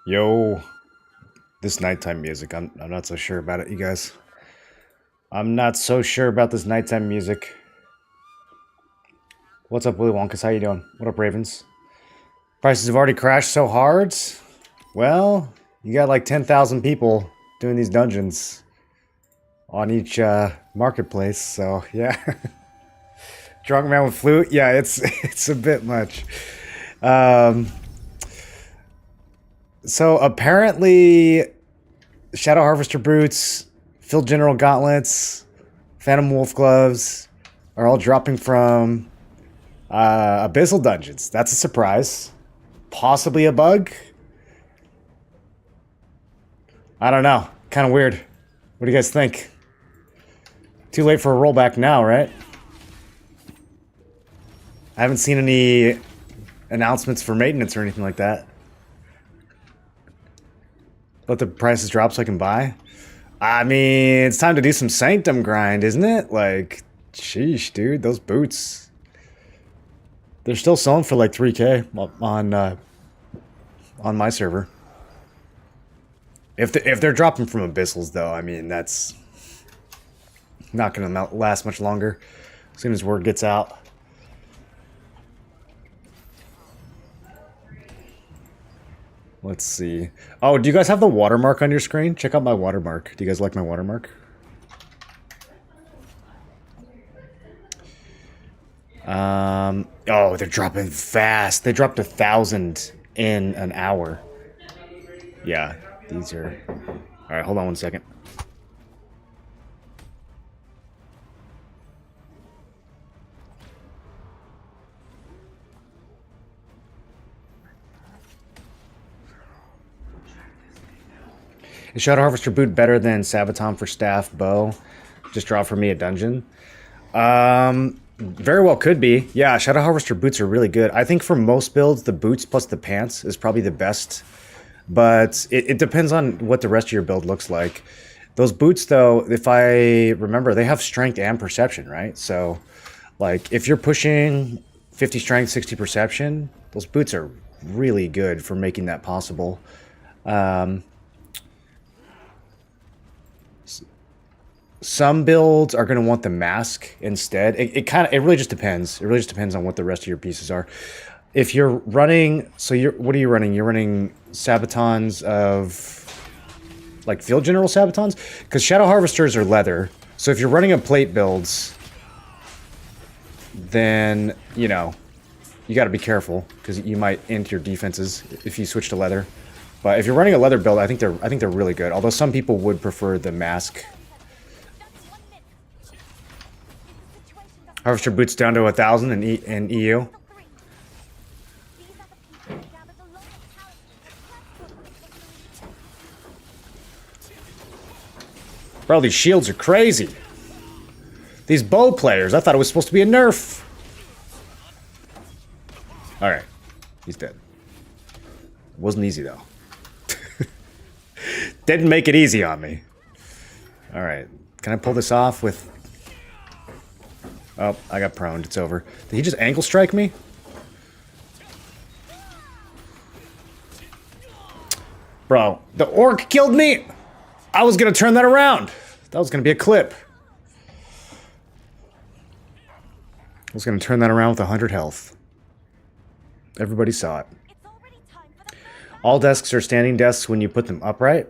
Yo, this nighttime music, I'm not so sure about it, you guys. I'm not so sure about this nighttime music. What's up, Willy Wonkus? How you doing? What up, Ravens? Prices have already crashed so hard. Well, you got like 10,000 people doing these dungeons on each marketplace, so yeah. Drunk man with flute? Yeah, it's a bit much. So apparently, Shadow Harvester boots, Field General gauntlets, Phantom Wolf gloves are all dropping from Abyssal dungeons. That's a surprise. Possibly a bug. I don't know. Kind of weird. What do you guys think? Too late for a rollback now, right? I haven't seen any announcements for maintenance or anything like that. Let the prices drop so I can buy? I mean, it's time to do some Sanctum grind, isn't it? Like, sheesh, dude, those boots. They're still selling for like 3K on my server. If they're dropping from Abyssals, though, I mean, that's not going to last much longer as soon as word gets out. Let's see. Oh, do you guys have the watermark on your screen? Check out my watermark. Do you guys like my watermark? Oh, they're dropping fast. They dropped 1,000 in an hour. Yeah, these are... All right, hold on one second. Is Shadow Harvester boot better than Sabaton for staff bow? Just draw for me a dungeon. Very well could be. Yeah, Shadow Harvester boots are really good. I think for most builds, the boots plus the pants is probably the best. But it depends on what the rest of your build looks like. Those boots, though, if I remember, they have strength and perception, right? So, like, if you're pushing 50 strength, 60 perception, those boots are really good for making that possible. Some builds are going to want the mask instead. It really just depends. It really just depends on what the rest of your pieces are. If you're running, what are you running? You're running Sabatons of, like, Field General Sabatons? Because Shadow Harvesters are leather. So if you're running a plate builds, then, you know, you got to be careful because you might end your defenses if you switch to leather. But if you're running a leather build, I think they're really good. Although some people would prefer the mask. Harvester boots down to 1,000 in EU. Bro, these shields are crazy. These bow players, I thought it was supposed to be a nerf. Alright, he's dead. Wasn't easy, though. Didn't make it easy on me. Alright, can I pull this off with... Oh, I got proned. It's over. Did he just ankle strike me? Bro, the orc killed me! I was gonna turn that around! That was gonna be a clip. I was gonna turn that around with 100 health. Everybody saw it. All desks are standing desks when you put them upright.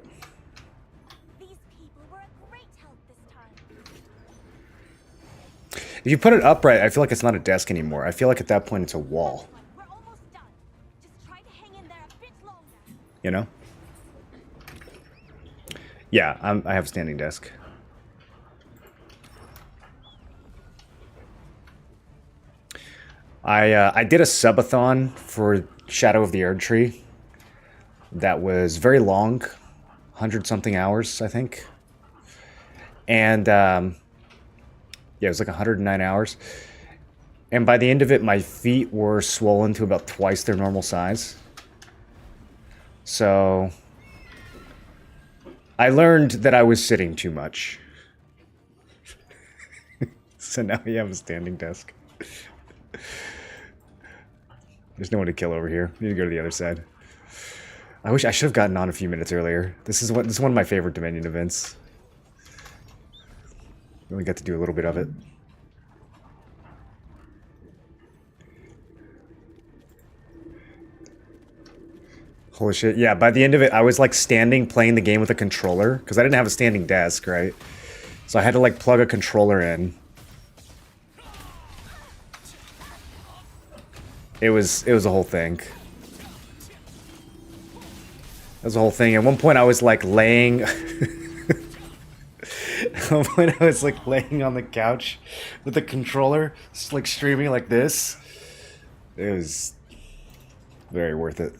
If you put it upright, I feel like it's not a desk anymore. I feel like at that point it's a wall. You know? Yeah, I have a standing desk. I did a subathon for Shadow of the Erdtree. That was very long, 100-something hours, I think. And yeah, it was like 109 hours. And by the end of it, my feet were swollen to about twice their normal size. So I learned that I was sitting too much. So now we have a standing desk. There's no one to kill over here. We need to go to the other side. I wish I should have gotten on a few minutes earlier. This is one of my favorite Dominion events. Really got to do a little bit of it. Holy shit. Yeah, by the end of it, I was like standing playing the game with a controller because I didn't have a standing desk, right? So I had to like plug a controller in. It was a whole thing. It was a whole thing. At one point I was like laying At one point I was like laying on the couch with the controller, just like streaming like this. It was very worth it.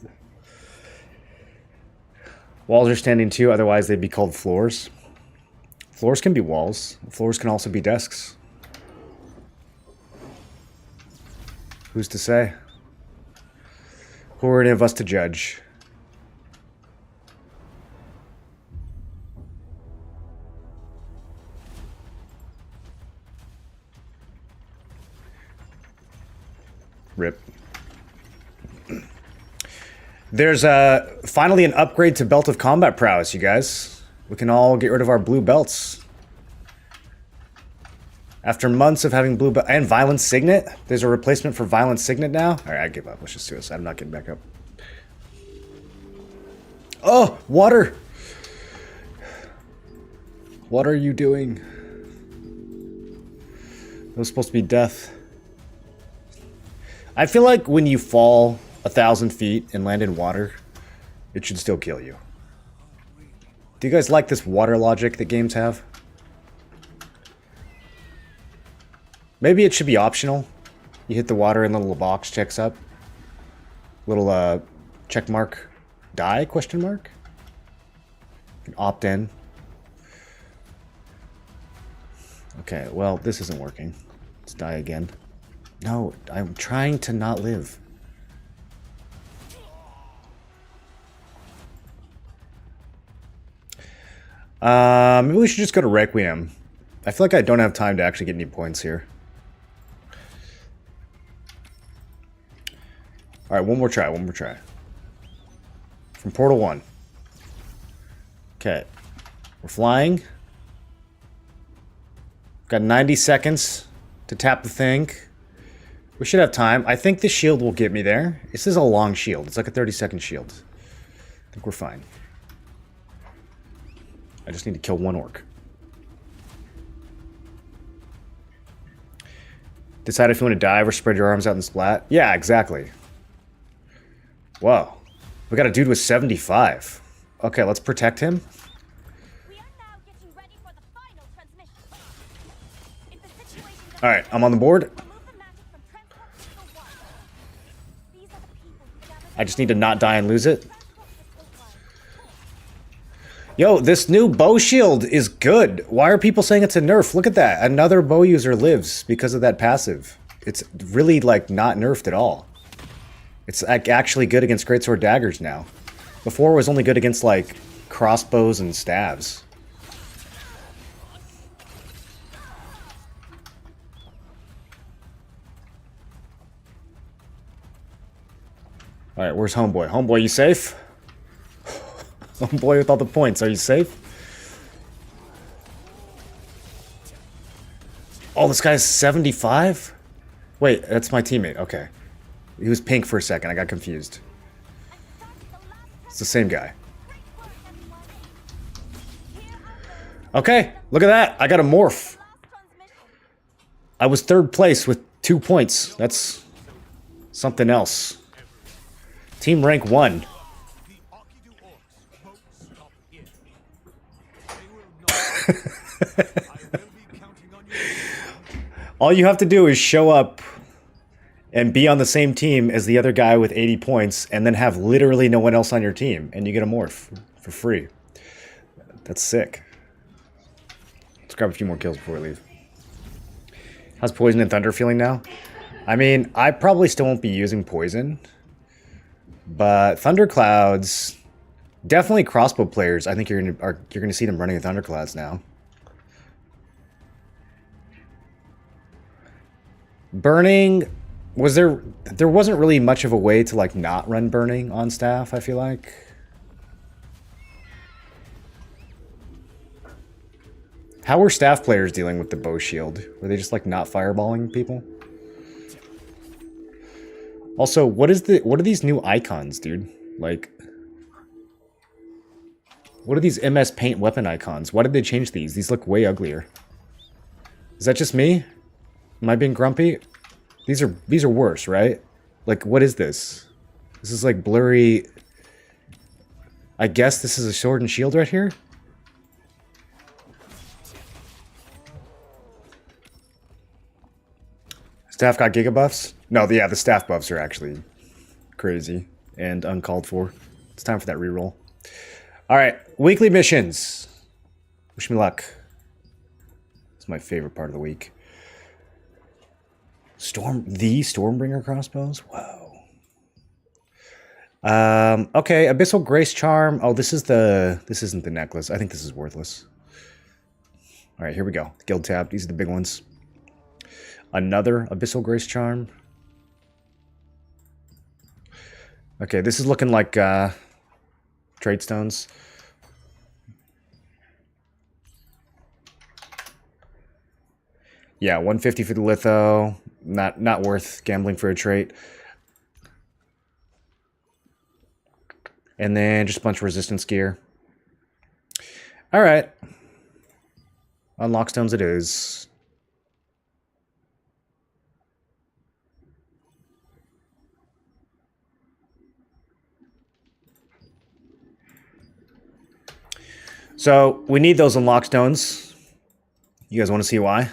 Walls are standing too, otherwise they'd be called floors. Floors can be walls. Floors can also be desks. Who's to say? Who are any of us to judge? Rip. There's finally an upgrade to Belt of Combat Prowess, you guys. We can all get rid of our blue belts. After months of having blue belt and Violent Signet, there's a replacement for Violent Signet now. All right, I give up. Let's just do this. I'm not getting back up. Oh, water! What are you doing? That was supposed to be death. I feel like when you fall 1,000 feet and land in water, it should still kill you. Do you guys like this water logic that games have? Maybe it should be optional. You hit the water and the little box checks up. Little check mark. Die? Question mark? You can opt in. Okay, well, this isn't working. Let's die again. No, I'm trying to not live. Maybe we should just go to Requiem. I feel like I don't have time to actually get any points here. Alright, one more try, one more try. From Portal 1. Okay. We're flying. Got 90 seconds to tap the thing. We should have time. I think the shield will get me there. This is a long shield. It's like a 30-second shield. I think we're fine. I just need to kill one orc. Decide if you want to dive or spread your arms out and splat. Yeah, exactly. Whoa. We got a dude with 75. Okay, let's protect him. Alright, I'm on the board. I just need to not die and lose it. Yo, this new bow shield is good. Why are people saying it's a nerf? Look at that. Another bow user lives because of that passive. It's really, like, not nerfed at all. It's actually good against greatsword daggers now. Before it was only good against, like, crossbows and staves. Alright, where's Homeboy? Homeboy, you safe? Homeboy with all the points, are you safe? Oh, this guy's 75? Wait, that's my teammate, okay. He was pink for a second, I got confused. It's the same guy. Okay, look at that, I got a Morph. I was 3rd place with 2 points. That's something else. Team rank 1. All you have to do is show up and be on the same team as the other guy with 80 points and then have literally no one else on your team and you get a Morph for free. That's sick. Let's grab a few more kills before we leave. How's Poison and Thunder feeling now? I mean, I probably still won't be using Poison, but Thunderclouds, definitely crossbow players. I think you're gonna see them running in Thunderclouds now. Burning, there wasn't really much of a way to like not run burning on staff, I feel like. How were staff players dealing with the bow shield? Were they just like not fireballing people? Also, what are these new icons, dude? Like, what are these MS Paint weapon icons? Why did they change these? These look way uglier. Is that just me? Am I being grumpy? These are worse, right? Like, what is this? This is like blurry. I guess this is a sword and shield right here? Staff got giga buffs? No, yeah, the staff buffs are actually crazy and uncalled for. It's time for that reroll. Alright, weekly missions. Wish me luck. It's my favorite part of the week. Stormbringer crossbows? Whoa. Okay, Abyssal Grace Charm. Oh, this isn't the necklace. I think this is worthless. Alright, here we go. Guild tab. These are the big ones. Another Abyssal Grace Charm. Okay, this is looking like trade stones. Yeah, 150 for the litho. Not worth gambling for a trait. And then just a bunch of resistance gear. All right. Unlock stones it is. So we need those unlock stones. You guys want to see why?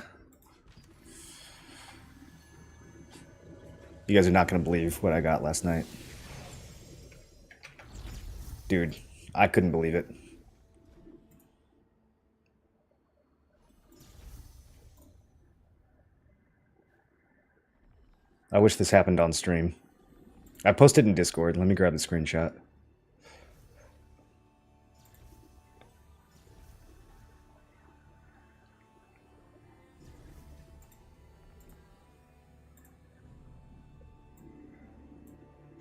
You guys are not going to believe what I got last night. Dude, I couldn't believe it. I wish this happened on stream. I posted in Discord. Let me grab the screenshot.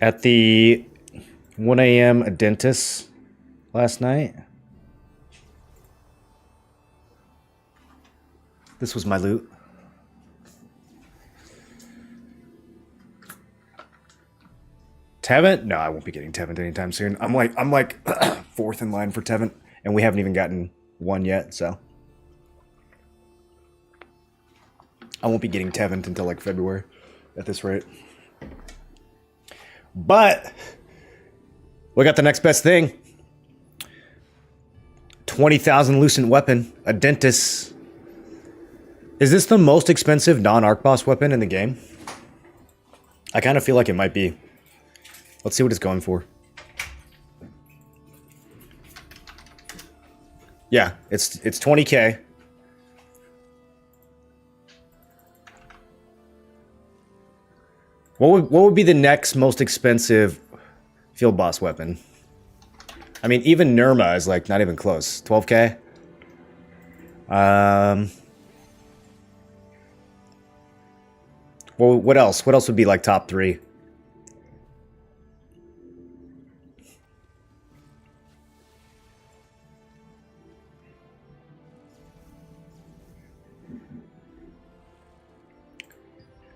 At the 1 a.m. a dentist last night. This was my loot. Tevent? No, I won't be getting Tevent anytime soon. I'm like fourth in line for Tevent, and we haven't even gotten one yet, so I won't be getting Tevent until like February at this rate. But we got the next best thing. 20,000 Lucent weapon, a dentist. Is this the most expensive non-arc boss weapon in the game? I kind of feel like it might be. Let's see what it's going for. Yeah, it's 20k. What would be the next most expensive field boss weapon? I mean, even Nirma is like not even close. 12k. Well, what else? What else would be like top 3?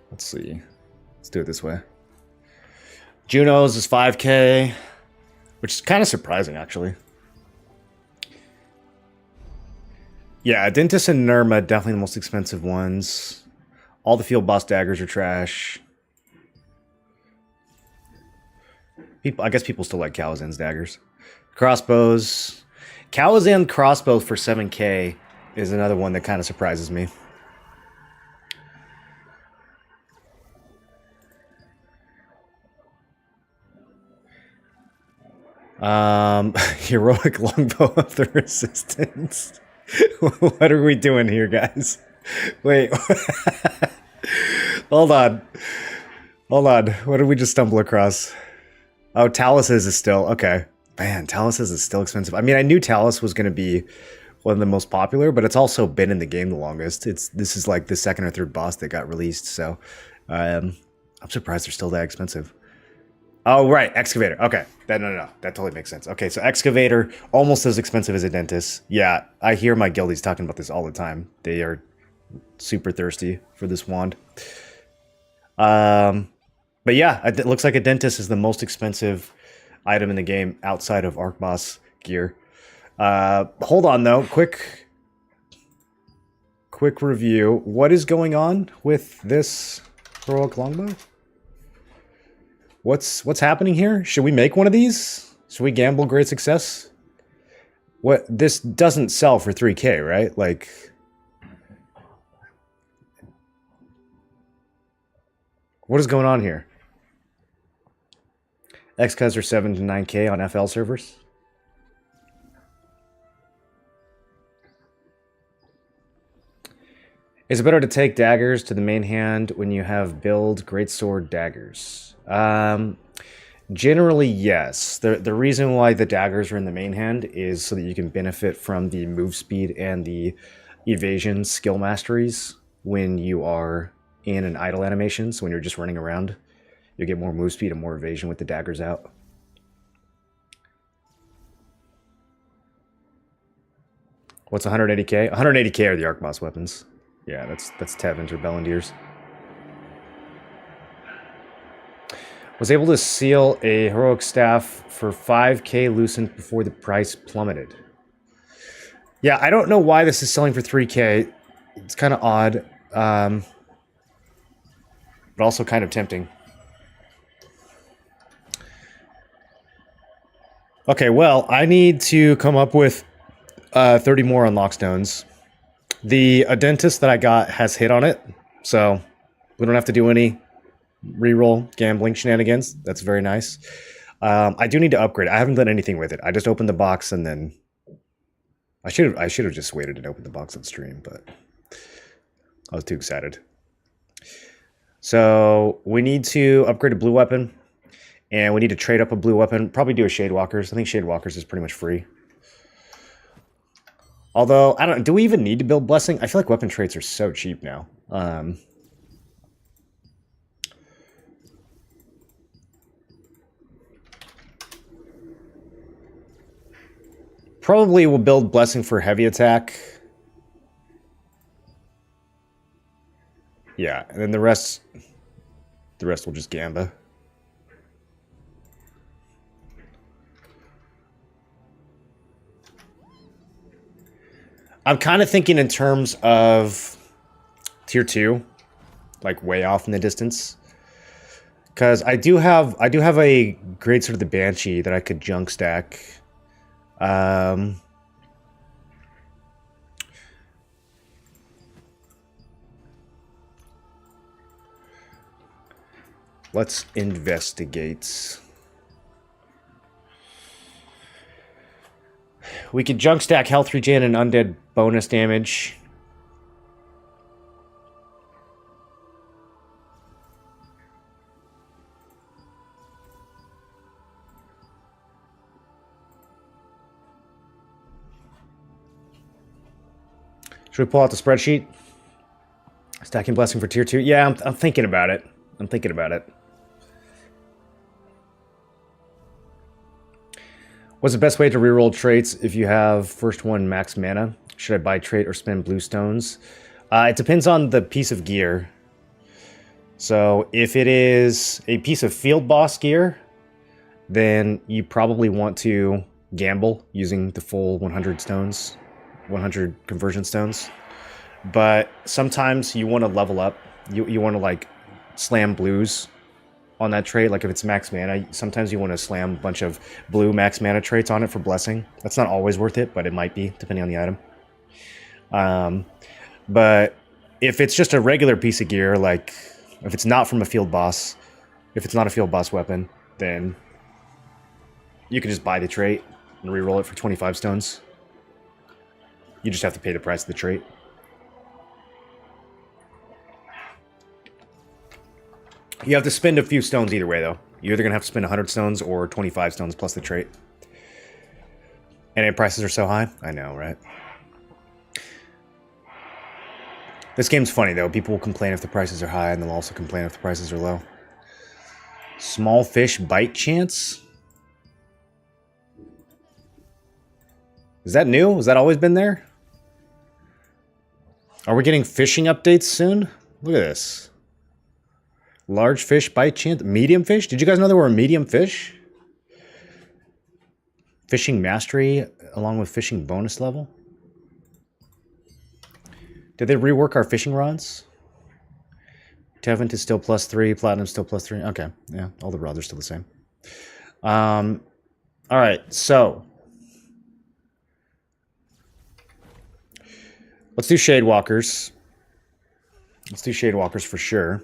Let's see. Let's do it this way. Juno's is 5k, which is kind of surprising, actually. Yeah, Dentis and Nirma, definitely the most expensive ones. All the field boss daggers are trash. I guess people still like Kalazan's daggers. Crossbows. Kalazan crossbow for 7k is another one that kind of surprises me. Heroic longbow of the resistance. What are we doing here, guys? Wait. Hold on. What did we just stumble across? Oh, Talus's is still... Okay. Man, Talus's is still expensive. I mean, I knew Talus was going to be one of the most popular, but it's also been in the game the longest. This is like the second or third boss that got released, so... I'm surprised they're still that expensive. Oh, right, excavator. Okay, no, that totally makes sense. Okay, so excavator, almost as expensive as a dentist. Yeah, I hear my guildies talking about this all the time. They are super thirsty for this wand. But yeah, it looks like a dentist is the most expensive item in the game outside of Arc Boss gear. Hold on though, quick review. What is going on with this heroic longbow? What's happening here? Should we make one of these? Should we gamble great success? What, this doesn't sell for 3K, right? Like, what is going on here? XCUs are 7 to 9K on FL servers. Is it better to take daggers to the main hand when you have build greatsword daggers? Generally, yes. The reason why the daggers are in the main hand is so that you can benefit from the move speed and the evasion skill masteries when you are in an idle animation. So when you're just running around, you get more move speed and more evasion with the daggers out. What's 180k? 180k are the Arc Boss weapons. Yeah, that's Tevins or Bellandiers. Was able to seal a heroic staff for 5k loosened before the price plummeted. Yeah, I don't know why this is selling for 3k. It's kind of odd, but also kind of tempting. Okay, well, I need to come up with 30 more unlock stones. The dentist that I got has hit on it, so we don't have to do any reroll gambling shenanigans. That's very nice. I do need to upgrade. I haven't done anything with it. I just opened the box and then I should have just waited and opened the box on stream, but I was too excited. So we need to upgrade a blue weapon, and we need to trade up a blue weapon. Probably do a Shadewalkers. I think Shadewalkers is pretty much free. Although, I don't know, do we even need to build Blessing? I feel like weapon traits are so cheap now. Probably we'll build Blessing for heavy attack. Yeah, and then the rest will just Gamba. I'm kind of thinking in terms of tier 2, like way off in the distance. Because I do have a great sort of the Banshee that I could junk stack. Let's investigate. We could junk stack health regen and undead bonus damage. Should we pull out the spreadsheet? Stacking Blessing for tier 2? Yeah, I'm thinking about it. I'm thinking about it. What's the best way to reroll traits if you have first one max mana? Should I buy trait or spend blue stones? It depends on the piece of gear. So if it is a piece of field boss gear, then you probably want to gamble using the full 100 stones, 100 conversion stones. But sometimes you want to level up. You want to like slam blues on that trait. Like if it's max mana, sometimes you want to slam a bunch of blue max mana traits on it for Blessing. That's not always worth it, but it might be depending on the item. But if it's just a regular piece of gear, like if it's not from a field boss, if it's not a field boss weapon, then you can just buy the trait and reroll it for 25 stones. You just have to pay the price of the trait. You have to spend a few stones either way, though. You're either going to have to spend 100 stones or 25 stones plus the trait. And prices are so high? I know, right? This game's funny, though. People will complain if the prices are high, and they'll also complain if the prices are low. Small fish bite chance? Is that new? Has that always been there? Are we getting fishing updates soon? Look at this. Large fish bite chance. Medium fish? Did you guys know there were medium fish? Fishing mastery along with fishing bonus level? Did they rework our fishing rods? Tevent is still +3, Platinum still +3. Okay, yeah, all the rods are still the same. All right, so let's do Shade Walkers. Let's do Shade Walkers for sure.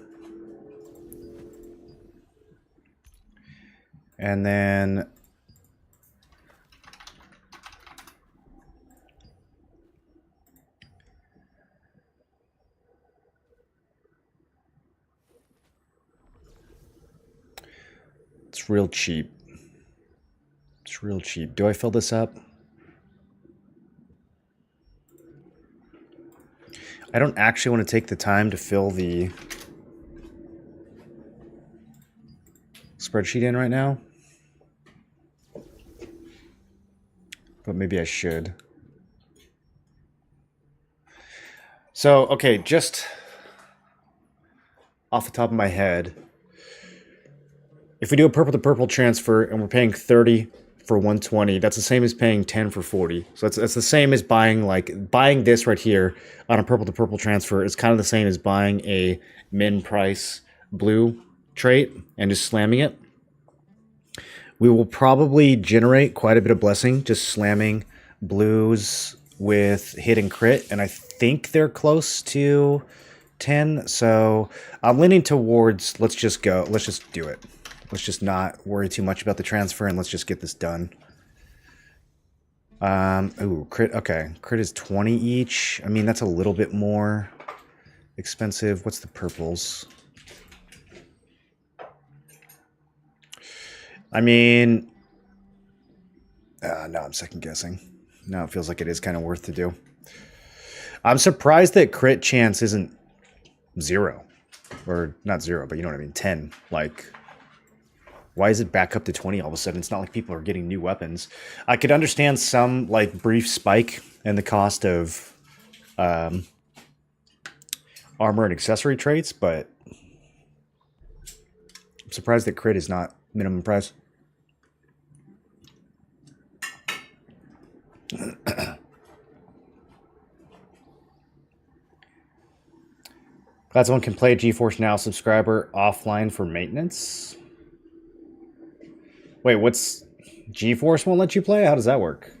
And then it's real cheap. It's real cheap. Do I fill this up? I don't actually want to take the time to fill the spreadsheet in right now. But maybe I should. So, okay, just off the top of my head, if we do a purple to purple transfer and we're paying 30 for 120, that's the same as paying 10 for 40. So it's the same as buying this right here on a purple to purple transfer is kind of the same as buying a min price blue trait and just slamming it. We will probably generate quite a bit of blessing just slamming blues with hit and crit, and I think they're close to 10. So I'm leaning towards let's just do it. Let's just not worry too much about the transfer and let's just get this done. Ooh, crit. Okay, crit is 20 each. I mean, that's a little bit more expensive. What's the purples? I mean, no, I'm second guessing. No, it feels like it is kind of worth to do. I'm surprised that crit chance isn't 0. Or not 0, but you know what I mean, 10. Like, why is it back up to 20 all of a sudden? It's not like people are getting new weapons. I could understand some, like, brief spike in the cost of armor and accessory traits, but I'm surprised that crit is not minimum price. Glad someone can play GeForce Now subscriber offline for maintenance. Wait, what's GeForce won't let you play? How does that work?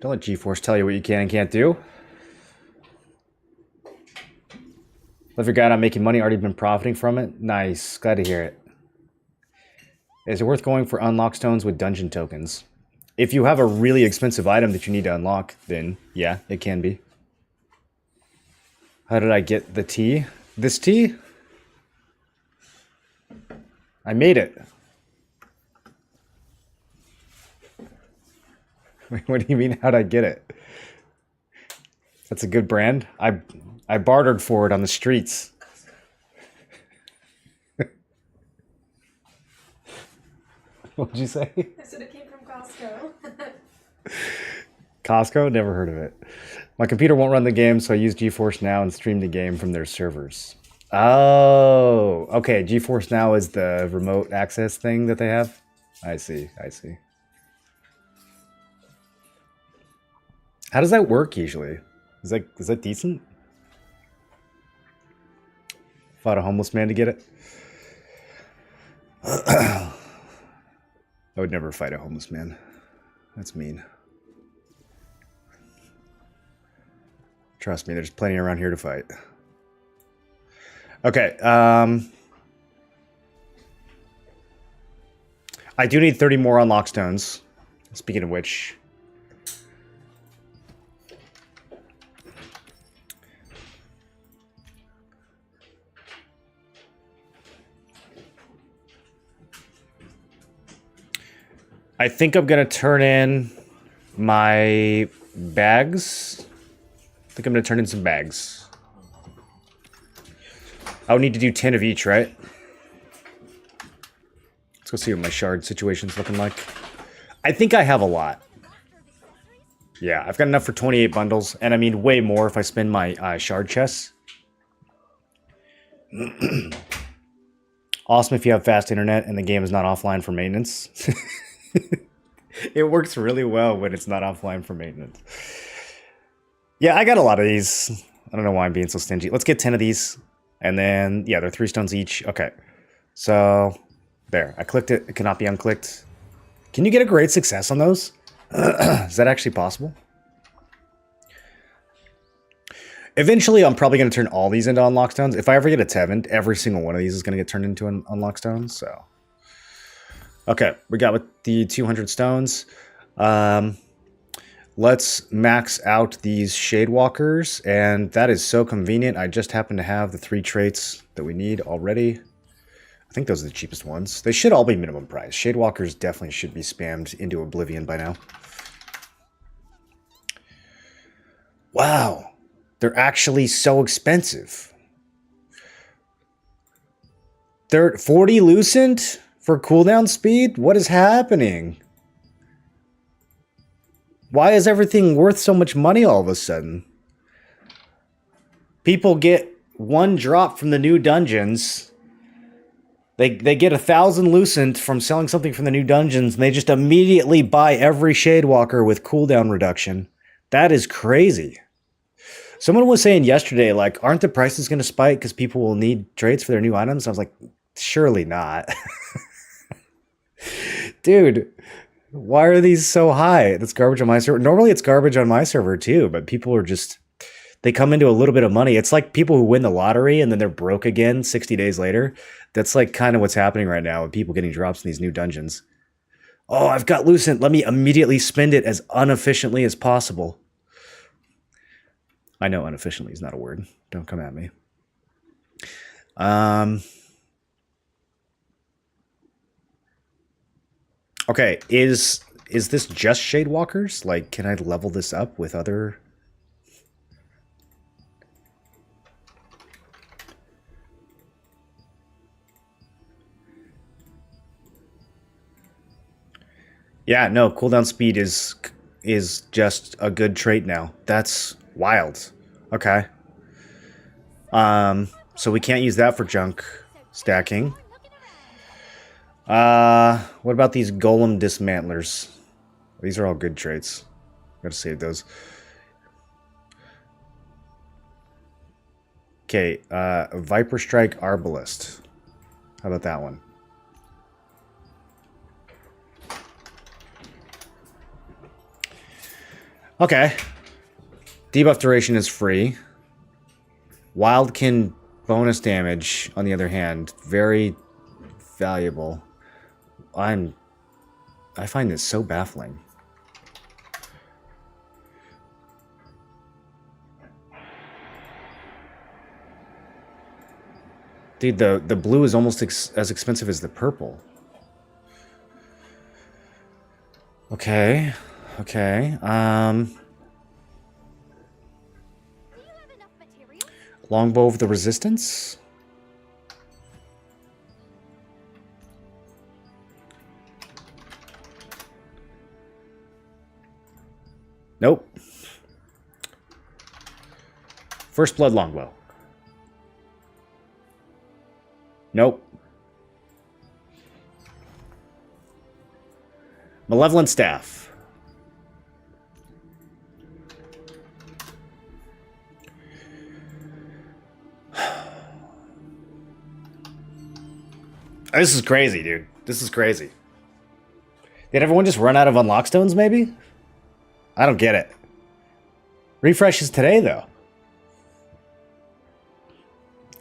Don't let GeForce tell you what you can and can't do. Love your guy not making money, already been profiting from it. Nice, glad to hear it. Is it worth going for unlock stones with dungeon tokens? If you have a really expensive item that you need to unlock, then yeah, it can be. How did I get the tea? This tea? I made it. What do you mean, how'd I get it? That's a good brand. I bartered for it on the streets. What did you say? I said it came from Costco. Costco? Never heard of it. My computer won't run the game, so I use GeForce Now and stream the game from their servers. Oh, okay. GeForce Now is the remote access thing that they have? I see, I see. How does that work usually? Is that decent? Fought a homeless man to get it? I would never fight a homeless man. That's mean. Trust me, there's plenty around here to fight. Okay, I do need 30 more unlock stones. Speaking of which, I think I'm gonna turn in my bags. I think I'm gonna turn in some bags. I would need to do 10 of each, right? Let's go see what my shard situation's looking like. I think I have a lot. Yeah, I've got enough for 28 bundles, and I mean way more if I spend my shard chests. Awesome if you have fast internet and the game is not offline for maintenance. It works really well when it's not offline for maintenance. Yeah, I got a lot of these. I don't know why I'm being so stingy. Let's get 10 of these. And then, yeah, they're 3 stones each. Okay. So, there. I clicked it. It cannot be unclicked. Can you get a great success on those? Is that actually possible? Eventually, I'm probably going to turn all these into unlock stones. If I ever get a Tevent, every single one of these is going to get turned into an unlock stone. So, okay, we got with the 200 stones. Let's max out these Shade Walkers, and that is so convenient. I just happen to have the 3 traits that we need already. I think those are the cheapest ones. They should all be minimum price. Shade Walkers definitely should be spammed into oblivion by now. Wow, they're actually so expensive. They're 40 Lucent for cooldown speed? What is happening? Why is everything worth so much money all of a sudden? People get 1 drop from the new dungeons. They get 1,000 Lucent from selling something from the new dungeons, and they just immediately buy every Shade Walker with cooldown reduction. That is crazy. Someone was saying yesterday, like, aren't the prices going to spike because people will need trades for their new items? I was like, surely not. Dude, why are these so high? That's garbage on my server. Normally it's garbage on my server too, but people are just, they come into a little bit of money. It's like people who win the lottery and then they're broke again 60 days later. That's like kind of what's happening right now with people getting drops in these new dungeons. Oh, I've got Lucent. Let me immediately spend it as inefficiently as possible. I know inefficiently is not a word. Don't come at me. Okay, is this just Shade Walkers? Like, can I level this up with other... Yeah, no, cooldown speed is just a good trait now. That's wild. Okay. So we can't use that for junk stacking. What about these golem dismantlers? These are all good traits. Gotta save those. Okay, Viper Strike Arbalist. How about that one? Okay. Debuff duration is free. Wildkin bonus damage, on the other hand, very valuable. I find this so baffling. Dude, the blue is almost as expensive as the purple. Okay. Okay. Longbow of the Resistance. Nope. First Blood Longbow. Nope. Malevolent Staff. This is crazy, dude. This is crazy. Did everyone just run out of unlock stones, maybe? I don't get it. Refreshes today, though.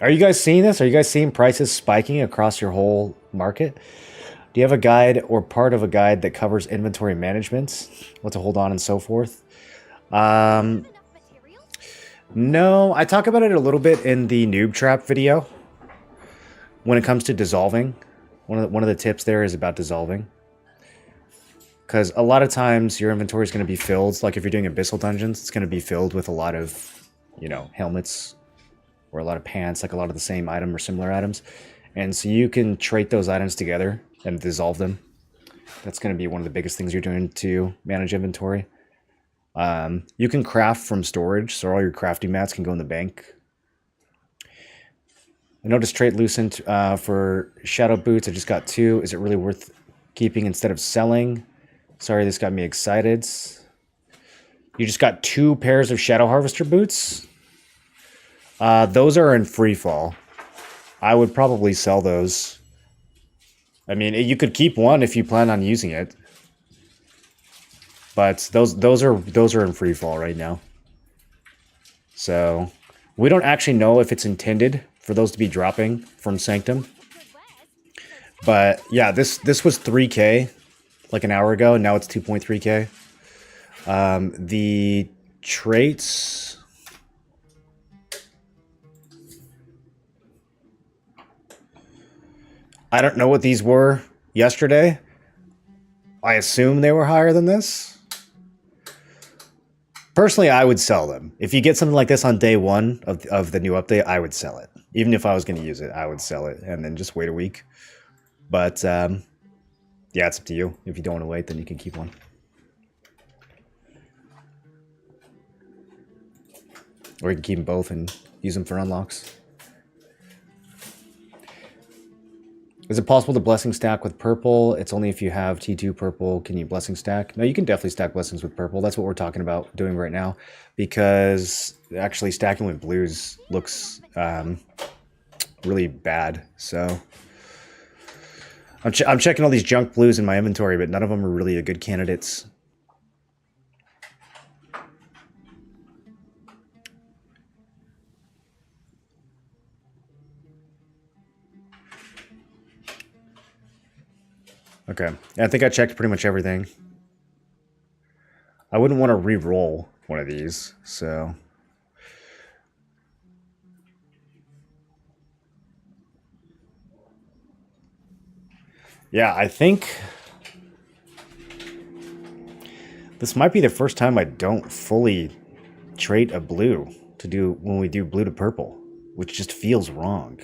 Are you guys seeing this? Are you guys seeing prices spiking across your whole market? Do you have a guide or part of a guide that covers inventory management, what to hold on and so forth? No, I talk about it a little bit in the Noob Trap video. When it comes to dissolving, one of the tips there is about dissolving. Because a lot of times your inventory is going to be filled, like if you're doing Abyssal dungeons, it's going to be filled with a lot of, you know, helmets or a lot of pants, like a lot of the same item or similar items. And so you can trait those items together and dissolve them. That's going to be one of the biggest things you're doing to manage inventory. You can craft from storage, so all your crafting mats can go in the bank. I noticed trait loosened for shadow boots. I just got 2. Is it really worth keeping instead of selling? Sorry, this got me excited. You just got 2 pairs of shadow harvester boots. Those are in free fall. I would probably sell those. I mean, you could keep one if you plan on using it. But those are in free fall right now. So we don't actually know if it's intended for those to be dropping from Sanctum. But yeah, this was 3K like an hour ago, and now it's 2.3K. The traits. I don't know what these were yesterday. I assume they were higher than this. Personally, I would sell them. If you get something like this on day 1 of the new update, I would sell it. Even if I was going to use it, I would sell it and then just wait a week. But yeah, it's up to you. If you don't want to wait, then you can keep one. Or you can keep them both and use them for unlocks. Is it possible to blessing stack with purple? It's only if you have T2 purple can you blessing stack. No, you can definitely stack blessings with purple. That's what we're talking about doing right now. Because actually stacking with blues looks really bad. So I'm checking all these junk blues in my inventory, but none of them are really a good candidates. Okay, I think I checked pretty much everything. I wouldn't want to re-roll one of these, so... Yeah, I think... this might be the first time I don't fully trait a blue to do when we do blue to purple, which just feels wrong.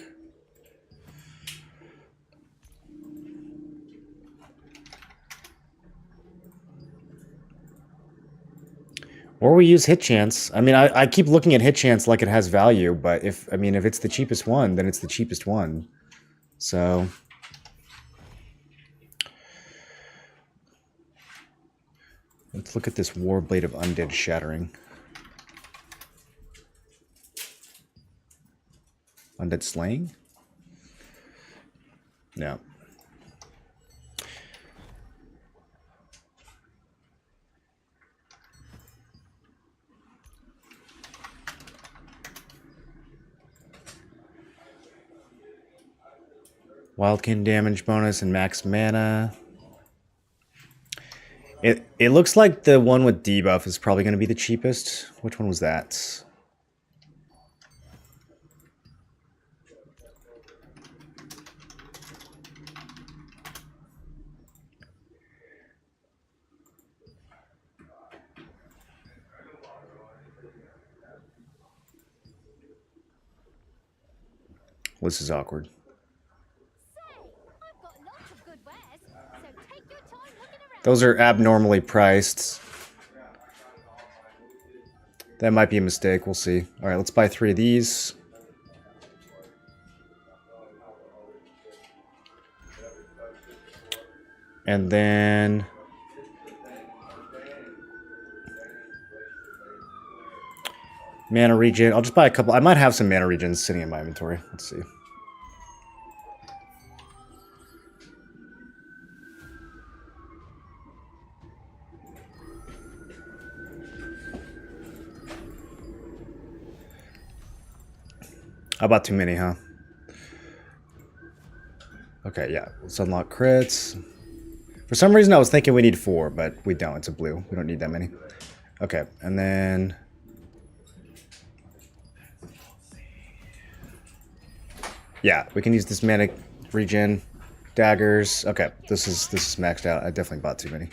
Or we use hit chance. I mean, I keep looking at hit chance like it has value, but if it's the cheapest one, then it's the cheapest one. So let's look at this Warblade of Undead Shattering. Undead Slaying? No. Wildkin damage bonus and max mana. It looks like the one with debuff is probably going to be the cheapest. Which one was that? This is awkward. Those are abnormally priced. That might be a mistake. We'll see. All right, let's buy 3 of these. And then... mana regen. I'll just buy a couple. I might have some mana regens sitting in my inventory. Let's see. I bought too many, huh? Okay, yeah. Let's unlock crits. For some reason, I was thinking we need 4, but we don't. It's a blue. We don't need that many. Okay, and then... yeah, we can use this mana regen. Daggers. Okay, this is maxed out. I definitely bought too many.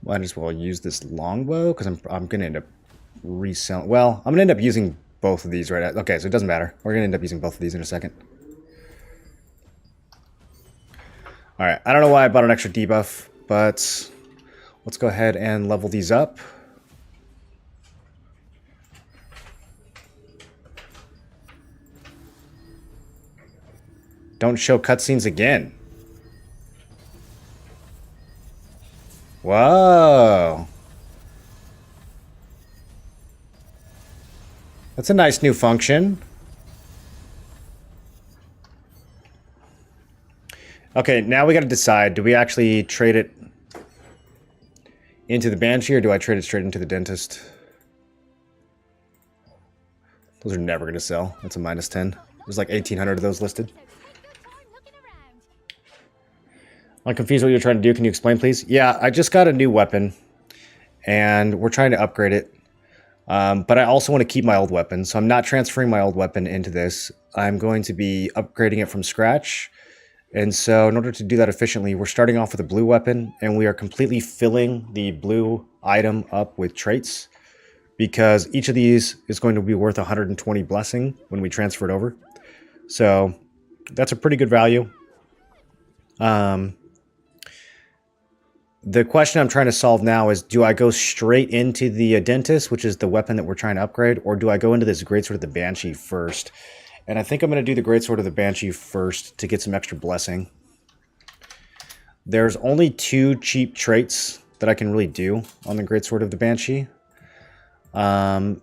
Might as well use this longbow because I'm gonna end up reselling. Well, I'm gonna end up using both of these right at. Okay, so it doesn't matter. We're gonna end up using both of these in a second. All right, I don't know why I bought an extra debuff, but let's go ahead and level these up. Don't show cutscenes again. Whoa. That's a nice new function. Okay, now we got to decide. Do we actually trade it into the Banshee or do I trade it straight into the Dentist? Those are never going to sell. That's a -10. There's like 1,800 of those listed. I'm confused what you're trying to do. Can you explain, please? Yeah, I just got a new weapon, and we're trying to upgrade it. But I also want to keep my old weapon, so I'm not transferring my old weapon into this. I'm going to be upgrading it from scratch. And so in order to do that efficiently, we're starting off with a blue weapon, and we are completely filling the blue item up with traits, because each of these is going to be worth 120 blessing when we transfer it over. So that's a pretty good value. The question I'm trying to solve now is, do I go straight into the Dentist, which is the weapon that we're trying to upgrade, or do I go into this Greatsword of the Banshee first? And I think I'm going to do the Greatsword of the Banshee first to get some extra blessing. There's only 2 cheap traits that I can really do on the Greatsword of the Banshee. Let's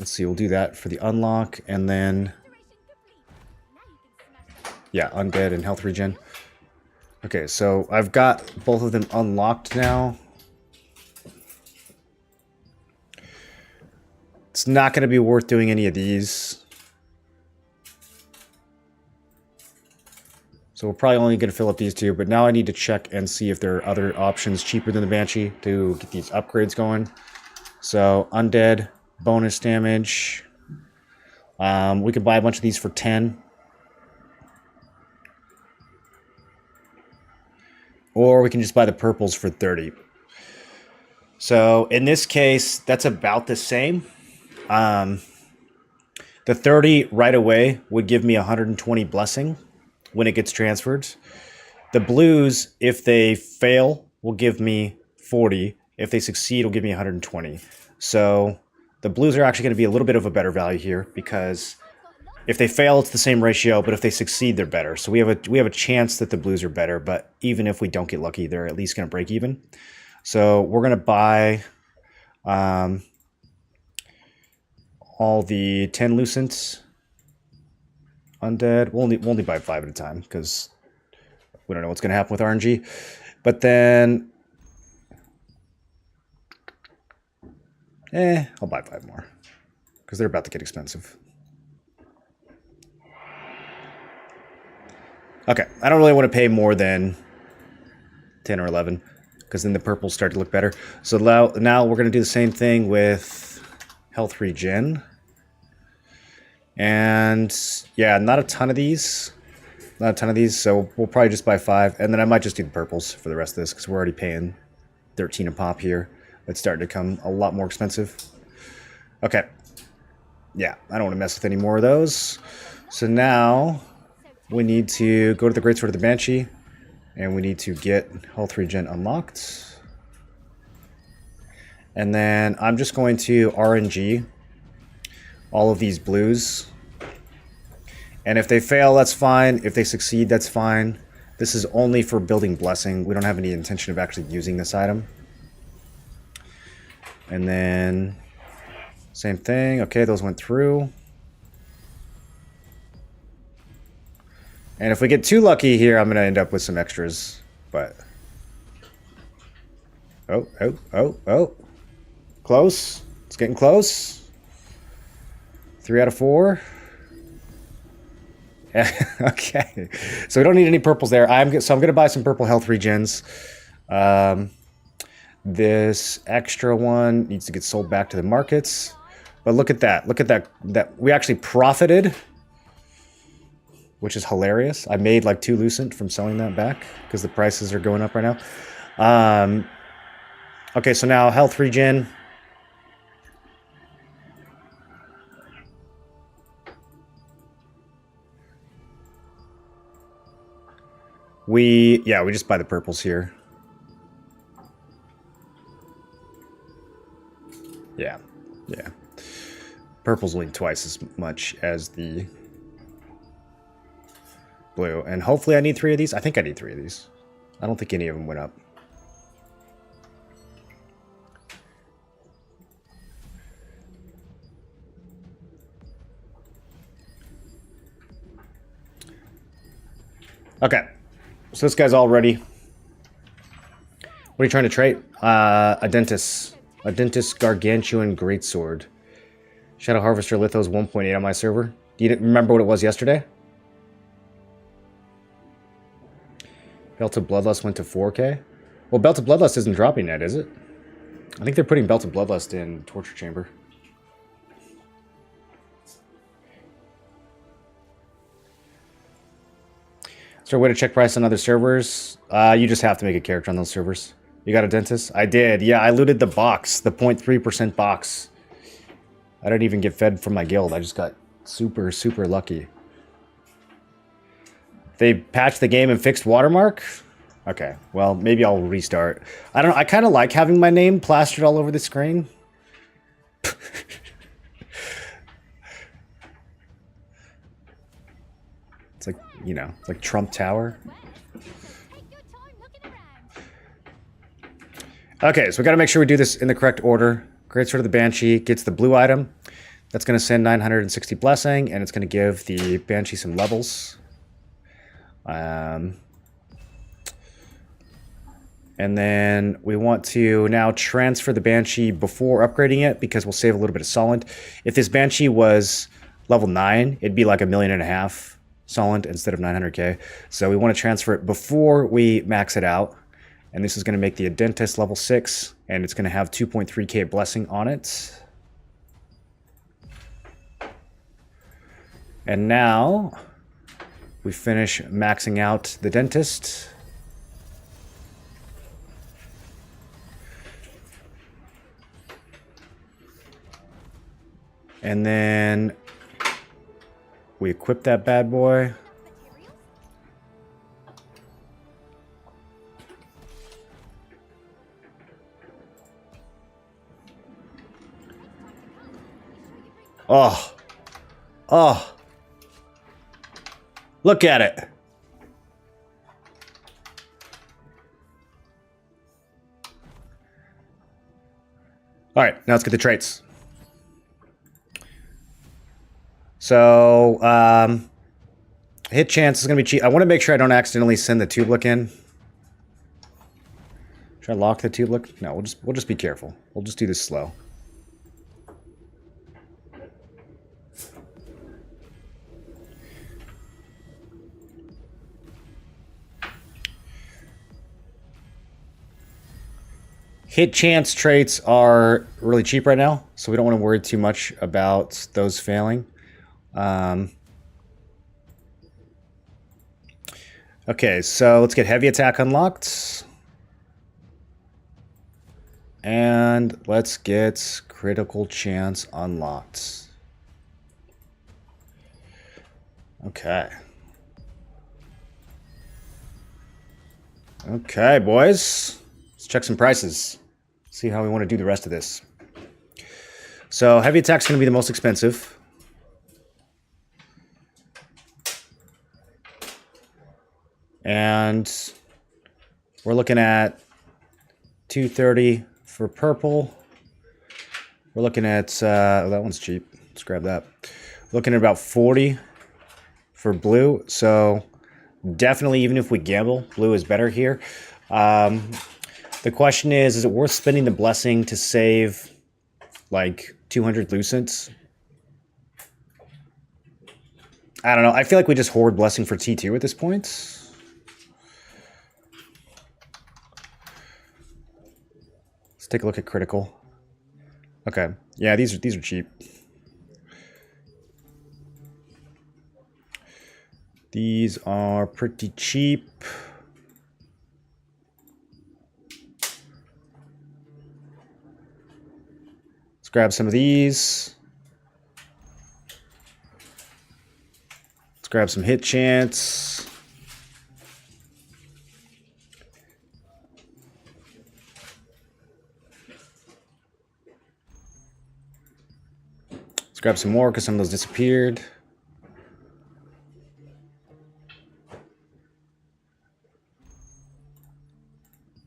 see, we'll do that for the unlock, and then... yeah, undead and health regen. Okay, so I've got both of them unlocked now. It's not going to be worth doing any of these. So we're probably only going to fill up these 2, but now I need to check and see if there are other options cheaper than the Banshee to get these upgrades going. So, undead, bonus damage. We could buy a bunch of these for 10. Or we can just buy the purples for 30. So in this case, that's about the same. The 30 right away would give me 120 blessing when it gets transferred. The blues, if they fail, will give me 40. If they succeed, will give me 120. So the blues are actually going to be a little bit of a better value here, because if they fail, it's the same ratio, but if they succeed, they're better. So we have a chance that the blues are better, but even if we don't get lucky, they're at least going to break even. So we're going to buy all the 10 Lucents. Undead. We'll only buy 5 at a time, because we don't know what's going to happen with RNG. But then... I'll buy 5 more, because they're about to get expensive. Okay, I don't really want to pay more than 10 or 11, because then the purples start to look better. So now we're going to do the same thing with health regen. And yeah, not a ton of these. Not a ton of these, so we'll probably just buy 5. And then I might just do the purples for the rest of this, because we're already paying 13 a pop here. It's starting to become a lot more expensive. Okay. Yeah, I don't want to mess with any more of those. So now... we need to go to the Greatsword of the Banshee, and we need to get health regen unlocked. And then I'm just going to RNG all of these blues. And if they fail, that's fine. If they succeed, that's fine. This is only for building blessing. We don't have any intention of actually using this item. And then same thing. Okay, those went through. And if we get too lucky here, I'm going to end up with some extras, but... Oh. Close. It's getting close. 3 out of 4. Okay. So we don't need any purples there. So I'm going to buy some purple health regens. This extra one needs to get sold back to the markets. But look at that. Look at that. We actually profited, which is hilarious. I made like 2 Lucent from selling that back because the prices are going up right now. Okay, so now health regen. We just buy the purples here. Yeah. Purple's only twice as much as the blue. And hopefully I need 3 of these. I think I need 3 of these. I don't think any of them went up. Okay. So this guy's all ready. What are you trying to trade? A dentist. A dentist gargantuan greatsword. Shadow Harvester Lithos 1.8 on my server. Do you remember what it was yesterday? Belt of Bloodlust went to 4K. Well, Belt of Bloodlust isn't dropping yet, is it? I think they're putting Belt of Bloodlust in Torture Chamber. Is there a way to check price on other servers? You just have to make a character on those servers. You got a dentist? I did. Yeah, I looted the box, the 0.3% box. I didn't even get fed from my guild. I just got super, super lucky. They patched the game and fixed watermark? Okay, well, maybe I'll restart. I don't know. I kind of like having my name plastered all over the screen. It's like, you know, it's like Trump Tower. Okay, so we got to make sure we do this in the correct order. Greatsword of the Banshee gets the blue item. That's going to send 960 blessing, and it's going to give the Banshee some levels. And then we want to now transfer the Banshee before upgrading it, because we'll save a little bit of Solent. If this Banshee was level 9, it'd be like 1.5 million Solent instead of 900k. So we want to transfer it before we max it out. And this is going to make the Dentist level 6, and it's going to have 2.3k blessing on it. And now we finish maxing out the Dentist. And then we equip that bad boy. Oh. Oh. Look at it. All right, now let's get the traits. So, hit chance is going to be cheap. I want to make sure I don't accidentally send the tube in. Should I lock the tube? No, we'll just be careful. We'll just do this slow. Hit chance traits are really cheap right now, so we don't want to worry too much about those failing. Okay, so let's get heavy attack unlocked. And let's get critical chance unlocked. Okay. Okay, boys. Let's check some prices. See how we want to do the rest of this. So heavy attack's going to be the most expensive. And we're looking at 230 for purple. We're looking at, oh, that one's cheap. Let's grab that. Looking at about 40 for blue. So definitely, even if we gamble, blue is better here. The question is it worth spending the blessing to save like 200 lucents? I don't know. I feel like we just hoard blessing for T2 at this point. Let's take a look at critical. Okay. Yeah, these are cheap. These are pretty cheap. grab some of these. Let's grab some hit chance. Let's grab some more because some of those disappeared.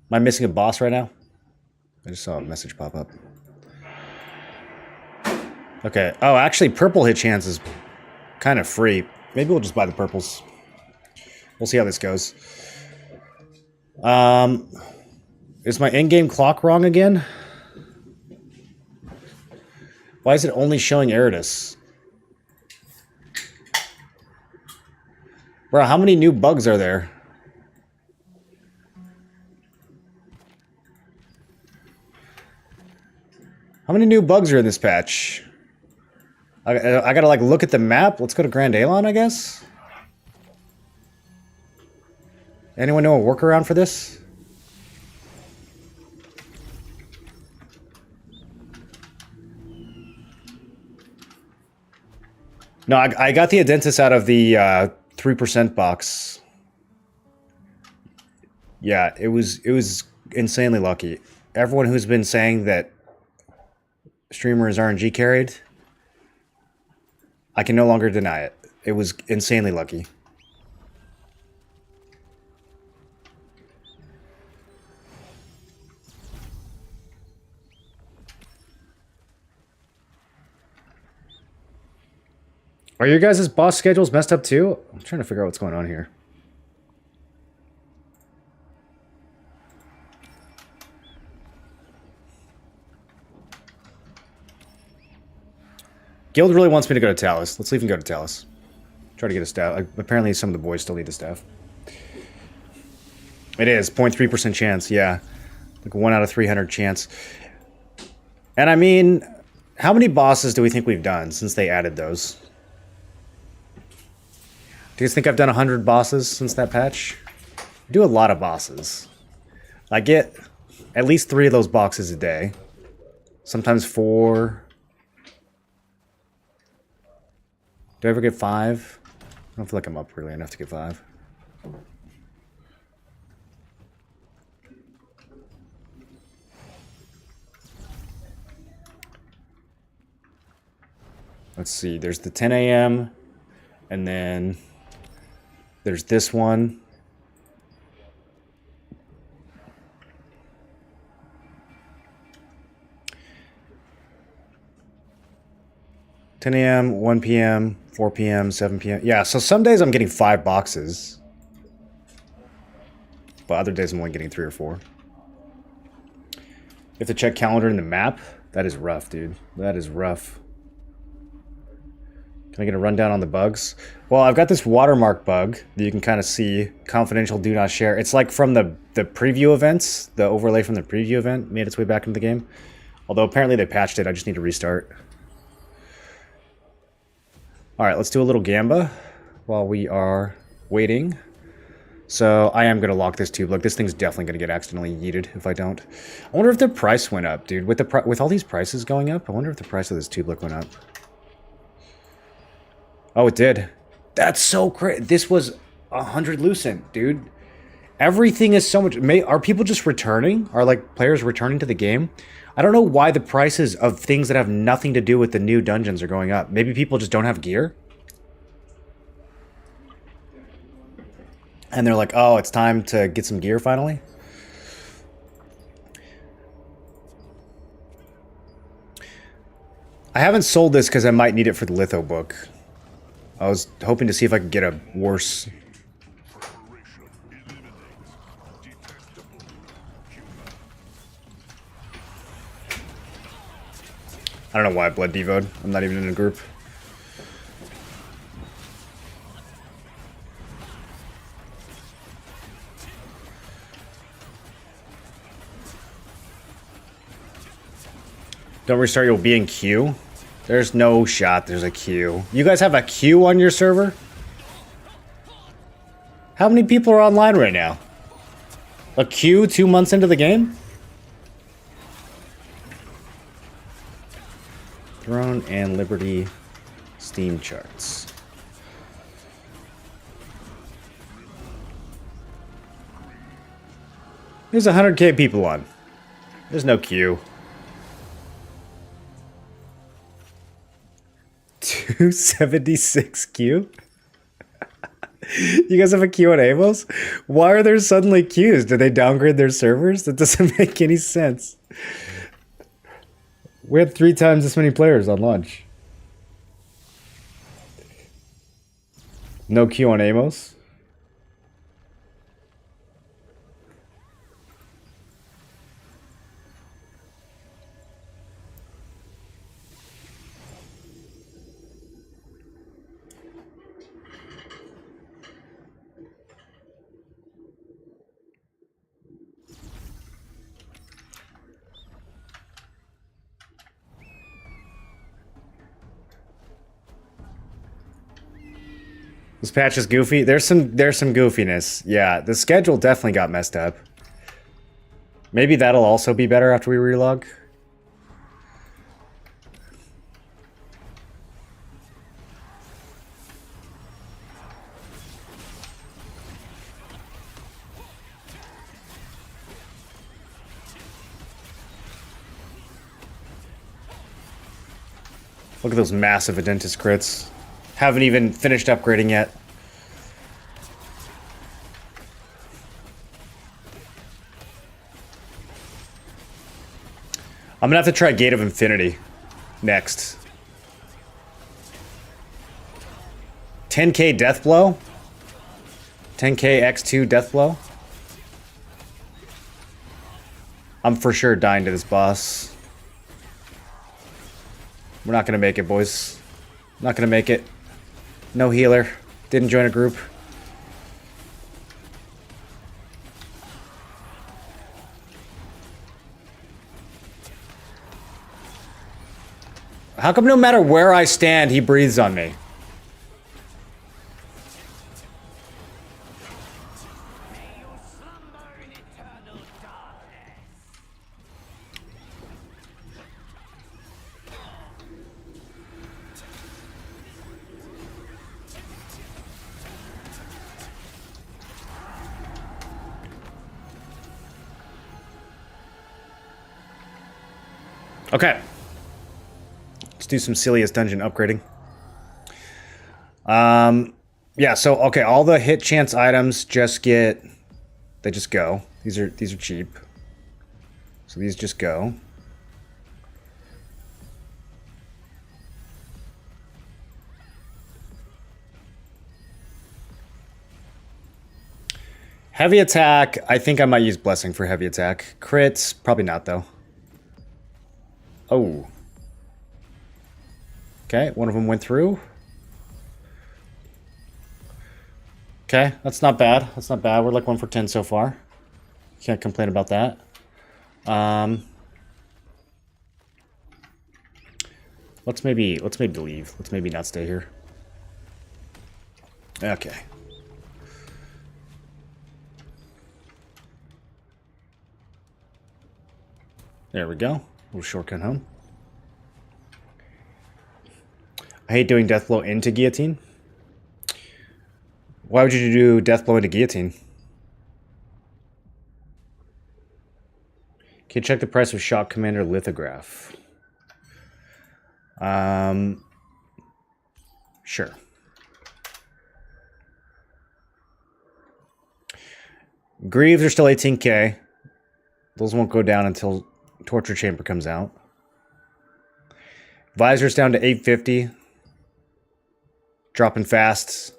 Am I missing a boss right now? I just saw a message pop up. Okay. Oh, actually, purple hit chance is kind of free. Maybe we'll just buy the purples. We'll see how this goes. Is my in-game clock wrong again? Why is it only showing Eridus? Bro, how many new bugs are there? How many new bugs are in this patch? I gotta like look at the map. Let's go to Grand Alon, I guess. Anyone know a workaround for this? No, I got the Adentis out of the 3% box. Yeah, it was insanely lucky. Everyone who's been saying that streamers RNG carried, I can no longer deny it. It was insanely lucky. Are your guys' boss schedules messed up too? I'm trying to figure out what's going on here. Guild really wants me to go to Talus. Let's leave and go to Talus. Try to get a staff. Apparently some of the boys still need the staff. It is 0.3% chance, yeah. Like 1 out of 300 chance. And I mean, how many bosses do we think we've done since they added those? Do you guys think I've done 100 bosses since that patch? I do a lot of bosses. I get at least 3 of those boxes a day. Sometimes 4. Do I ever get 5? I don't feel like I'm up really enough to get 5. Let's see, there's the 10 a.m. and then there's this one. $10 a.m., 1 p.m., 4 p.m., 7 p.m. Yeah, so some days I'm getting 5 boxes. But other days I'm only getting 3 or 4. You have to check calendar in the map? That is rough, dude. That is rough. Can I get a rundown on the bugs? Well, I've got this watermark bug that you can kind of see. Confidential, do not share. It's like from the preview events. The overlay from the preview event made its way back into the game. Although apparently they patched it. I just need to restart. Alright, let's do a little gamba while we are waiting. So I am going to lock this tube. Look, this thing's definitely going to get accidentally yeeted if I don't. I wonder if the price went up, dude. With all these prices going up, I wonder if the price of this tube look went up. Oh, it did. That's so crazy. This was 100 lucent, dude. Everything is so much. Are people just returning? Are like players returning to the game? I don't know why the prices of things that have nothing to do with the new dungeons are going up. Maybe people just don't have gear. And they're like, oh, it's time to get some gear finally. I haven't sold this because I might need it for the litho book. I was hoping to see if I could get a worse... I don't know why I blood devoed. I'm not even in a group. Don't restart, you'll be in queue. There's no shot there's a queue. You guys have a queue on your server? How many people are online right now? A queue 2 months into the game? and Liberty Steam charts. There's 100k people on. There's no queue. 276 queue? You guys have a queue on Amos? Why are there suddenly queues? Did they downgrade their servers? That doesn't make any sense. We had 3 times this many players on launch. No queue on Amos? This patch is goofy. There's some goofiness. Yeah, the schedule definitely got messed up. Maybe that'll also be better after we relog. Look at those massive Adentis crits. Haven't even finished upgrading yet. I'm gonna have to try Gate of Infinity next. 10k Death Blow? 10k X2 Death Blow? I'm for sure dying to this boss. We're not gonna make it, boys. Not gonna make it. No healer. Didn't join a group. How come no matter where I stand, he breathes on me? Okay. Let's do some Celia's Dungeon upgrading. Yeah, so okay, all the hit chance items just get they just go. These are cheap. So these just go. Heavy attack, I think I might use Blessing for heavy attack. Crits, probably not though. Oh. Okay, one of them went through. Okay, that's not bad. That's not bad. We're like 1 for 10 so far. Can't complain about that. Let's maybe leave. Let's maybe not stay here. Okay. There we go. Little shortcut home. I hate doing Deathblow into Guillotine. Why would you do Deathblow into Guillotine? Okay, check the price of Shock Commander Lithograph. Sure. Greaves are still 18k. Those won't go down until Torture Chamber comes out. Visor's down to 850. Dropping fast.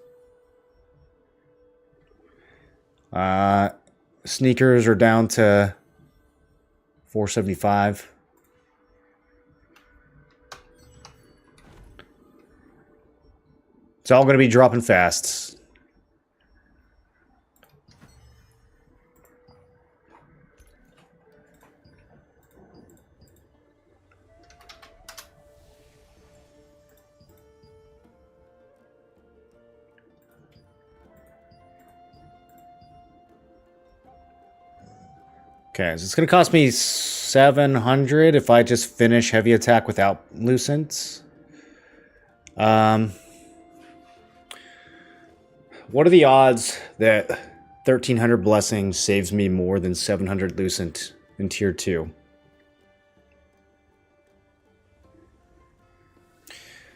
Sneakers are down to 475. It's all going to be dropping fast. Okay, so it's going to cost me 700 if I just finish heavy attack without Lucent. Um, what are the odds that 1300 Blessing saves me more than 700 Lucent in Tier 2?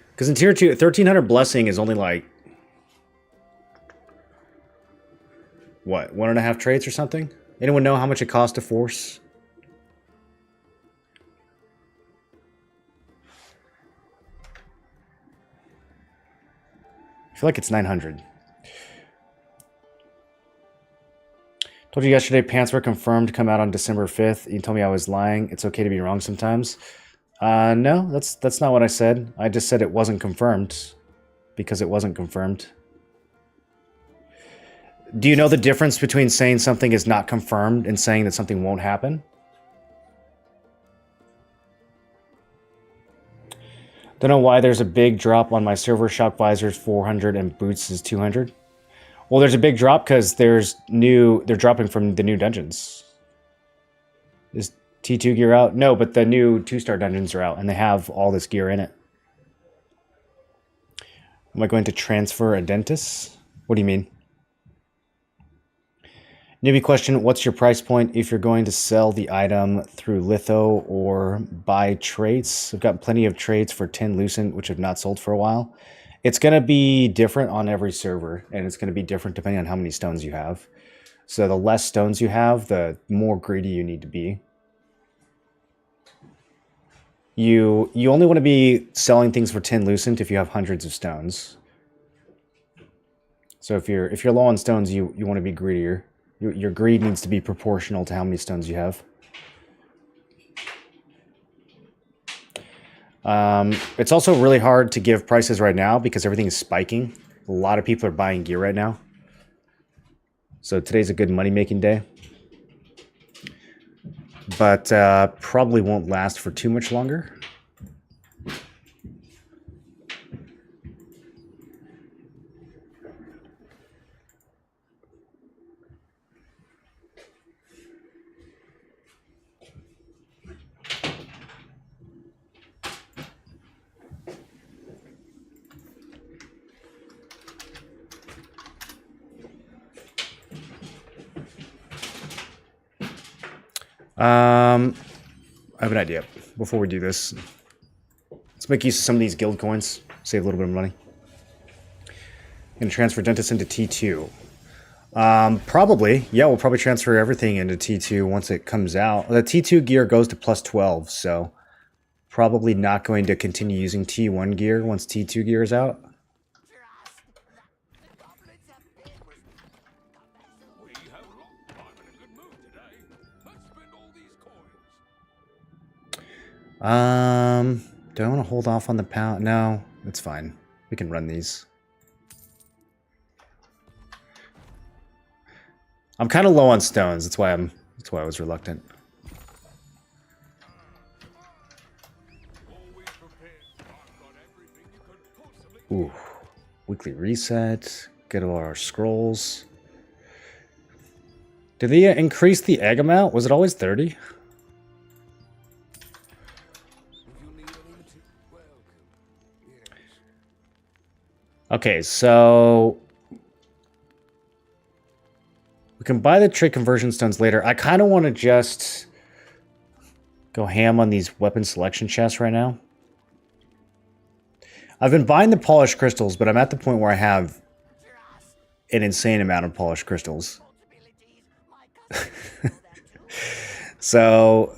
Because in Tier 2, 1300 Blessing is only like... what, 1.5 traits or something? Anyone know how much it costs to force? I feel like it's 900. Told you yesterday pants were confirmed to come out on December 5th. You told me I was lying. It's okay to be wrong sometimes. No, that's not what I said. I just said it wasn't confirmed because it wasn't confirmed. Do you know the difference between saying something is not confirmed and saying that something won't happen? Don't know why there's a big drop on my server. Shock visors 400 and boots is 200. Well, there's a big drop because they're dropping from the new dungeons. Is T2 gear out? No, but the new 2-star dungeons are out and they have all this gear in it. Am I going to transfer a dentist? What do you mean? Newbie question, what's your price point if you're going to sell the item through litho or buy traits? I've got plenty of traits for 10 Lucent, which have not sold for a while. It's going to be different on every server, and it's going to be different depending on how many stones you have. So the less stones you have, the more greedy you need to be. You only want to be selling things for 10 Lucent if you have hundreds of stones. So if you're low on stones, you want to be greedier. Your greed needs to be proportional to how many stones you have. It's also really hard to give prices right now because everything is spiking. A lot of people are buying gear right now. So today's a good money-making day. But probably won't last for too much longer. I have an idea before we do this. Let's make use of some of these guild coins, save a little bit of money. And transfer Dentist into T2. Probably. Yeah, we'll probably transfer everything into T2 once it comes out. The T2 gear goes to plus 12, so probably not going to continue using T1 gear once T2 gear is out. Do I want to hold off on the pound? No, it's fine. We can run these. I'm kind of low on stones. That's why I was reluctant. Ooh, weekly reset. Get all our scrolls. Did they increase the egg amount? Was it always 30? Okay, so we can buy the trait conversion stones later. I kind of want to just go ham on these weapon selection chests right now. I've been buying the polished crystals, but I'm at the point where I have an insane amount of polished crystals. So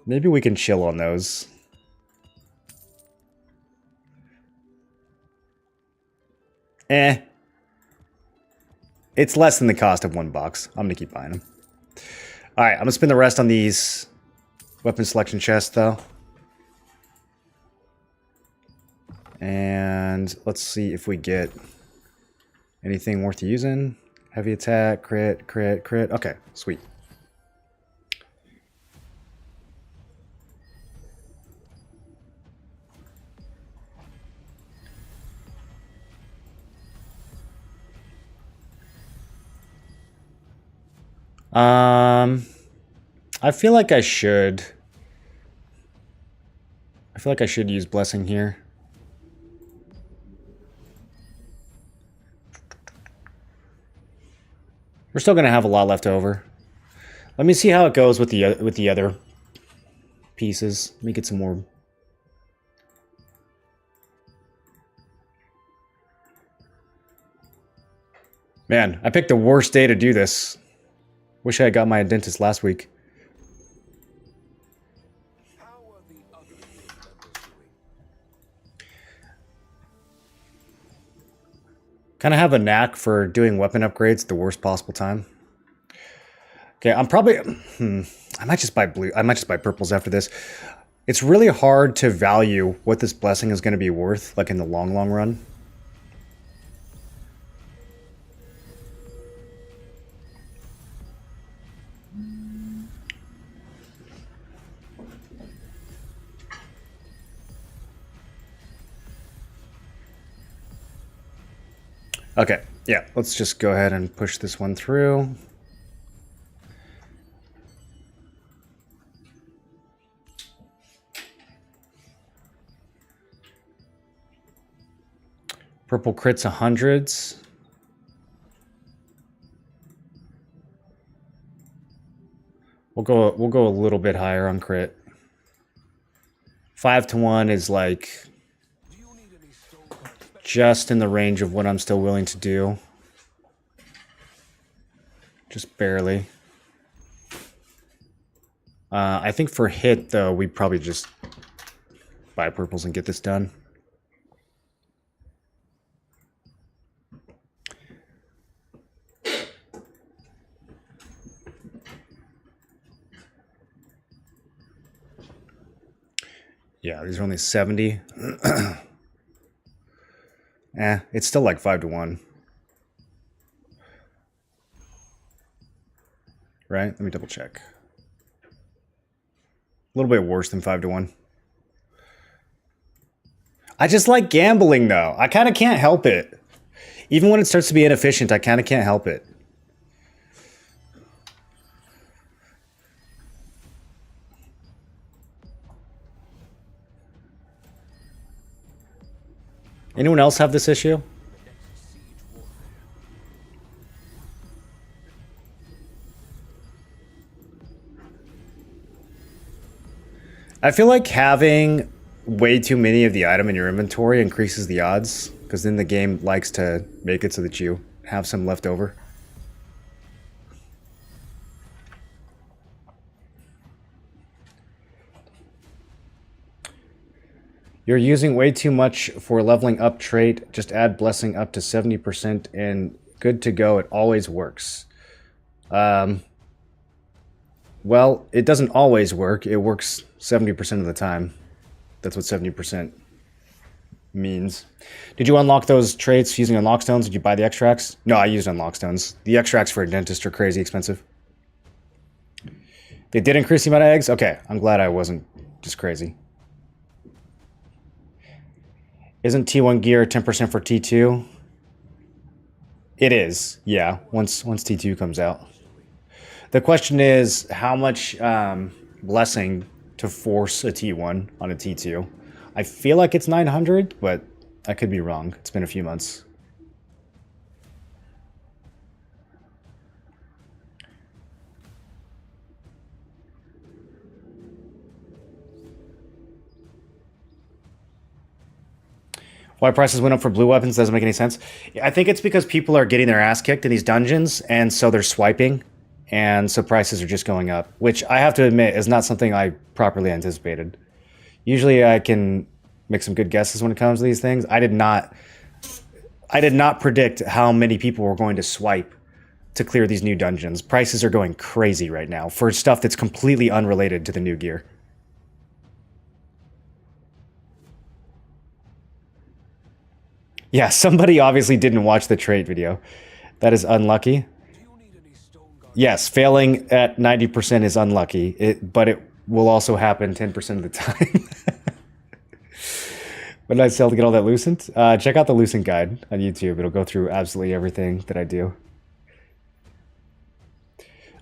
maybe we can chill on those. It's less than the cost of $1. I'm gonna keep buying them. All right, I'm gonna spend the rest on these weapon selection chests, though. And let's see if we get anything worth using. Heavy attack, crit, crit, crit. Okay, sweet. I feel like I should. I feel like I should use Blessing here. We're still going to have a lot left over. Let me see how it goes with the other pieces. Let me get some more. Man, I picked the worst day to do this. Wish I had got my dentist last week. Kind of have a knack for doing weapon upgrades at the worst possible time. Okay, I'm probably... I might just buy blue. I might just buy purples after this. It's really hard to value what this blessing is going to be worth, like in the long, long run. Okay, yeah, let's just go ahead and push this one through. Purple crits 100s. We'll go a little bit higher on crit. 5-1 is like just in the range of what I'm still willing to do. Just barely. I think for hit, though, we probably just buy purples and get this done. Yeah, these are only 70. It's still like 5-1. Right? Let me double check. A little bit worse than 5-1. I just like gambling, though. I kind of can't help it. Even when it starts to be inefficient, I kind of can't help it. Anyone else have this issue? I feel like having way too many of the item in your inventory increases the odds, because then the game likes to make it so that you have some left over. You're using way too much for leveling up trait. Just add blessing up to 70% and good to go. It always works. Well, it doesn't always work. It works 70% of the time. That's what 70% means. Did you unlock those traits using unlock stones? Did you buy the extracts? No, I used unlock stones. The extracts for a dentist are crazy expensive. They did increase the amount of eggs? Okay, I'm glad I wasn't just crazy. Isn't T1 gear 10% for T2? It is, yeah, once T2 comes out. The question is, how much blessing to force a T1 on a T2? I feel like it's 900, but I could be wrong. It's been a few months. Why prices went up for blue weapons doesn't make any sense. I think it's because people are getting their ass kicked in these dungeons, and so they're swiping, and so prices are just going up, which I have to admit is not something I properly anticipated. Usually I can make some good guesses when it comes to these things. I did not predict how many people were going to swipe to clear these new dungeons. Prices are going crazy right now for stuff that's completely unrelated to the new gear. Yeah, somebody obviously didn't watch the trait video. That is unlucky. Yes, failing at 90% is unlucky, but it will also happen 10% of the time. What did I sell to get all that Lucent? Check out the Lucent guide on YouTube. It'll go through absolutely everything that I do.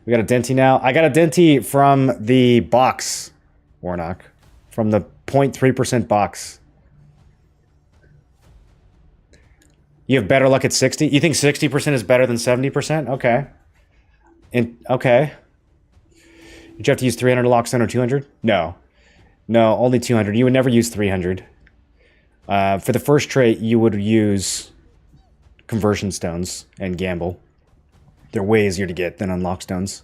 We got a Denti now. I got a Denti from the box, Warnock. From the 0.3% box. You have better luck at 60? You think 60% is better than 70%? Okay. Okay. Did you have to use 300 lockstone or 200? No. No, only 200. You would never use 300. For the first trait, you would use conversion stones and gamble. They're way easier to get than unlock stones.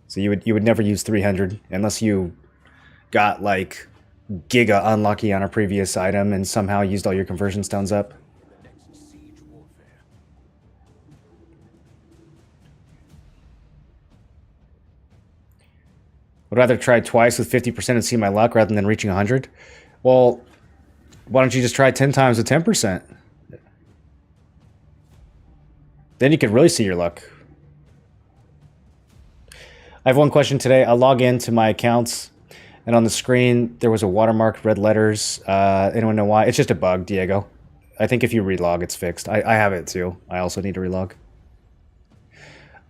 So you would never use 300 unless you got like giga unlucky on a previous item and somehow used all your conversion stones up. Would rather try twice with 50% and see my luck rather than reaching 100. Well, why don't you just try 10 times with 10%? Then you could really see your luck. I have one question today. I log into my accounts, and on the screen, there was a watermark, red letters. Anyone know why? It's just a bug, Diego. I think if you relog, it's fixed. I have it too. I also need to relog.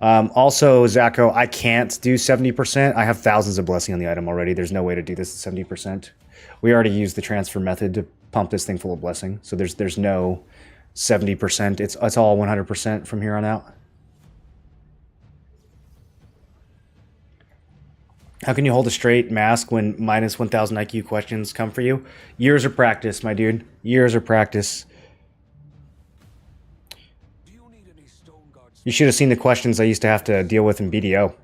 Also, Zacho, I can't do 70%. I have thousands of blessing on the item already. There's no way to do this at 70%. We already used the transfer method to pump this thing full of blessing. So there's no 70%. It's all 100% from here on out. How can you hold a straight mask when minus 1,000 IQ questions come for you? Years of practice, my dude. Years of practice. You should have seen the questions I used to have to deal with in BDO.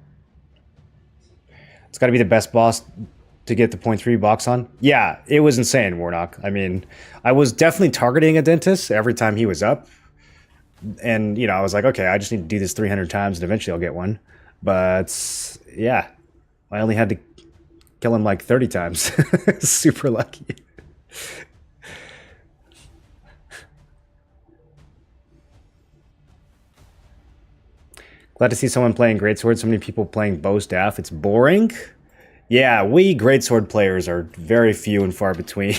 It's got to be the best boss to get the 0.3 box on. Yeah, it was insane, Warnock. I mean, I was definitely targeting a dentist every time he was up. And, you know, I was like, okay, I just need to do this 300 times and eventually I'll get one. But, yeah, I only had to kill him like 30 times. Super lucky. Glad to see someone playing Greatsword. So many people playing Bow Staff. It's boring. Yeah, we Greatsword players are very few and far between.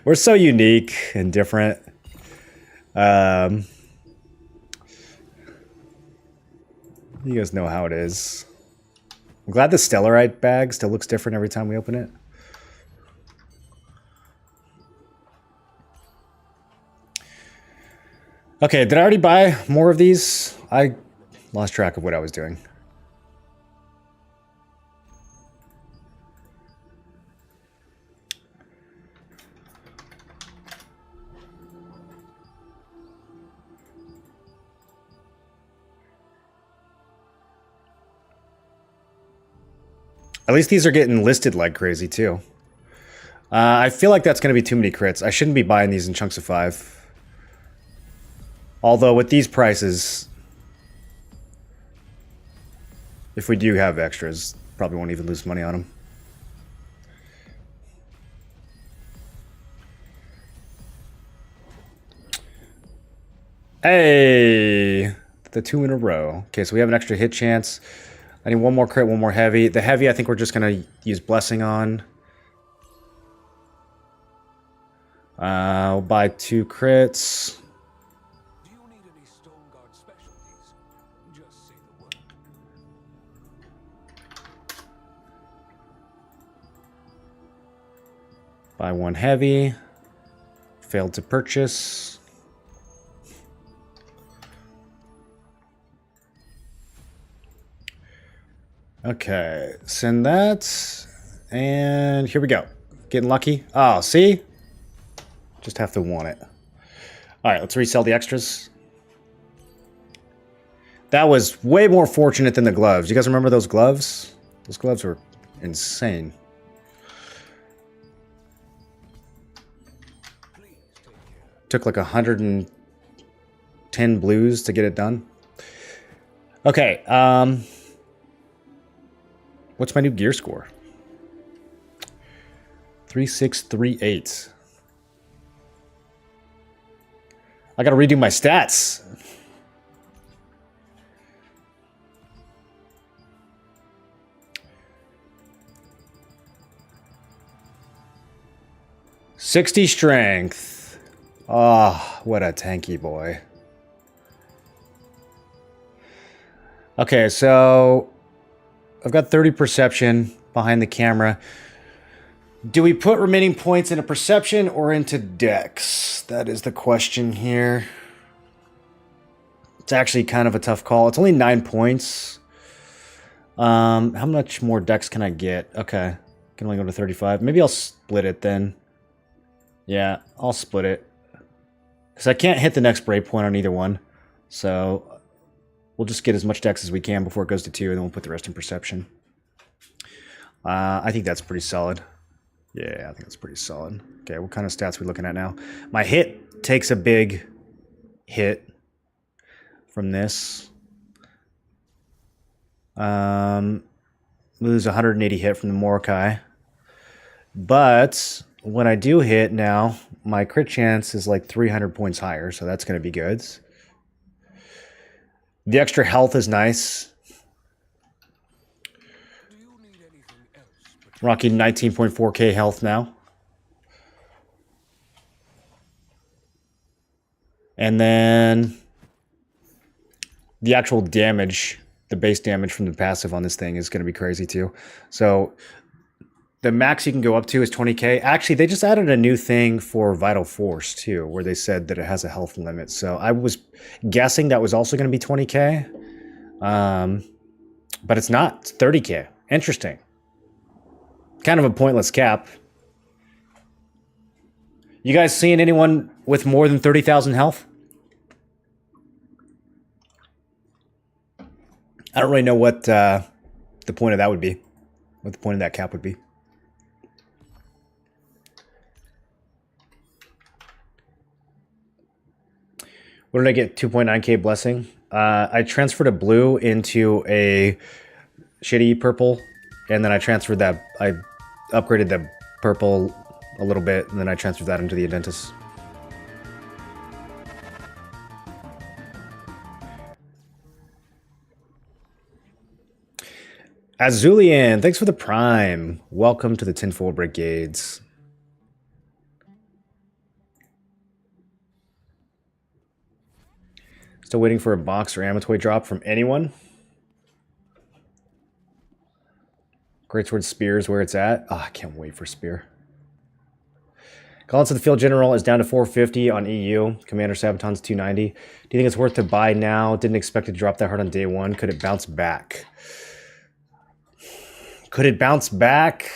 We're so unique and different. You guys know how it is. I'm glad the Stellarite bag still looks different every time we open it. Okay, did I already buy more of these? I lost track of what I was doing. At least these are getting listed like crazy, too. I feel like that's going to be too many crits. I shouldn't be buying these in chunks of 5. Although, with these prices, if we do have extras, probably won't even lose money on them. Hey! The 2 in a row. Okay, so we have an extra hit chance. I need one more crit, one more heavy. The heavy, I think we're just going to use Blessing on. We'll buy 2 crits. Do you need any Stone Guard specialties? Just say the word. Buy 1 heavy. Failed to purchase. Okay, send that, and here we go. Getting lucky. Oh, see? Just have to want it. All right, let's resell the extras. That was way more fortunate than the gloves. You guys remember those gloves? Those gloves were insane. Took like 110 blues to get it done. Okay, what's my new gear score? 3638. I gotta redo my stats. '60 strength. Oh, what a tanky boy. Okay, so I've got 30 perception behind the camera. Do we put remaining points into perception or into dex? That is the question here. It's actually kind of a tough call. It's only 9 points. How much more dex can I get? Okay. Can only go to 35. Maybe I'll split it then. Yeah, I'll split it. Because I can't hit the next break point on either one. So we'll just get as much dex as we can before it goes to 2, and then we'll put the rest in perception. I think that's pretty solid. Yeah, I think that's pretty solid. Okay, what kind of stats are we looking at now? My hit takes a big hit from this. Lose 180 hit from the Mordecai. But when I do hit now, my crit chance is like 300 points higher, so that's going to be good. The extra health is nice. Rocking 19.4k health now. And then the actual damage, the base damage from the passive on this thing is going to be crazy too. So the max you can go up to is 20k. Actually, they just added a new thing for Vital Force too, where they said that it has a health limit. So I was guessing that was also going to be 20k. But it's not. It's 30k. Interesting. Kind of a pointless cap. You guys seeing anyone with more than 30,000 health? I don't really know what the point of that would be. What the point of that cap would be. What did I get? 2.9k blessing. I transferred a blue into a shitty purple, and then I transferred that. I upgraded the purple a little bit, and then I transferred that into the Adentis. Azulian, thanks for the prime. Welcome to the Tinfoil Brigades. Still waiting for a box or Amatoy drop from anyone. Greatsword Spear is where it's at. Oh, I can't wait for Spear. Collins to the Field General is down to 450 on EU. Commander Sabaton's 290. Do you think it's worth to buy now? Didn't expect it to drop that hard on day one. Could it bounce back? Could it bounce back?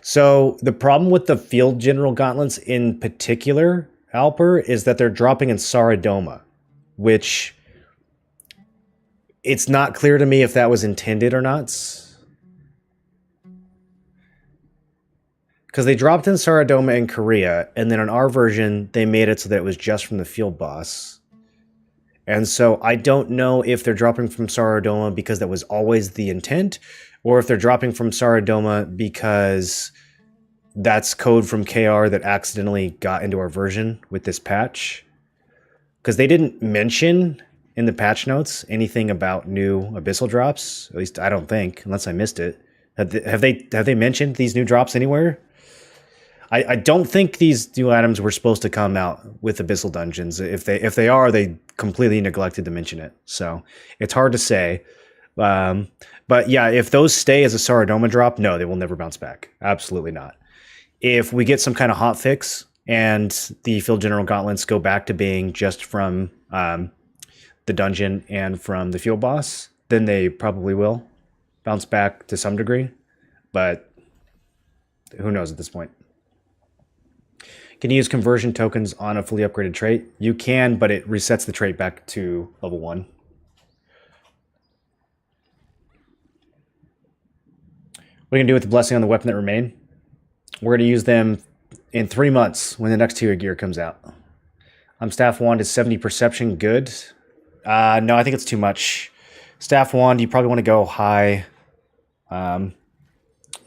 So the problem with the Field General Gauntlets in particular, Alper, is that they're dropping in Saradoma, which it's not clear to me if that was intended or not. Because they dropped in Saradoma in Korea, and then on our version, they made it so that it was just from the field boss. And so I don't know if they're dropping from Saradoma because that was always the intent, or if they're dropping from Saradoma because that's code from KR that accidentally got into our version with this patch. Because they didn't mention in the patch notes anything about new Abyssal drops. At least I don't think, unless I missed it. Have they mentioned these new drops anywhere? I don't think these new items were supposed to come out with Abyssal dungeons. If they are, they completely neglected to mention it. So it's hard to say. But yeah, if those stay as a Saradoma drop, no, they will never bounce back. Absolutely not. If we get some kind of hot fix and the Field General Gauntlets go back to being just from the dungeon and from the field boss, then they probably will bounce back to some degree. But who knows at this point. Can you use conversion tokens on a fully upgraded trait? You can, but it resets the trait back to level 1. What are you going to do with the blessing on the weapon that remain? We're going to use them in 3 months when the next tier gear comes out. Staff Wand is 70 perception. Good. No, I think it's too much. Staff Wand, you probably want to go high. You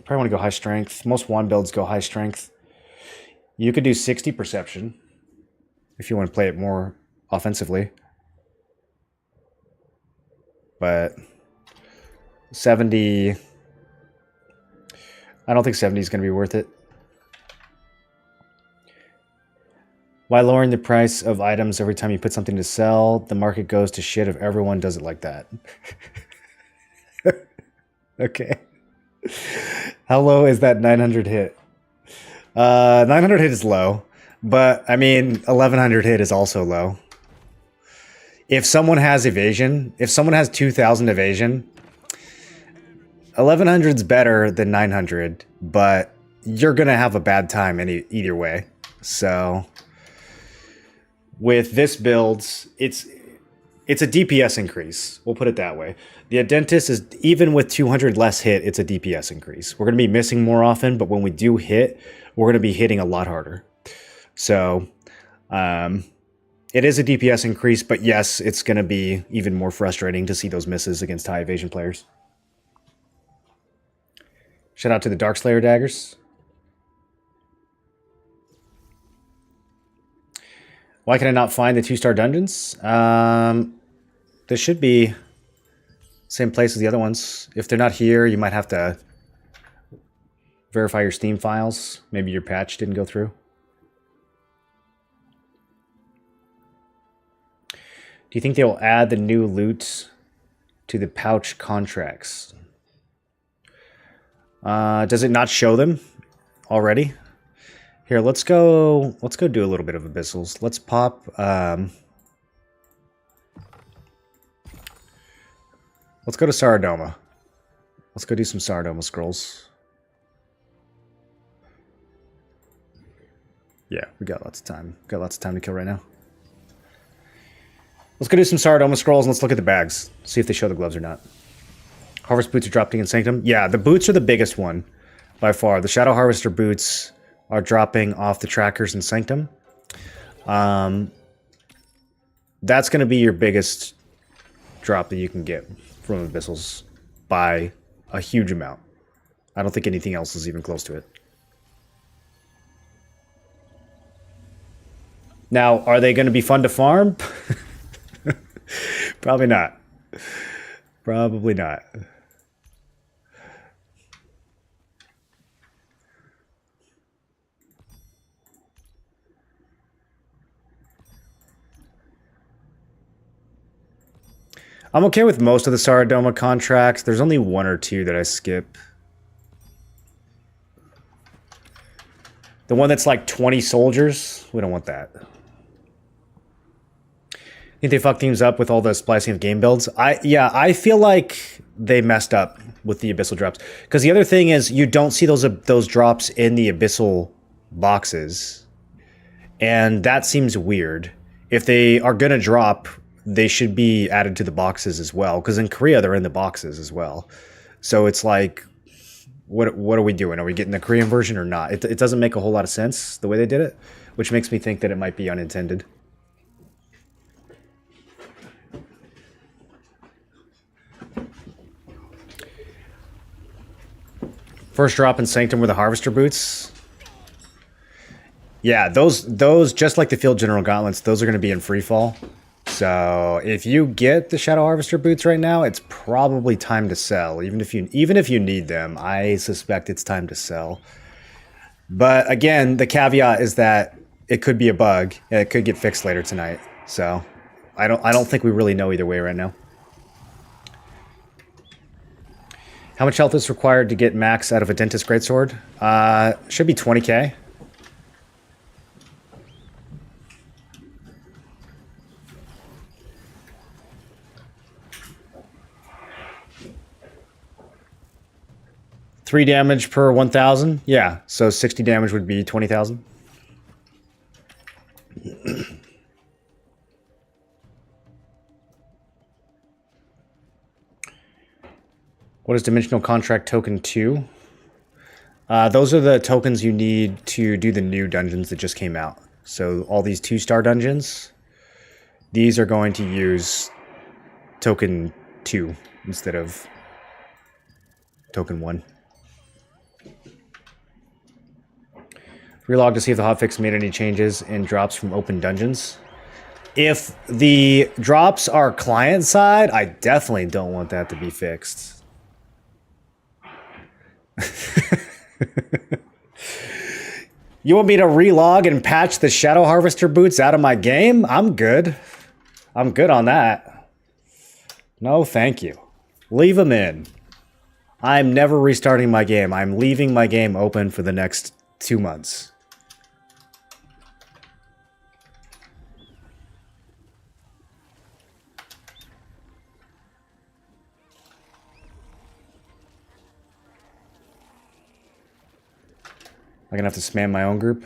probably want to go high strength. Most wand builds go high strength. You could do 60 perception if you want to play it more offensively. But 70... I don't think 70 is going to be worth it. Why lowering the price of items every time you put something to sell? The market goes to shit if everyone does it like that. Okay. How low is that 900 hit? 900 hit is low, but I mean 1100 hit is also low. If someone has evasion, if someone has 2000 evasion, 1100 is better than 900, but you're gonna have a bad time either way. So with this build, it's a DPS increase. We'll put it that way. The Adentist is, even with 200 less hit, it's a DPS increase. We're going to be missing more often, but when we do hit, we're going to be hitting a lot harder. So it is a DPS increase, but yes, it's going to be even more frustrating to see those misses against high evasion players. Shout out to the Darkslayer daggers. Why can I not find the 2-star dungeons? They should be same place as the other ones. If they're not here, you might have to verify your Steam files. Maybe your patch didn't go through. Do you think they'll add the new loot to the pouch contracts? Does it not show them already? Here, let's go do a little bit of Abyssals. Let's pop let's go to Saradoma. Let's go do some Saradoma scrolls. Yeah, we got lots of time. Got lots of time to kill right now. Let's go do some Saradoma scrolls and let's look at the bags. See if they show the gloves or not. Harvest boots are dropping in Sanctum. Yeah, the boots are the biggest one by far. The Shadow Harvester boots are dropping off the trackers in Sanctum. That's going to be your biggest drop that you can get from Abyssals by a huge amount. I don't think anything else is even close to it. Now, are they going to be fun to farm? Probably not. Probably not. I'm okay with most of the Saradoma contracts. There's only one or two that I skip. The one that's like 20 soldiers, we don't want that. Think they fucked teams up with all the splicing of game builds? I feel like they messed up with the Abyssal drops. Because the other thing is, you don't see those drops in the Abyssal boxes. And that seems weird. If they are going to drop, they should be added to the boxes as well. Because in Korea, they're in the boxes as well. So it's like, what are we doing? Are we getting the Korean version or not? It doesn't make a whole lot of sense the way they did it. Which makes me think that it might be unintended. First drop in Sanctum were the Harvester boots. Yeah, those just like the Field General Gauntlets, those are going to be in free fall. So if you get the Shadow Harvester boots right now, it's probably time to sell. Even if you need them, I suspect it's time to sell. But again, the caveat is that it could be a bug and it could get fixed later tonight. So I don't think we really know either way right now. How much health is required to get max out of a Dentist Greatsword? Should be 20k. Three damage per 1,000? Yeah, so 60 damage would be 20,000. What is Dimensional Contract Token 2? Those are the tokens you need to do the new dungeons that just came out. So all these 2-star dungeons, these are going to use Token 2 instead of Token 1. Relog to see if the hotfix made any changes in drops from open dungeons. If the drops are client side, I definitely don't want that to be fixed. You want me to relog and patch the Shadow Harvester boots out of my game? I'm good. I'm good on that. No, thank you. Leave them in. I'm never restarting my game. I'm leaving my game open for the next 2 months. I'm gonna have to spam my own group.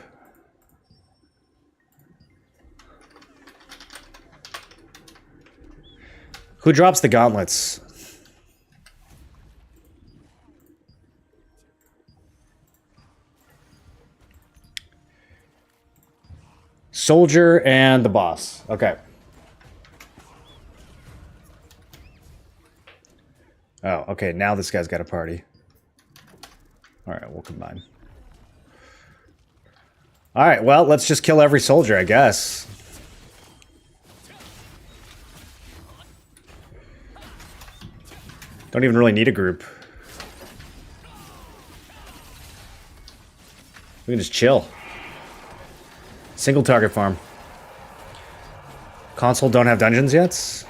Who drops the gauntlets? Soldier and the boss. Okay. Oh, okay. Now this guy's got a party. All right, we'll combine. All right, well, let's just kill every soldier, I guess. Don't even really need a group. We can just chill. Single target farm. Console don't have dungeons yet?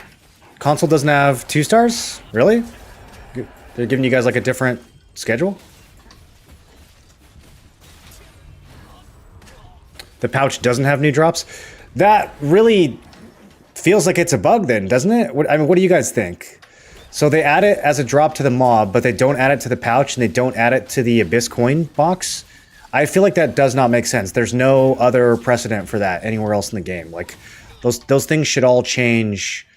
Console doesn't have 2 stars? Really? They're giving you guys like a different schedule? The pouch doesn't have new drops? That really feels like it's a bug then, doesn't it? I mean, what do you guys think? So they add it as a drop to the mob, but they don't add it to the pouch and they don't add it to the Abyss coin box? I feel like that does not make sense. There's no other precedent for that anywhere else in the game. Like, those things should all change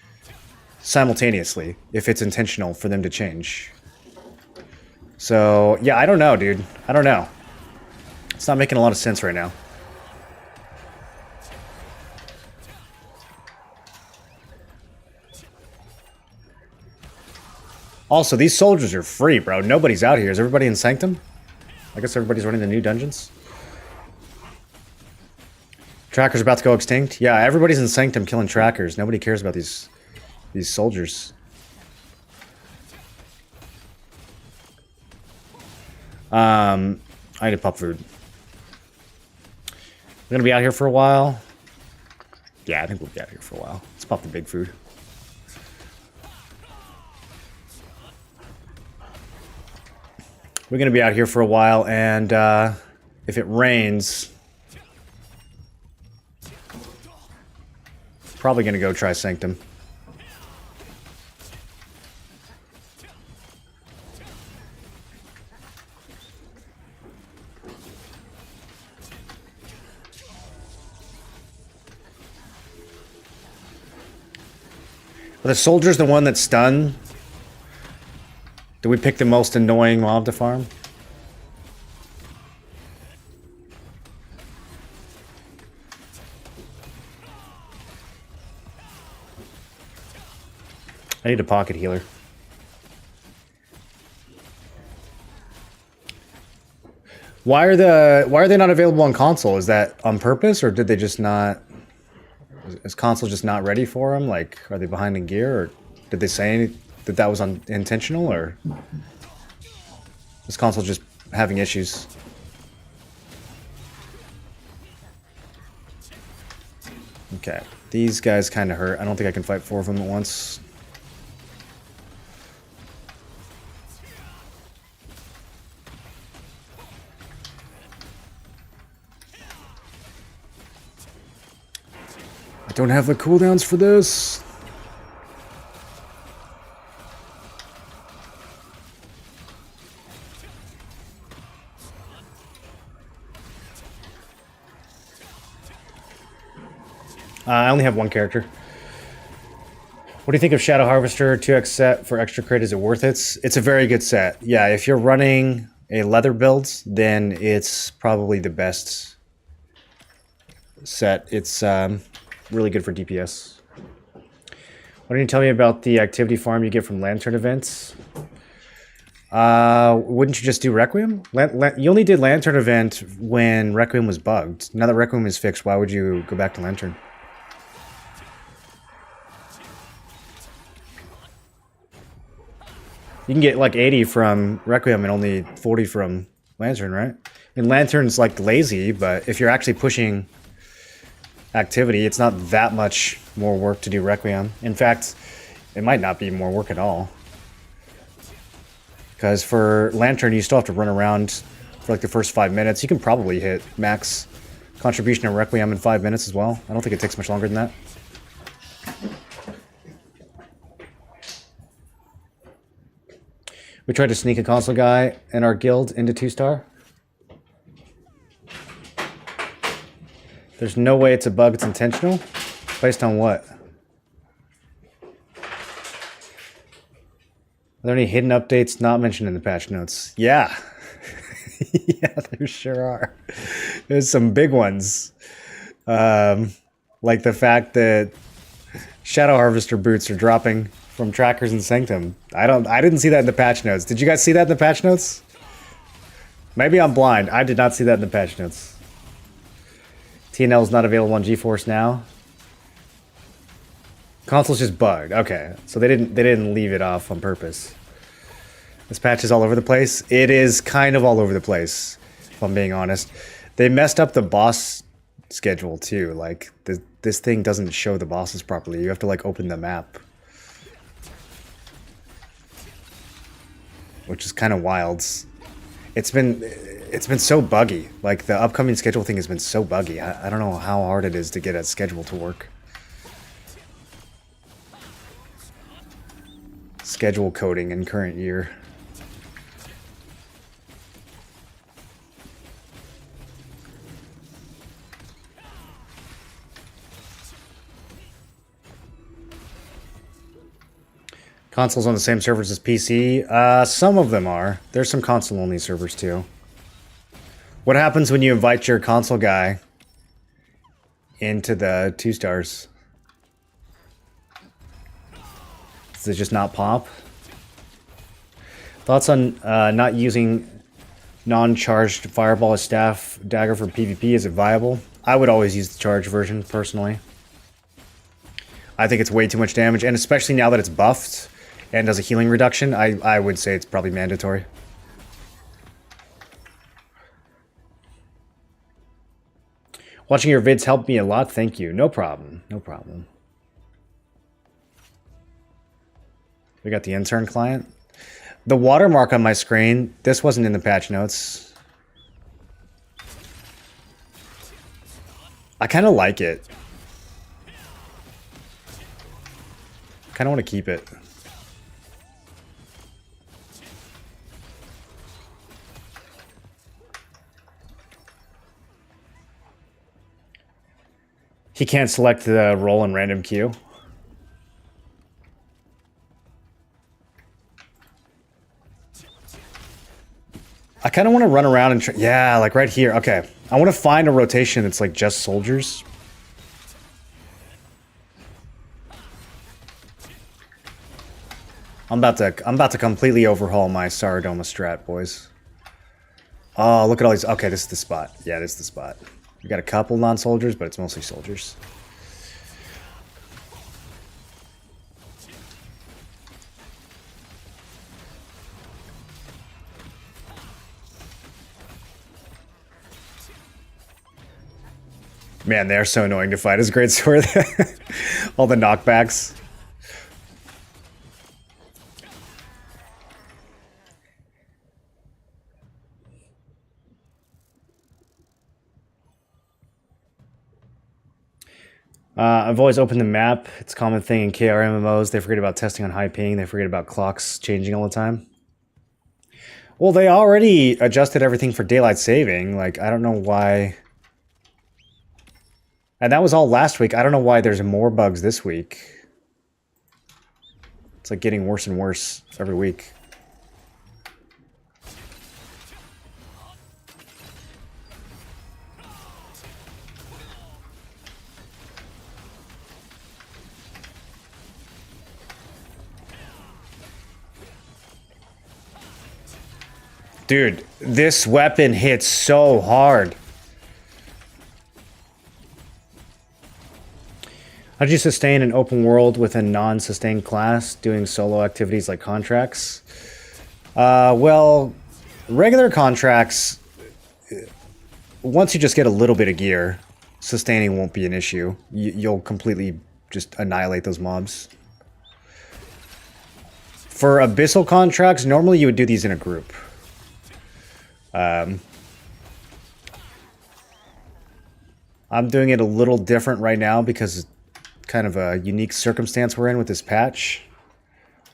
simultaneously if it's intentional for them to change. So, yeah, I don't know, dude. I don't know. It's not making a lot of sense right now. Also, these soldiers are free, bro. Nobody's out here. Is everybody in Sanctum? I guess everybody's running the new dungeons. Trackers about to go extinct. Yeah, everybody's in Sanctum killing trackers. Nobody cares about these soldiers. I need to pop food. We're gonna be out here for a while. Yeah, I think we'll be out here for a while. Let's pop the big food. We're going to be out here for a while, and if it rains, probably going to go try Sanctum. Are the soldiers the one that's stunned? Do we pick the most annoying mob to farm? I need a pocket healer. Why are they not available on console? Is that on purpose, or did they just not? Is console just not ready for them? Like, are they behind in gear, or did they say that was intentional, or is console just having issues? Okay, these guys kind of hurt. I don't think I can fight 4 of them at once. I don't have the cooldowns for this. I only have 1 character. What do you think of Shadow Harvester 2x set for extra crit? Is it worth it? It's a very good set. Yeah, if you're running a leather build, then it's probably the best set. It's really good for DPS. Why don't you tell me about the activity farm you get from Lantern events? Wouldn't you just do Requiem? You only did Lantern event when Requiem was bugged. Now that Requiem is fixed, why would you go back to Lantern? You can get like 80 from Requiem and only 40 from Lantern, right? And Lantern's like lazy, but if you're actually pushing activity, it's not that much more work to do Requiem. In fact, it might not be more work at all. Because for Lantern, you still have to run around for like the first 5 minutes. You can probably hit max contribution and Requiem in 5 minutes as well. I don't think it takes much longer than that. We tried to sneak a console guy in our guild into 2-star. There's no way it's a bug, it's intentional. Based on what? Are there any hidden updates not mentioned in the patch notes? Yeah. Yeah, there sure are. There's some big ones. Like the fact that Shadow Harvester boots are dropping from trackers in Sanctum. I didn't see that in the patch notes. Did you guys see that in the patch notes? Maybe I'm blind. I did not see that in the patch notes. TNL is not available on GeForce now. Console's just bugged. Okay, so they didn't leave it off on purpose. This patch is all over the place. It is kind of all over the place, if I'm being honest. They messed up the boss schedule too. Like this thing doesn't show the bosses properly. You have to like open the map, which is kind of wild. It's been so buggy. Like the upcoming schedule thing has been so buggy. I don't know how hard it is to get a schedule to work. Schedule coding in current year. Consoles on the same servers as PC? Some of them are. There's some console-only servers too. What happens when you invite your console guy into the 2-stars? Does it just not pop? Thoughts on not using non-charged Fireball as staff dagger for PvP? Is it viable? I would always use the charged version, personally. I think it's way too much damage, and especially now that it's buffed and does a healing reduction, I would say it's probably mandatory. Watching your vids helped me a lot. Thank you. No problem. No problem. We got the intern client. The watermark on my screen, this wasn't in the patch notes. I kind of like it. Kind of want to keep it. He can't select the roll in random queue. I kind of want to run around and yeah, like right here. Okay, I want to find a rotation that's like just soldiers. I'm about to completely overhaul my Saradoma strat, boys. Oh, look at all these. Okay, this is the spot. Yeah, this is the spot. We got a couple non-soldiers, but it's mostly soldiers. Man, they're so annoying to fight as greatsword. All the knockbacks. I've always opened the map. It's a common thing in KR MMOs. They forget about testing on high ping. They forget about clocks changing all the time. Well, they already adjusted everything for daylight saving. Like, I don't know why. And that was all last week. I don't know why there's more bugs this week. It's like getting worse and worse every week. Dude, this weapon hits so hard. How do you sustain an open world with a non-sustained class doing solo activities like contracts? Well, regular contracts, once you just get a little bit of gear, sustaining won't be an issue. You'll completely just annihilate those mobs. For Abyssal contracts, normally you would do these in a group. I'm doing it a little different right now because kind of a unique circumstance we're in with this patch.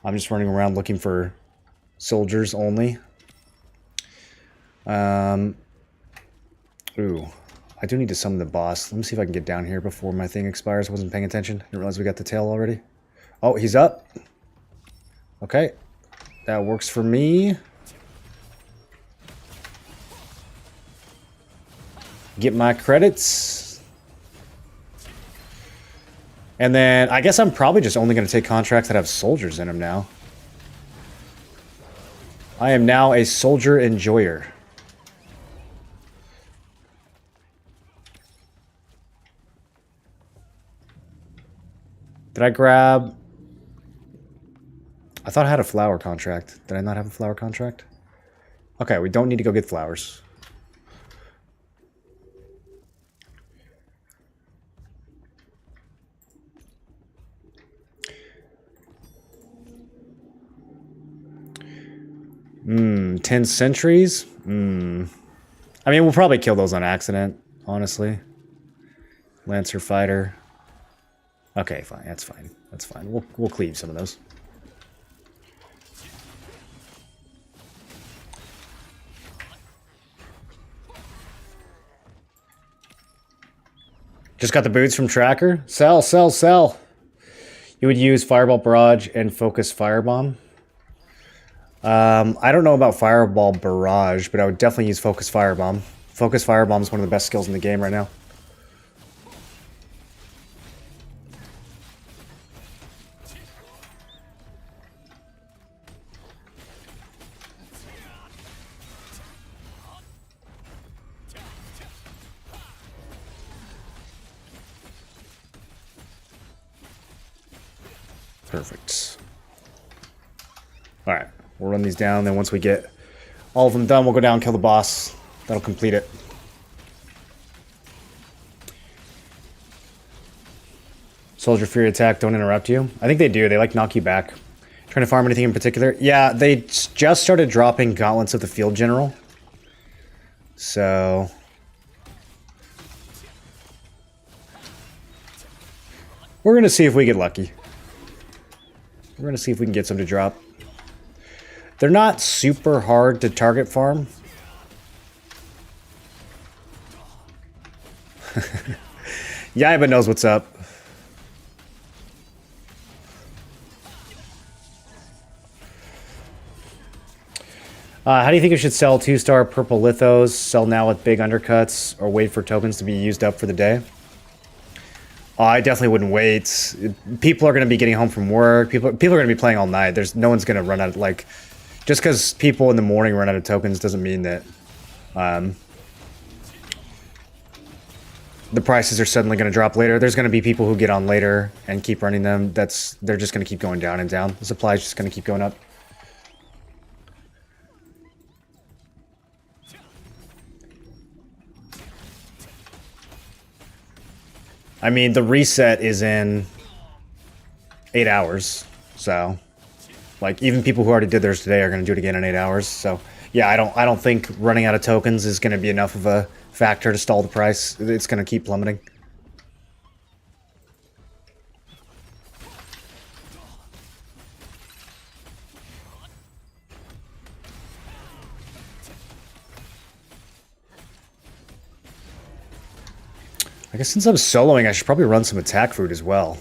I'm just running around looking for soldiers only. Ooh, I do need to summon the boss. Let me see if I can get down here before my thing expires. I wasn't paying attention. Didn't realize we got the tail already. Oh, he's up. Okay, that works for me. Get my credits. And then I guess I'm probably just only going to take contracts that have soldiers in them now. I am now a soldier enjoyer. Did I grab... I thought I had a flower contract. Did I not have a flower contract? Okay, we don't need to go get flowers. 10 centuries? I mean, we'll probably kill those on accident, honestly. Lancer fighter. Okay, fine. That's fine. That's fine. We'll cleave some of those. Just got the boots from Tracker. Sell, sell, sell. You would use Fireball Barrage and Focus Firebomb. I don't know about Fireball Barrage, but I would definitely use Focus Firebomb. Focus Firebomb is one of the best skills in the game right now. Perfect. Alright, we'll run these down, then once we get all of them done, we'll go down and kill the boss. That'll complete it. Soldier Fury attack, don't interrupt you. I think they do, they like knock you back. Trying to farm anything in particular? Yeah, they just started dropping Gauntlets of the Field General. So... we're gonna see if we get lucky. We're going to see if we can get some to drop. They're not super hard to target farm. Yaiba knows what's up. How do you think we should sell 2-star purple lithos? Sell now with big undercuts or wait for tokens to be used up for the day? I definitely wouldn't wait. People are going to be getting home from work. People are going to be playing all night. There's no one's going to run out. Like, just because people in the morning run out of tokens doesn't mean that the prices are suddenly going to drop later. There's going to be people who get on later and keep running them. They're just going to keep going down and down. The supply is just going to keep going up. I mean, the reset is in 8 hours, so like even people who already did theirs today are going to do it again in 8 hours. So yeah, I don't think running out of tokens is going to be enough of a factor to stall the price. It's going to keep plummeting. I guess since I'm soloing, I should probably run some attack food as well.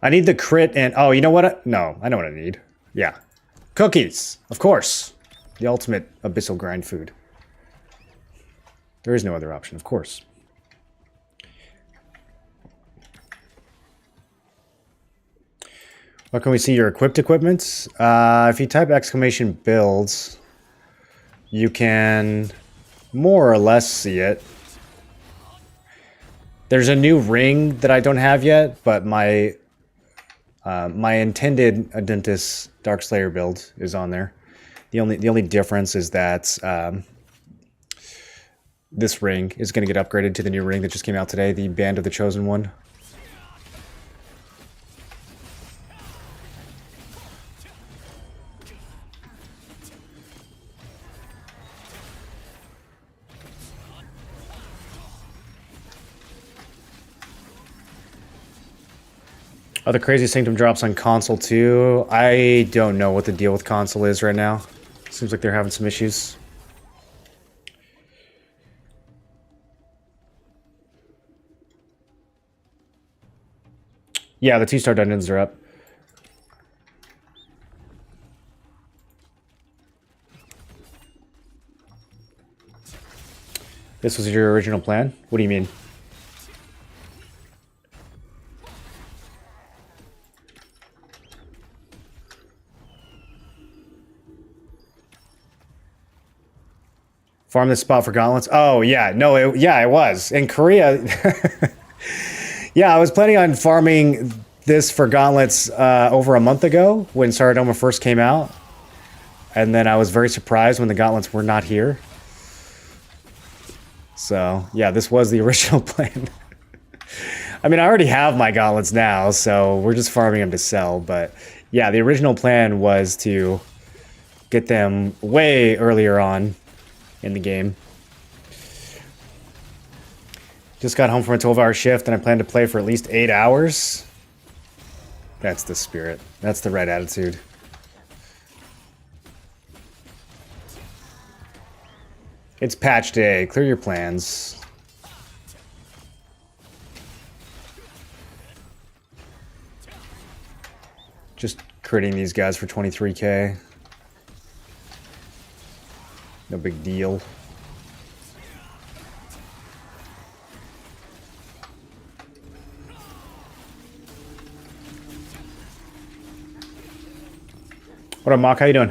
I need the crit and... oh, you know what? No, I know what I need. Yeah. Cookies! Of course! The ultimate Abyssal grind food. There is no other option, of course. What can we see? Your equipped equipment? If you type exclamation builds, you can more or less see it. There's a new ring that I don't have yet, but my intended Adentis Darkslayer build is on there. The The only difference is that this ring is going to get upgraded to the new ring that just came out today, the Band of the Chosen One. Are the Crazy Sanctum drops on console too? I don't know what the deal with console is right now. Seems like they're having some issues. Yeah, the 2-star dungeons are up. This was your original plan? What do you mean? Farm this spot for gauntlets? Oh, yeah. No, it was. In Korea... Yeah, I was planning on farming this for gauntlets over a month ago when Saradoma first came out. And then I was very surprised when the gauntlets were not here. So, yeah, this was the original plan. I mean, I already have my gauntlets now, so we're just farming them to sell. But, yeah, the original plan was to get them way earlier on in the game. Just got home from a 12-hour shift, and I plan to play for at least 8 hours. That's the spirit. That's the right attitude. It's patch day. Clear your plans. Just critting these guys for 23k. No big deal. What up, Mock? How you doing?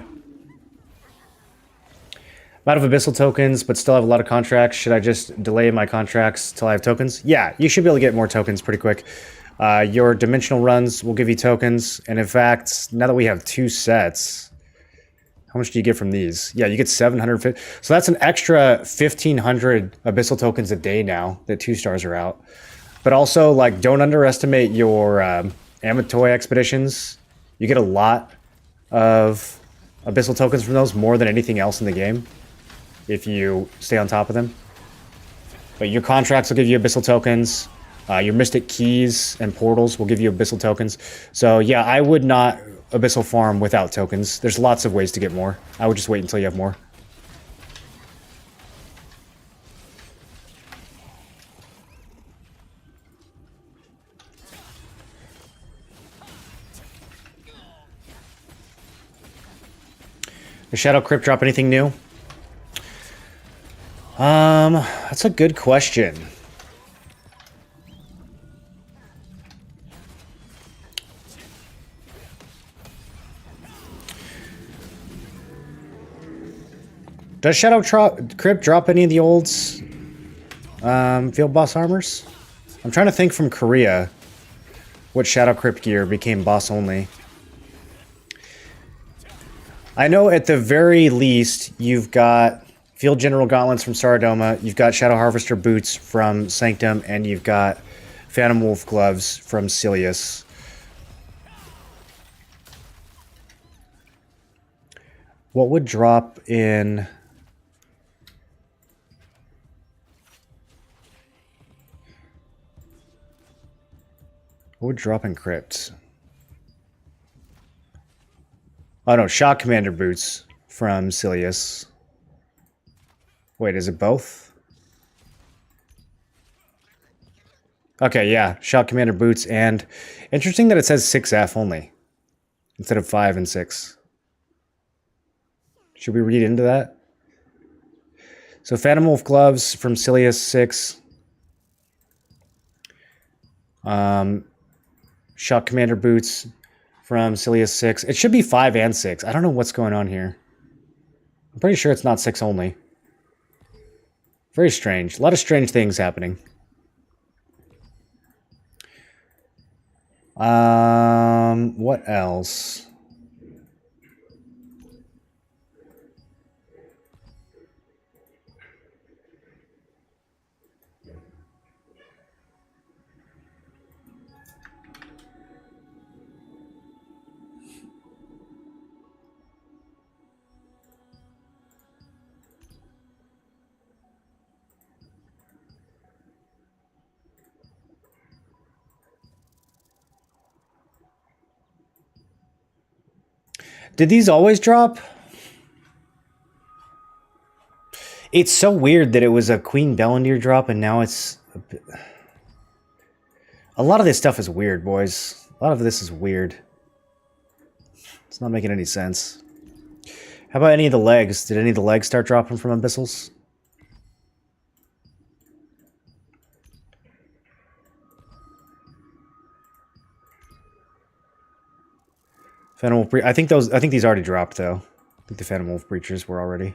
I'm out of Abyssal tokens, but still have a lot of contracts. Should I just delay my contracts till I have tokens? Yeah, you should be able to get more tokens pretty quick. Your dimensional runs will give you tokens. And in fact, now that we have 2 sets, how much do you get from these? Yeah, you get 750. So that's an extra 1,500 Abyssal tokens a day now that 2 stars are out. But also, like, don't underestimate your Amatoy expeditions. You get a lot of Abyssal tokens from those, more than anything else in the game, if you stay on top of them. But your contracts will give you Abyssal tokens. Your Mystic Keys and Portals will give you Abyssal tokens. So yeah, I would not Abyssal farm without tokens. There's lots of ways to get more. I would just wait until you have more. Does Shadow Crypt drop anything new? That's a good question. Does Shadow Crypt drop any of the old field boss armors? I'm trying to think from Korea what Shadow Crypt gear became boss only. I know at the very least you've got Field General Gauntlets from Saradoma, you've got Shadow Harvester Boots from Sanctum, and you've got Phantom Wolf Gloves from Silius. What would drop in... What would drop in Crypt? Oh no, Shock Commander Boots from Silius. Wait, is it both? Okay, yeah, Shock Commander Boots, and interesting that it says 6F only instead of 5 and 6. Should we read into that? So Phantom Wolf Gloves from Silius 6. Shock Commander Boots from Silius 6. It should be 5 and 6. I don't know what's going on here. I'm pretty sure it's not 6 only. Very strange. A lot of strange things happening. What else? Did these always drop? It's so weird that it was a Queen Bellendir drop and now it's... A lot of this stuff is weird, boys. A lot of this is weird. It's not making any sense. How about any of the legs? Did any of the legs start dropping from Abyssals? Phantom Wolf I think these already dropped though. I think the Phantom Wolf Breachers were already.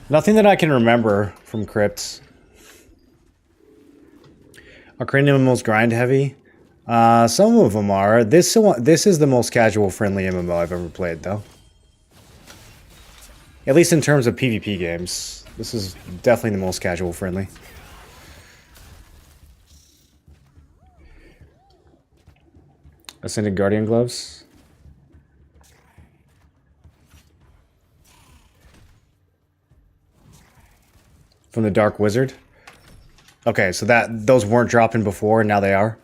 Nothing that I can remember from crypts. Are cranium MMOs grind heavy? Some of them are. This is the most casual friendly MMO I've ever played though. At least in terms of PvP games. This is definitely the most casual friendly. Ascended Guardian gloves. From the Dark Wizard. Okay, so those weren't dropping before, and now they are.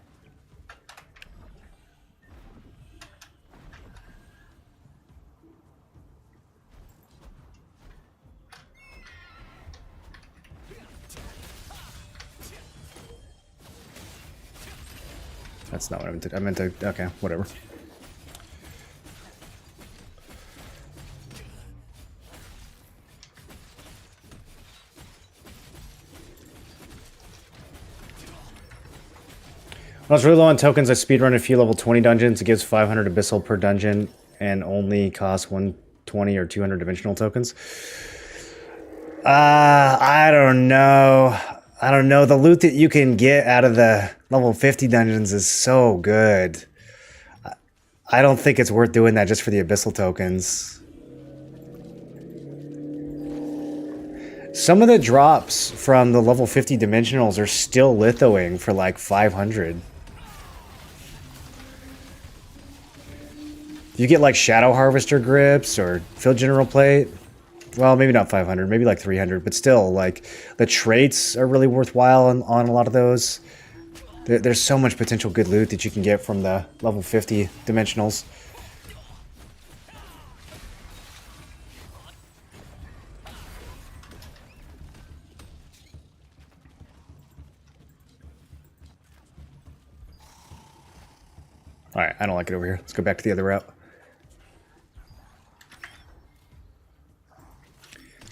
That's not what I meant to. I meant to. Okay, whatever. When I was really low on tokens, I speedrun a few level 20 dungeons. It gives 500 Abyssal per dungeon and only costs 120 or 200 dimensional tokens. I don't know. I don't know. The loot that you can get out of the level 50 dungeons is so good. I don't think it's worth doing that just for the Abyssal tokens. Some of the drops from the level 50 dimensionals are still lithoing for like 500. You get like Shadow Harvester grips or Field General Plate. Well, maybe not 500, maybe like 300, but still, like, the traits are really worthwhile on a lot of those. There's so much potential good loot that you can get from the level 50 dimensionals. Alright, I don't like it over here. Let's go back to the other route.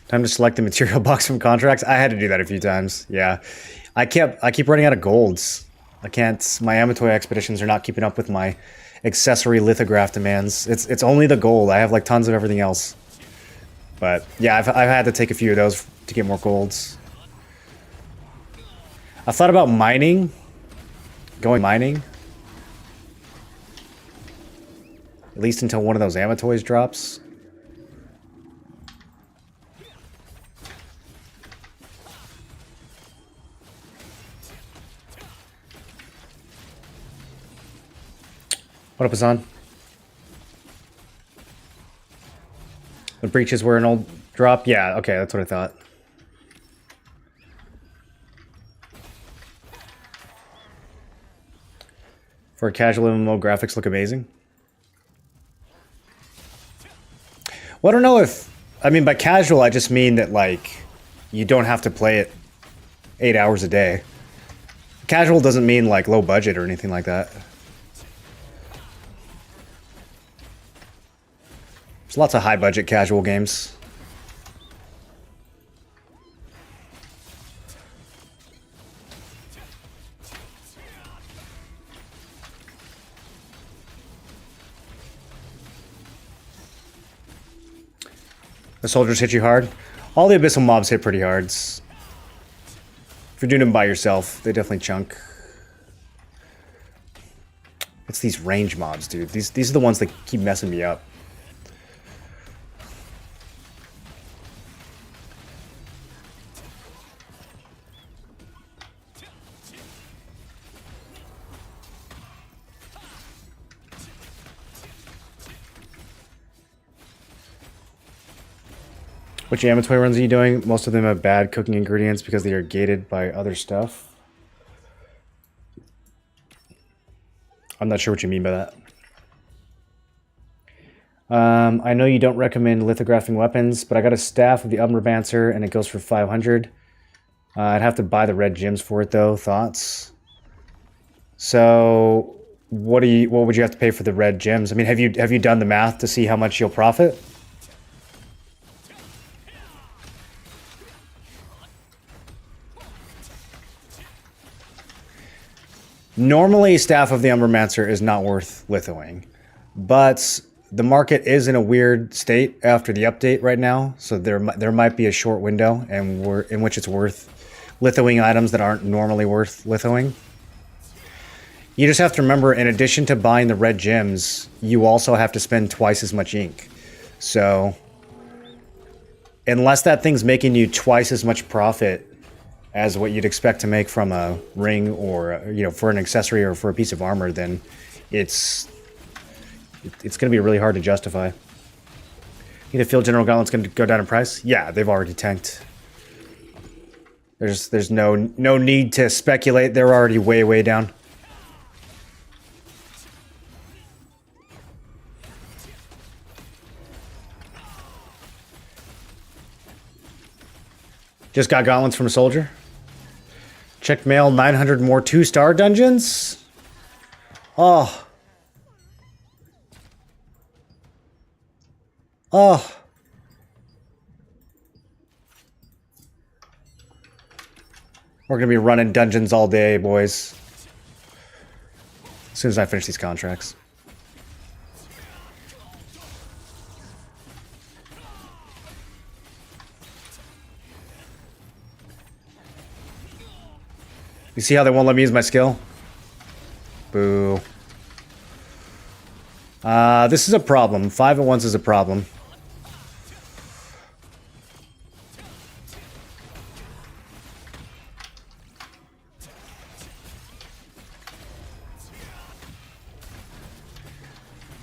Time to select the material box from contracts. I had to do that a few times. Yeah. I keep running out of golds. I can't. My Amatoy expeditions are not keeping up with my accessory lithograph demands. It's only the gold. I have like tons of everything else. But yeah, I've had to take a few of those to get more golds. I thought about mining. Going mining. At least until one of those Amatoys drops. What up, Hassan? The breaches were an old drop? Yeah, okay, that's what I thought. For a casual MMO, graphics look amazing. Well, I don't know if... I mean, by casual, I just mean that, like, you don't have to play it 8 hours a day. Casual doesn't mean, like, low budget or anything like that. There's lots of high-budget casual games. The soldiers hit you hard? All the Abyssal mobs hit pretty hard. If you're doing them by yourself, they definitely chunk. It's these range mobs, dude. These are the ones that keep messing me up. Which Amatoy runs are you doing? Most of them have bad cooking ingredients because they are gated by other stuff. I'm not sure what you mean by that. I know you don't recommend lithographing weapons, but I got a staff of the Umbramancer and it goes for 500. I'd have to buy the red gems for it though. Thoughts? So, what would you have to pay for the red gems? I mean, have you done the math to see how much you'll profit? Normally, Staff of the Umbramancer is not worth lithoing, but the market is in a weird state after the update right now, so there might be a short window in which it's worth lithoing items that aren't normally worth lithoing. You just have to remember, in addition to buying the red gems, you also have to spend twice as much ink. So, unless that thing's making you twice as much profit as what you'd expect to make from a ring or, you know, for an accessory or for a piece of armor, then it's going to be really hard to justify. You think Field General Gauntlet's going to go down in price? Yeah, they've already tanked. There's no need to speculate. They're already way down. Just got gauntlets from a soldier. Check mail, 900 more 2-star dungeons. Oh. Oh. We're going to be running dungeons all day, boys. As soon as I finish these contracts. You see how they won't let me use my skill? Boo. This is a problem. 5 at once is a problem.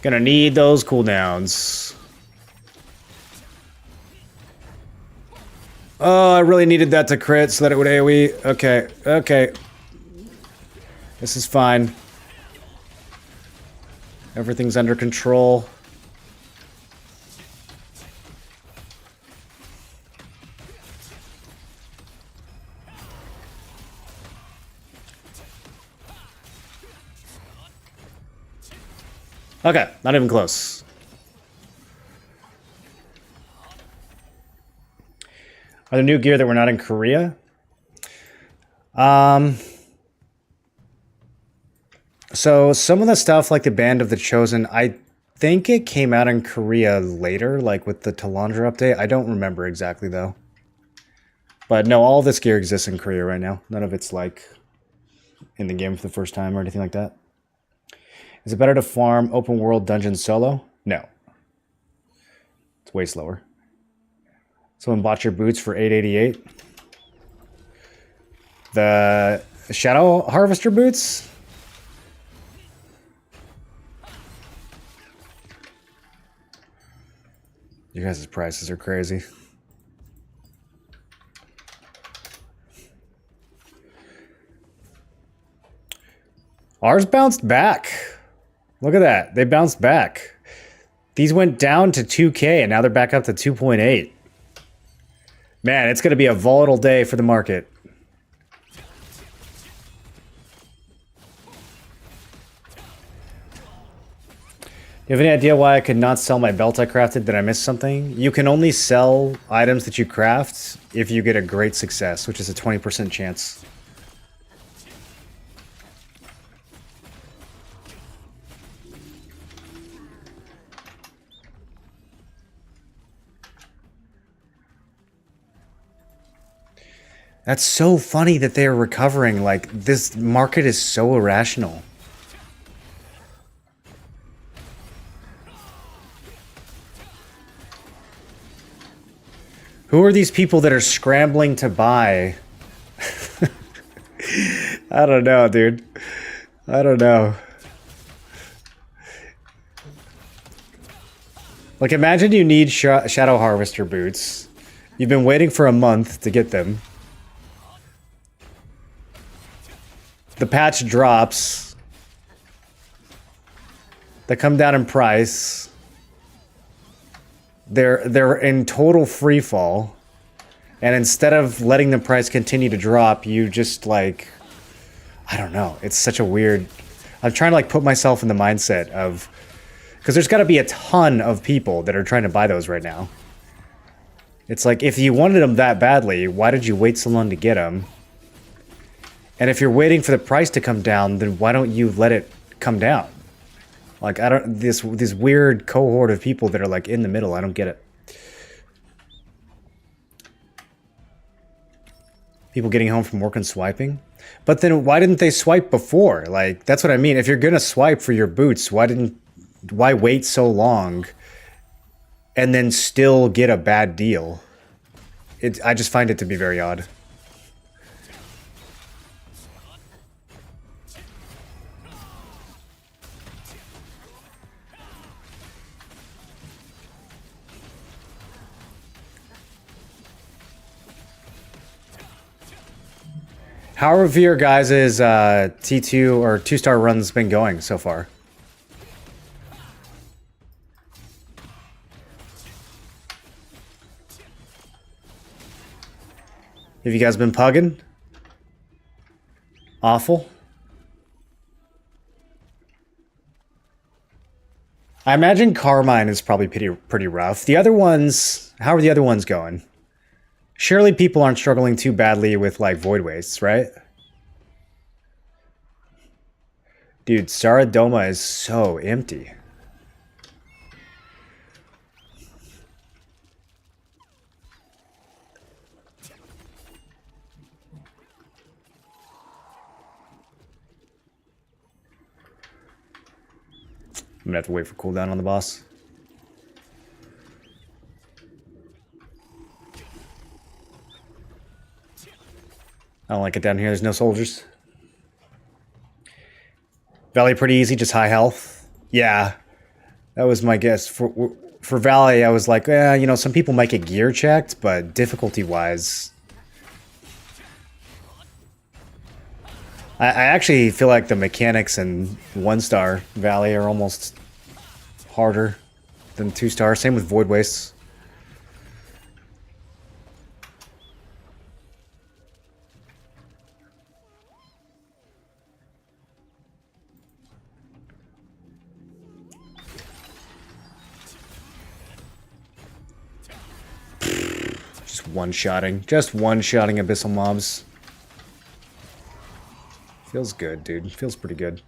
Gonna need those cooldowns. Oh, I really needed that to crit so that it would AoE. Okay, okay. This is fine. Everything's under control. Okay, not even close. Are there new gear that were not in Korea? So some of the stuff, like the Band of the Chosen, I think it came out in Korea later, like with the Talandra update. I don't remember exactly, though. But no, all this gear exists in Korea right now. None of it's, like, in the game for the first time or anything like that. Is it better to farm open world dungeons solo? No. It's way slower. Someone bought your boots for $888. The Shadow Harvester boots? You guys' prices are crazy. Ours bounced back. Look at that. They bounced back. These went down to 2K and now they're back up to 2.8. Man, it's going to be a volatile day for the market. Do you have any idea why I could not sell my belt I crafted? Did I miss something? You can only sell items that you craft if you get a great success, which is a 20% chance. That's so funny that they're recovering. Like, this market is so irrational. Who are these people that are scrambling to buy? I don't know, dude. I don't know. Like, imagine you need Shadow Harvester boots, You've been waiting for a month to get them. The patch drops. They come down in price. They're in total free fall. And instead of letting the price continue to drop, you just like, I don't know. It's such a weird. I'm trying to like put myself in the mindset of, because there's got to be a ton of people that are trying to buy those right now. It's like, if you wanted them that badly, why did you wait so long to get them? And if you're waiting for the price to come down, then why don't you let it come down? Like, I don't, this weird cohort of people that are like in the middle, I don't get it. People getting home from work and swiping. But then why didn't they swipe before? Like, that's what I mean. If you're gonna swipe for your boots, why wait so long and then still get a bad deal? I just find it to be very odd. How have your guys' T2 or 2-star runs been going so far? Have you guys been pugging? Awful? I imagine Carmine is probably pretty rough. The other ones, how are the other ones going? Surely people aren't struggling too badly with, like, Void Wastes, right? Dude, Saradoma is so empty. I'm gonna have to wait for cooldown on the boss. I don't like it down here. There's no soldiers. Valley pretty easy, just high health. Yeah, that was my guess. For Valley, I was like, you know, some people might get gear checked, but difficulty-wise, I actually feel like the mechanics in 1-star Valley are almost harder than 2-star. Same with Void Wastes. Just one-shotting Abyssal mobs. Feels good, dude. Feels pretty good.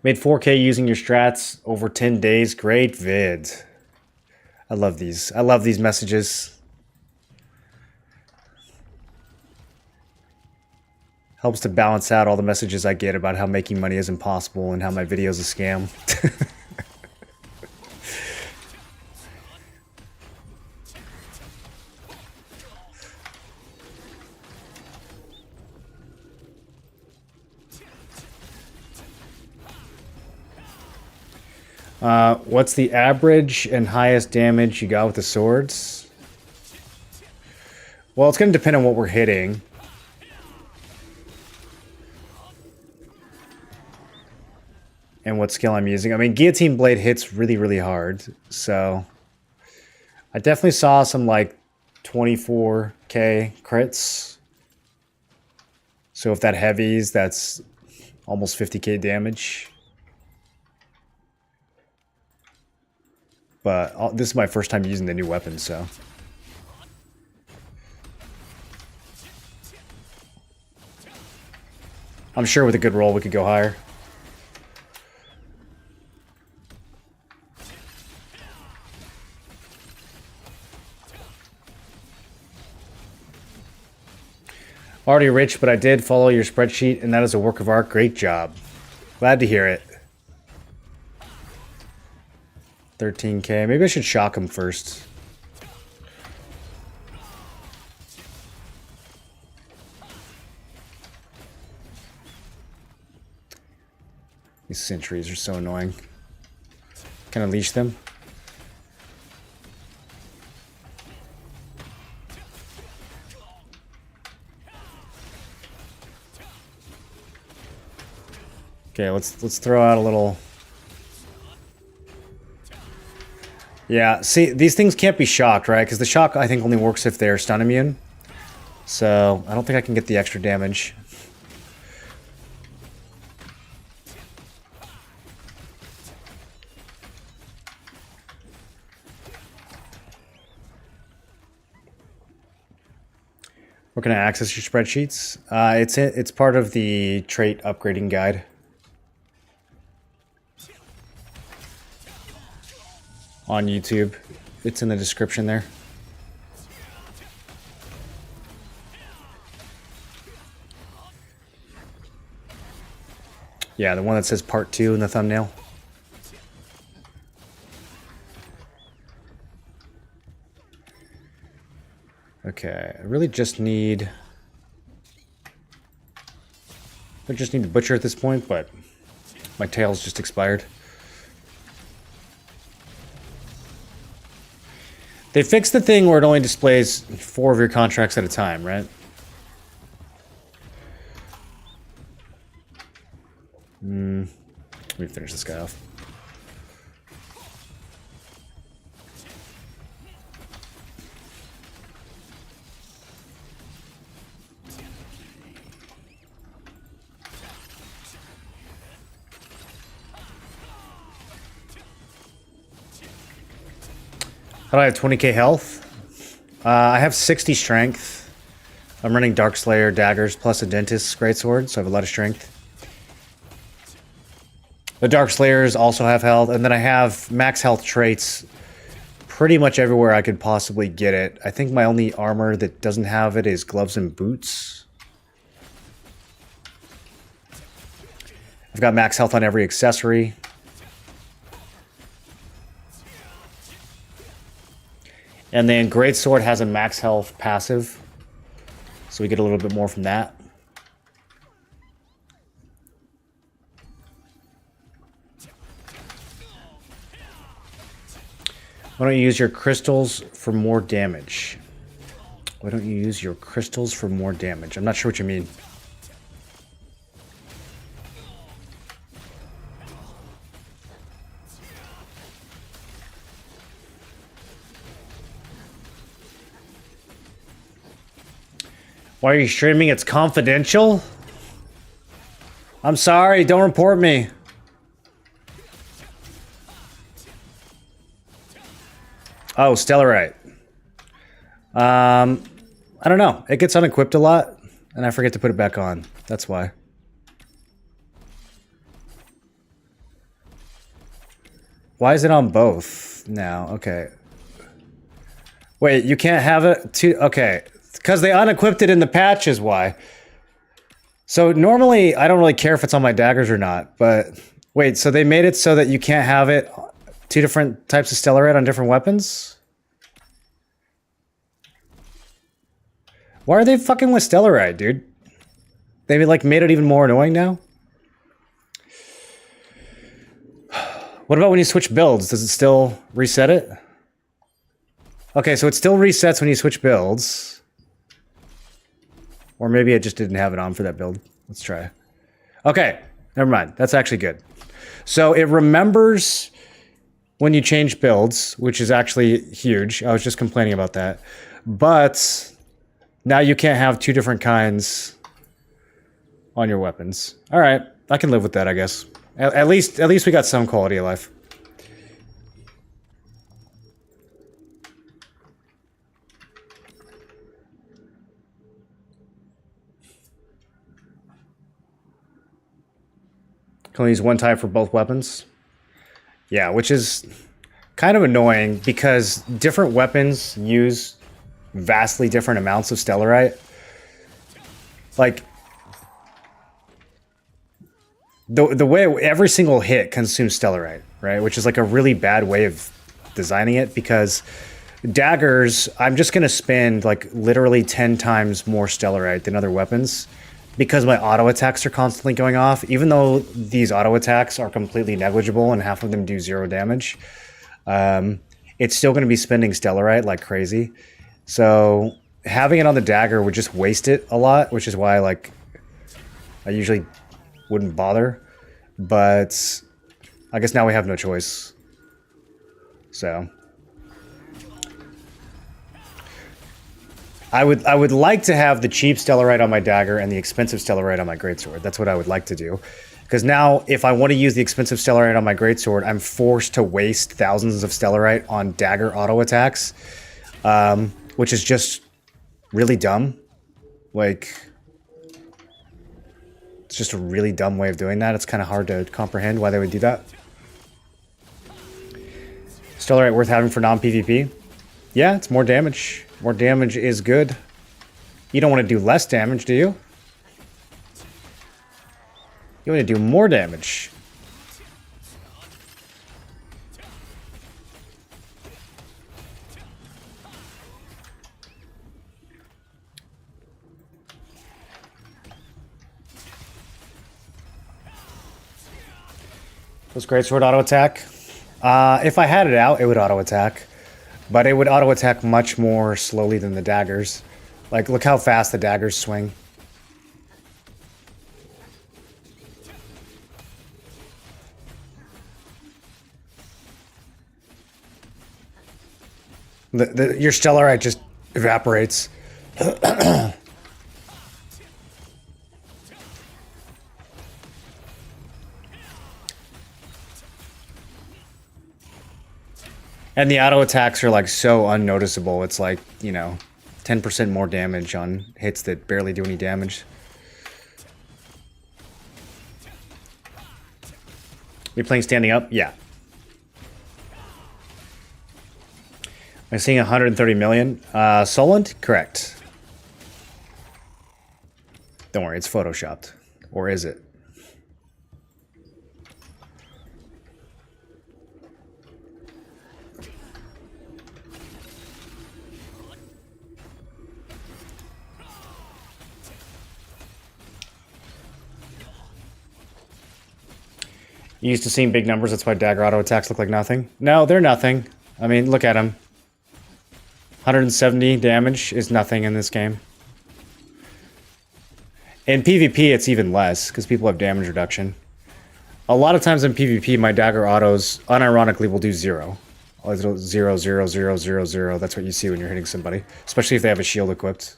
Made 4K using your strats over 10 days. Great vid. I love these. I love these messages. Helps to balance out all the messages I get about how making money is impossible and how my video's a scam. What's the average and highest damage you got with the swords? Well, it's going to depend on what we're hitting. And what skill I'm using. I mean, Guillotine Blade hits really, really hard. So, I definitely saw some, like, 24k crits. So if that heavies, that's almost 50k damage. But this is my first time using the new weapon, so. I'm sure with a good roll we could go higher. Already rich, but I did follow your spreadsheet, and that is a work of art. Great job. Glad to hear it. 13k. Maybe I should shock him first. These sentries are so annoying. Can I leash them? Okay, let's throw out a little. Yeah, see, these things can't be shocked, right? Because the shock, I think, only works if they're stun immune. So, I don't think I can get the extra damage. Where can I access your spreadsheets? It's part of the trait upgrading guide. On YouTube. It's in the description there. Yeah, the one that says part 2 in the thumbnail. Okay, I really just need... I just need to butcher at this point, but my tail's just expired. They fixed the thing where it only displays 4 of your contracts at a time, right? Let me finish this guy off. How do I have 20k health? I have 60 strength. I'm running Darkslayer daggers plus a Dentist's greatsword, so I have a lot of strength. The Darkslayers also have health, and then I have max health traits pretty much everywhere I could possibly get it. I think my only armor that doesn't have it is gloves and boots. I've got max health on every accessory. And then Greatsword has a max health passive, so we get a little bit more from that. Why don't you use your crystals for more damage? Why don't you use your crystals for more damage? I'm not sure what you mean. Why are you streaming? It's confidential? I'm sorry, don't report me. Oh, Stellarite. I don't know. It gets unequipped a lot, and I forget to put it back on. That's why. Why is it on both now? Okay. Wait, you can't have it too... Okay. Because they unequipped it in the patch is why. So normally, I don't really care if it's on my daggers or not, but... Wait, so they made it so that you can't have it... Two different types of Stellarite on different weapons? Why are they fucking with Stellarite, dude? They like made it even more annoying now? What about when you switch builds? Does it still reset it? Okay, so it still resets when you switch builds. Or maybe it just didn't have it on for that build. Let's try. Okay, never mind. That's actually good. So it remembers... when you change builds, which is actually huge. I was just complaining about that. But now you can't have two different kinds on your weapons. All right, I can live with that, I guess. At least we got some quality of life. Can we use one type for both weapons? Yeah, which is kind of annoying because different weapons use vastly different amounts of Stellarite. Like, the way every single hit consumes Stellarite, right? Which is like a really bad way of designing it because daggers, I'm just going to spend like literally 10 times more Stellarite than other weapons because my auto attacks are constantly going off. Even though these auto attacks are completely negligible and half of them do 0 damage, it's still going to be spending Stellarite like crazy. So having it on the dagger would just waste it a lot, which is why like I usually wouldn't bother. but I guess now we have no choice. So I would like to have the cheap Stellarite on my dagger and the expensive Stellarite on my greatsword. That's what I would like to do. Because now, if I want to use the expensive Stellarite on my greatsword, I'm forced to waste thousands of Stellarite on dagger auto attacks, which is just really dumb. Like, it's just a really dumb way of doing that. It's kind of hard to comprehend why they would do that. Stellarite worth having for non-PvP? Yeah, it's more damage. More damage is good. You don't want to do less damage, do you? You want to do more damage. Does greatsword auto attack? If I had it out, it would auto attack. But it would auto attack much more slowly than the daggers. Like, look how fast the daggers swing. Your Stellarite just evaporates. And the auto attacks are like so unnoticeable. It's like, you know, 10% more damage on hits that barely do any damage. You playing standing up? Yeah. I'm seeing 130 million. Solent? Correct. Don't worry, it's photoshopped. Or is it? You used to seeing big numbers, that's why dagger auto attacks look like nothing. No, they're nothing. I mean, look at them. 170 damage is nothing in this game. In PvP, it's even less, because people have damage reduction. A lot of times in PvP, my dagger autos, unironically, will do 0. It'll 0, 0, 0, 0, 0. That's what you see when you're hitting somebody. Especially if they have a shield equipped.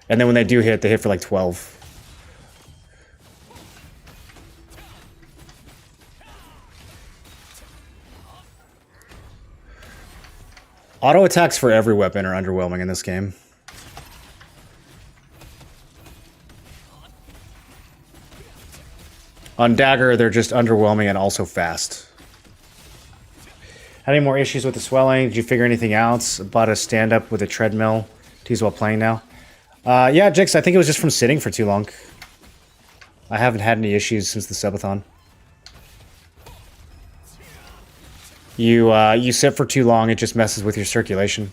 And then when they do hit, they hit for like 12. Auto attacks for every weapon are underwhelming in this game. On dagger, they're just underwhelming and also fast. Had any more issues with the swelling? Did you figure anything out? Bought a stand-up with a treadmill to use while playing now. Yeah, Jix, I think it was just from sitting for too long. I haven't had any issues since the subathon. You sit for too long, it just messes with your circulation.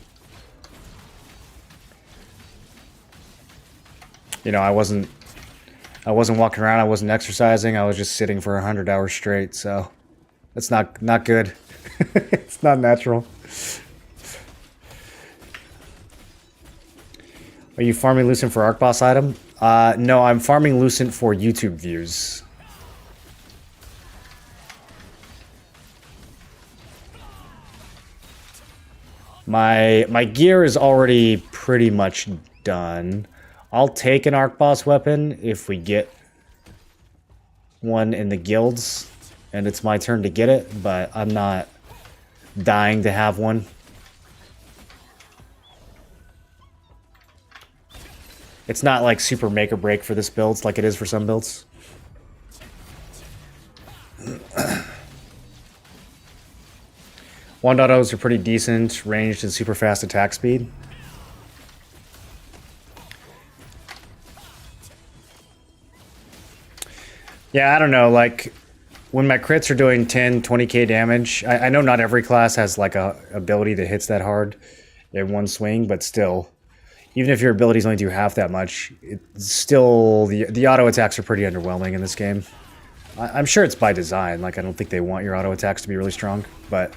You know, I wasn't walking around, I wasn't exercising, I was just sitting for 100 hours straight, so that's not good. It's not natural. Are you farming Lucent for Arc Boss item? No, I'm farming Lucent for YouTube views. My gear is already pretty much done. I'll take an Arc Boss weapon if we get one in the guilds, and it's my turn to get it, but I'm not dying to have one. It's not like super make or break for this build like it is for some builds. Wand autos are pretty decent, ranged and super fast attack speed. Yeah, I don't know, like, when my crits are doing 10, 20k damage, I know not every class has, like, a ability that hits that hard in one swing, but still, even if your abilities only do half that much, it's still, the auto attacks are pretty underwhelming in this game. I'm sure it's by design, like, I don't think they want your auto attacks to be really strong, but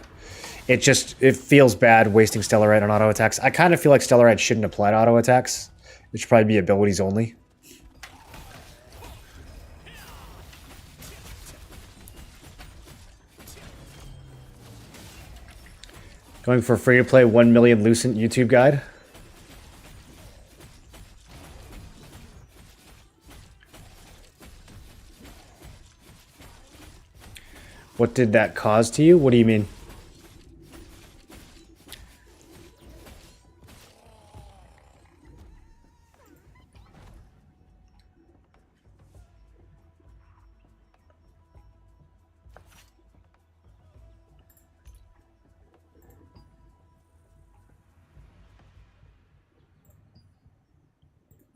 it feels bad wasting Stellarite on auto attacks. I kind of feel like Stellarite shouldn't apply to auto attacks. It should probably be abilities only. Going for free to play 1 million Lucent YouTube guide. What did that cause to you? What do you mean?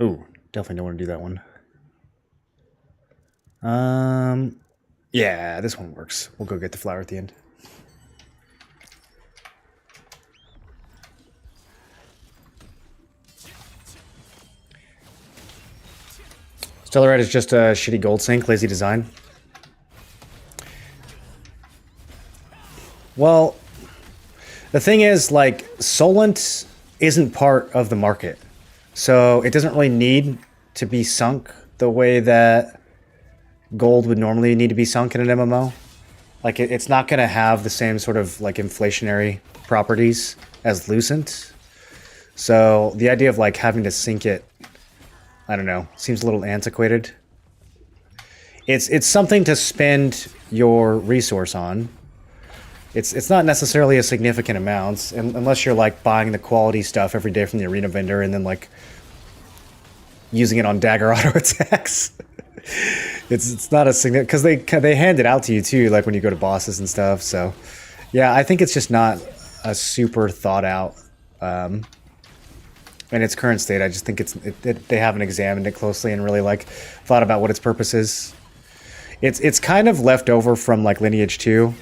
Ooh, definitely don't want to do that one. Yeah, this one works. We'll go get the flower at the end. Stellarite is just a shitty gold sink, lazy design. Well, the thing is, like, Solent isn't part of the market. So it doesn't really need to be sunk the way that gold would normally need to be sunk in an MMO. Like, it's not going to have the same sort of, like, inflationary properties as Lucent. So the idea of, like, having to sink it, I don't know, seems a little antiquated. It's something to spend your resource on. It's not necessarily a significant amount, unless you're, like, buying the quality stuff every day from the arena vendor and then, like, using it on dagger auto attacks. It's not a significant, because they hand it out to you too, like when you go to bosses and stuff. So yeah, I think it's just not a super thought out in its current state. I just think they haven't examined it closely and really, like, thought about what its purpose is. It's kind of left over from, like, Lineage 2.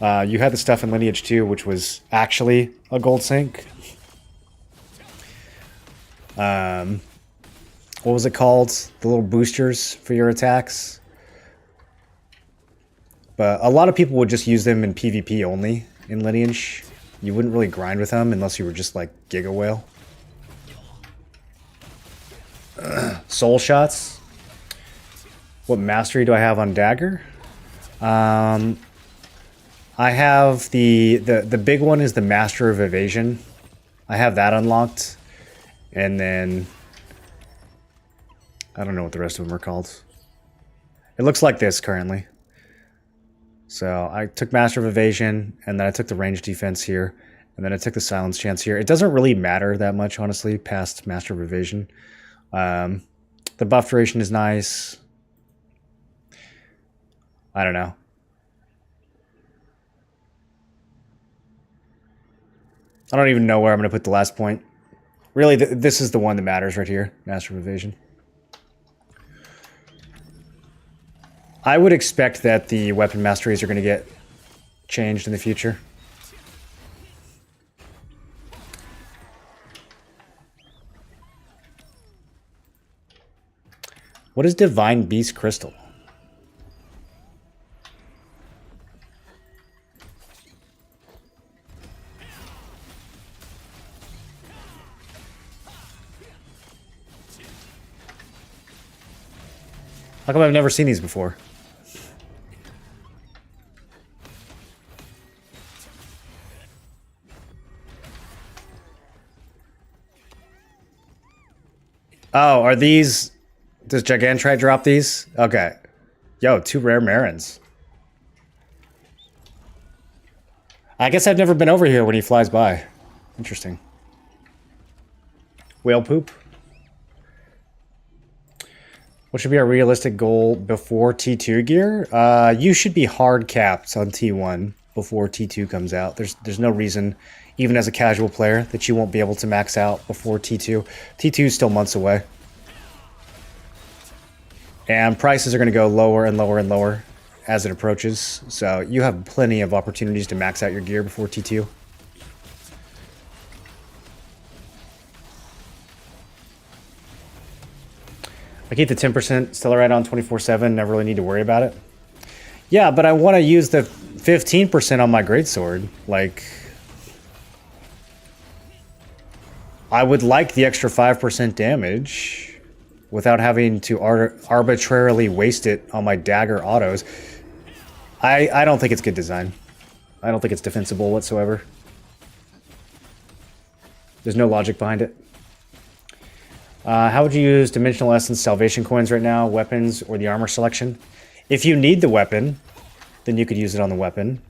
You had the stuff in Lineage 2 which was actually a gold sink. What was it called? The little boosters for your attacks. But a lot of people would just use them in PvP only in Lineage. You wouldn't really grind with them unless you were just, like, Giga Whale. Soul shots. What mastery do I have on dagger? I have the big one is the Master of Evasion. I have that unlocked. And then I don't know what the rest of them are called. It looks like this currently. So I took Master of Evasion, and then I took the range defense here, and then I took the silence chance here. It doesn't really matter that much, honestly, past Master of Evasion. The buff duration is nice. I don't know. I don't even know where I'm going to put the last point. Really, this is the one that matters right here, Master of Evasion. I would expect that the weapon masteries are going to get changed in the future. What is Divine Beast Crystal? How come I've never seen these before? Oh, are these... Does Gigantrite drop these? Okay. Yo, 2 rare Marins. I guess I've never been over here when he flies by. Interesting. Whale poop. What should be our realistic goal before T2 gear? You should be hard capped on T1 before T2 comes out. There's no reason, even as a casual player, that you won't be able to max out before T2. T2 is still months away. And prices are going to go lower and lower and lower as it approaches. So you have plenty of opportunities to max out your gear before T2. I keep the 10% Stellarite on 24/7, never really need to worry about it. Yeah, but I want to use the 15% on my greatsword. Like, I would like the extra 5% damage without having to arbitrarily waste it on my dagger autos. I don't think it's good design. I don't think it's defensible whatsoever. There's no logic behind it. How would you use Dimensional Essence Salvation Coins right now? Weapons or the armor selection? If you need the weapon, then you could use it on the weapon.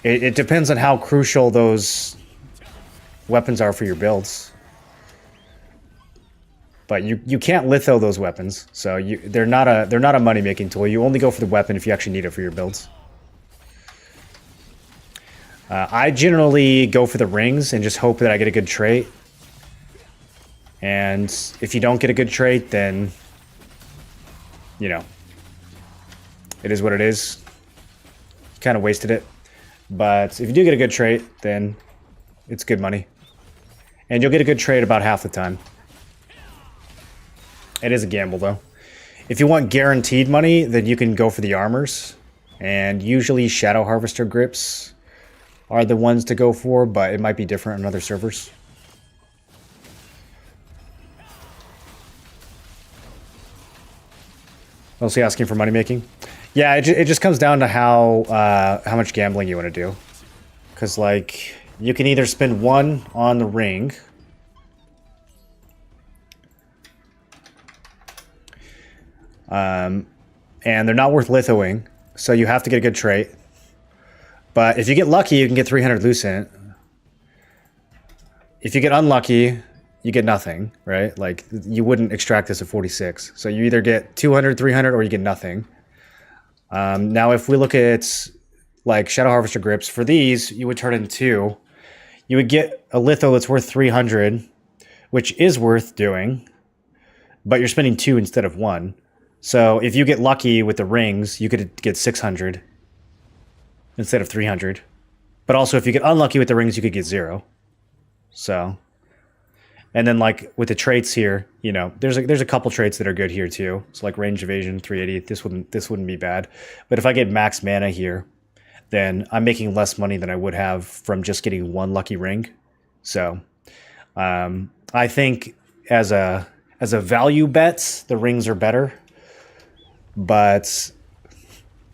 It depends on how crucial those weapons are for your builds. But you can't litho those weapons, so they're not a money making tool. You only go for the weapon if you actually need it for your builds. I generally go for the rings and just hope that I get a good trait. And if you don't get a good trait, then you know, it is what it is. Kind of wasted it. But if you do get a good trait, then it's good money. And you'll get a good trait about half the time. It is a gamble, though. If you want guaranteed money, then you can go for the armors. And usually Shadow Harvester grips are the ones to go for, but it might be different on other servers. Mostly asking for money making. Yeah, it just comes down to how much gambling you want to do. Because, like, you can either spend 1 on the ring. And they're not worth lithoing, so you have to get a good trait. But if you get lucky, you can get 300 Lucent. If you get unlucky, you get nothing, right? Like, you wouldn't extract this at 46. So you either get 200, 300, or you get nothing. Now, if we look at, like, Shadow Harvester grips, for these, you would turn in 2. You would get a litho that's worth 300, which is worth doing, but you're spending 2 instead of 1. So if you get lucky with the rings, you could get 600 instead of 300. But also, if you get unlucky with the rings, you could get 0. So, and then, like, with the traits here, you know, there's a couple traits that are good here too. So, like, range evasion 380, this wouldn't be bad. But if I get max mana here, then I'm making less money than I would have from just getting 1 lucky ring. So, I think as a value bet, the rings are better. But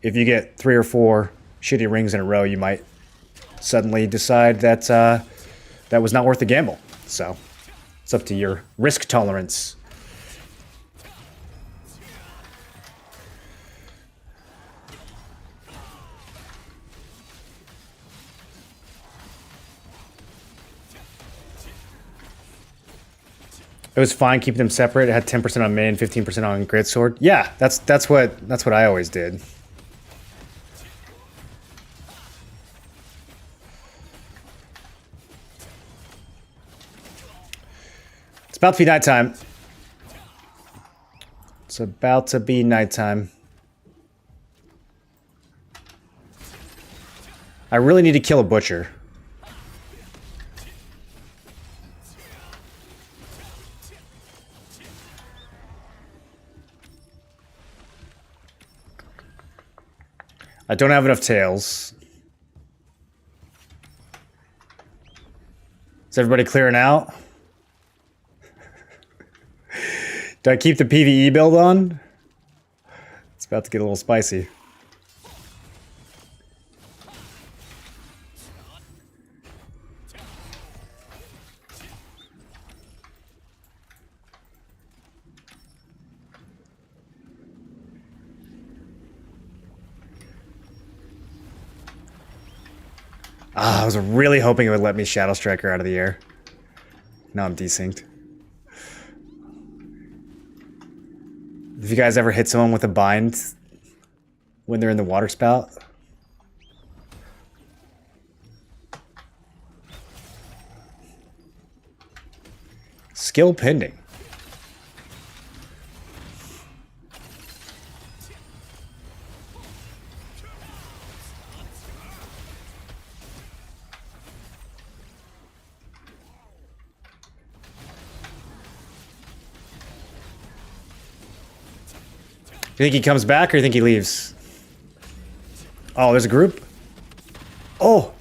if you get 3 or 4 shitty rings in a row, you might suddenly decide that that was not worth the gamble. So it's up to your risk tolerance. It was fine keeping them separate. It had 10% on main, 15% on grid sword. Yeah, that's what I always did. It's about to be nighttime. It's about to be nighttime. I really need to kill a butcher. I don't have enough tails. Is everybody clearing out? Do I keep the PvE build on? It's about to get a little spicy. I was really hoping it would let me Shadow Striker out of the air. Now I'm desynced. Have you guys ever hit someone with a bind when they're in the water spout? Skill pending. You think he comes back or you think he leaves? Oh, there's a group? Oh!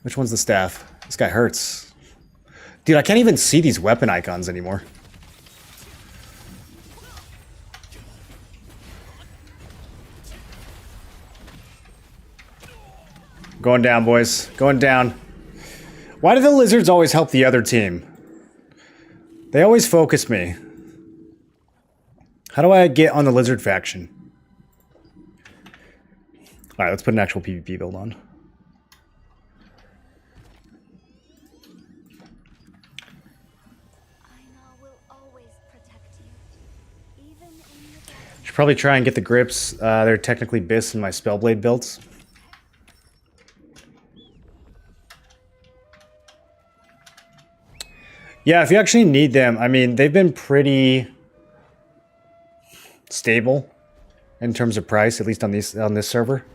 Which one's the staff? This guy hurts. Dude, I can't even see these weapon icons anymore. Going down, boys. Going down. Why do the lizards always help the other team? They always focus me. How do I get on the lizard faction? Alright, let's put an actual PvP build on. Should probably try and get the grips. They're technically Biss in my Spellblade builds. Yeah, if you actually need them, I mean, they've been pretty stable in terms of price, at least on this server.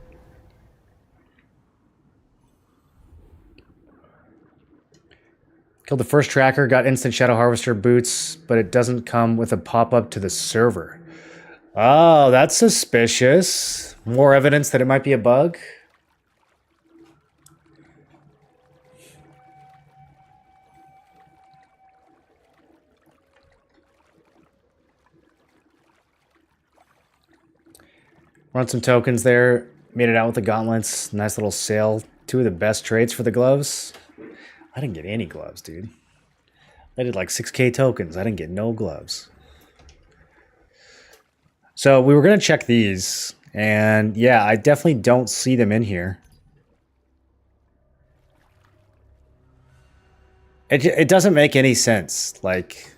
Killed the first tracker, got instant Shadow Harvester boots, but it doesn't come with a pop-up to the server. Oh, that's suspicious. More evidence that it might be a bug. Run some tokens there. Made it out with the gauntlets. Nice little sale. 2 of the best trades for the gloves. I didn't get any gloves, dude. I did like 6k tokens. I didn't get no gloves. So we were going to check these. And yeah, I definitely don't see them in here. It doesn't make any sense. Like,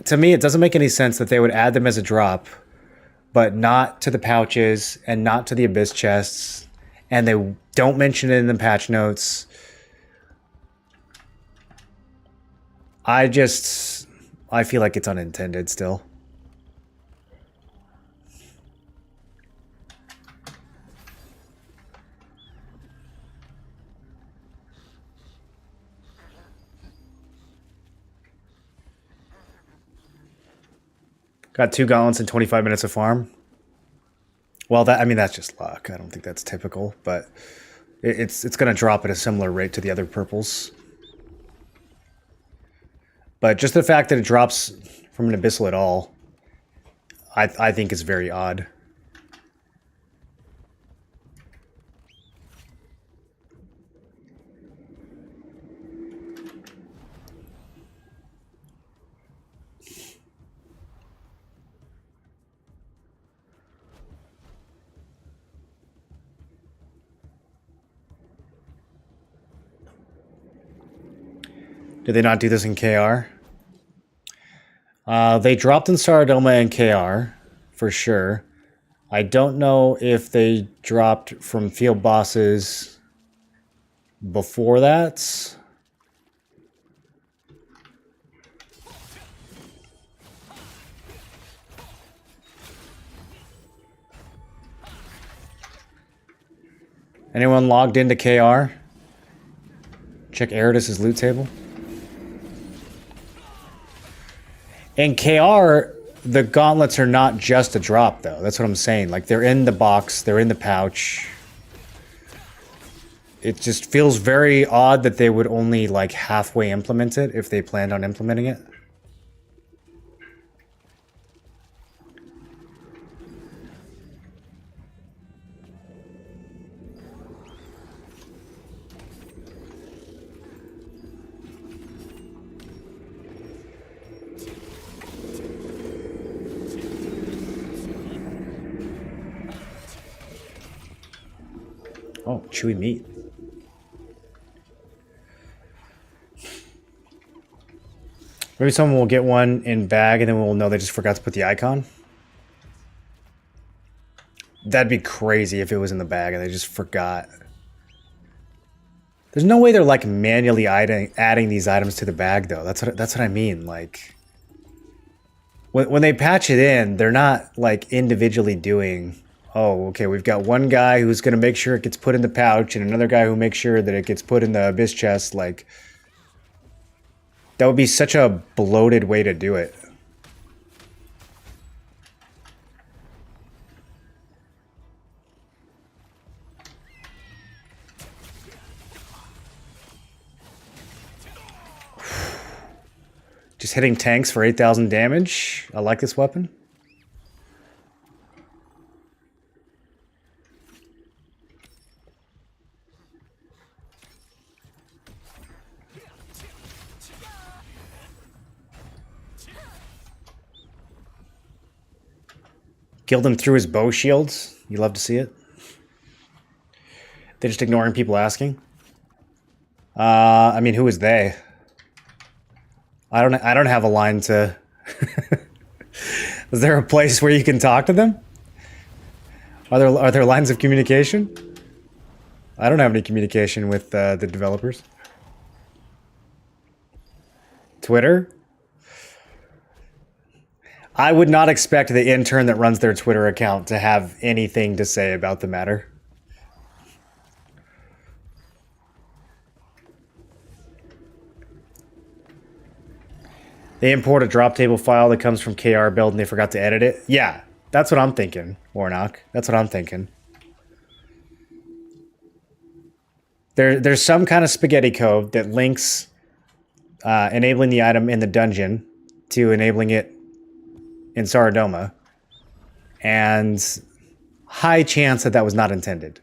to me, it doesn't make any sense that they would add them as a drop, but not to the pouches and not to the Abyss chests. And they don't mention it in the patch notes. I feel like it's unintended still. Got 2 gauntlets in 25 minutes of farm. Well, I mean, that's just luck. I don't think that's typical, but it's going to drop at a similar rate to the other purples. But just the fact that it drops from an Abyssal at all, I think is very odd. Did they not do this in KR? They dropped in Saradoma and KR, for sure. I don't know if they dropped from field bosses before that. Anyone logged into KR? Check Eridus' loot table. In KR, the gauntlets are not just a drop, though. That's what I'm saying. Like, they're in the box, they're in the pouch. It just feels very odd that they would only, like, halfway implement it if they planned on implementing it. Oh, chewy meat. Maybe someone will get one in bag and then we'll know they just forgot to put the icon. That'd be crazy if it was in the bag and they just forgot. There's no way they're like manually adding these items to the bag though. That's what I mean. Like when they patch it in, they're not like individually doing, oh, okay, we've got one guy who's going to make sure it gets put in the pouch and another guy who makes sure that it gets put in the Abyss chest. Like, that would be such a bloated way to do it. Just hitting tanks for 8,000 damage. I like this weapon. Killed him through his bow shields. You love to see it. They're just ignoring people asking. I mean, who is they? I don't have a line to... Is there a place where you can talk to them? Are there lines of communication? I don't have any communication with the developers. Twitter? I would not expect the intern that runs their Twitter account to have anything to say about the matter. They import a drop table file that comes from KR build and they forgot to edit it. Yeah, that's what I'm thinking, Warnock. That's what I'm thinking. There's some kind of spaghetti code that links enabling the item in the dungeon to enabling it in Saradoma. And high chance that that was not intended.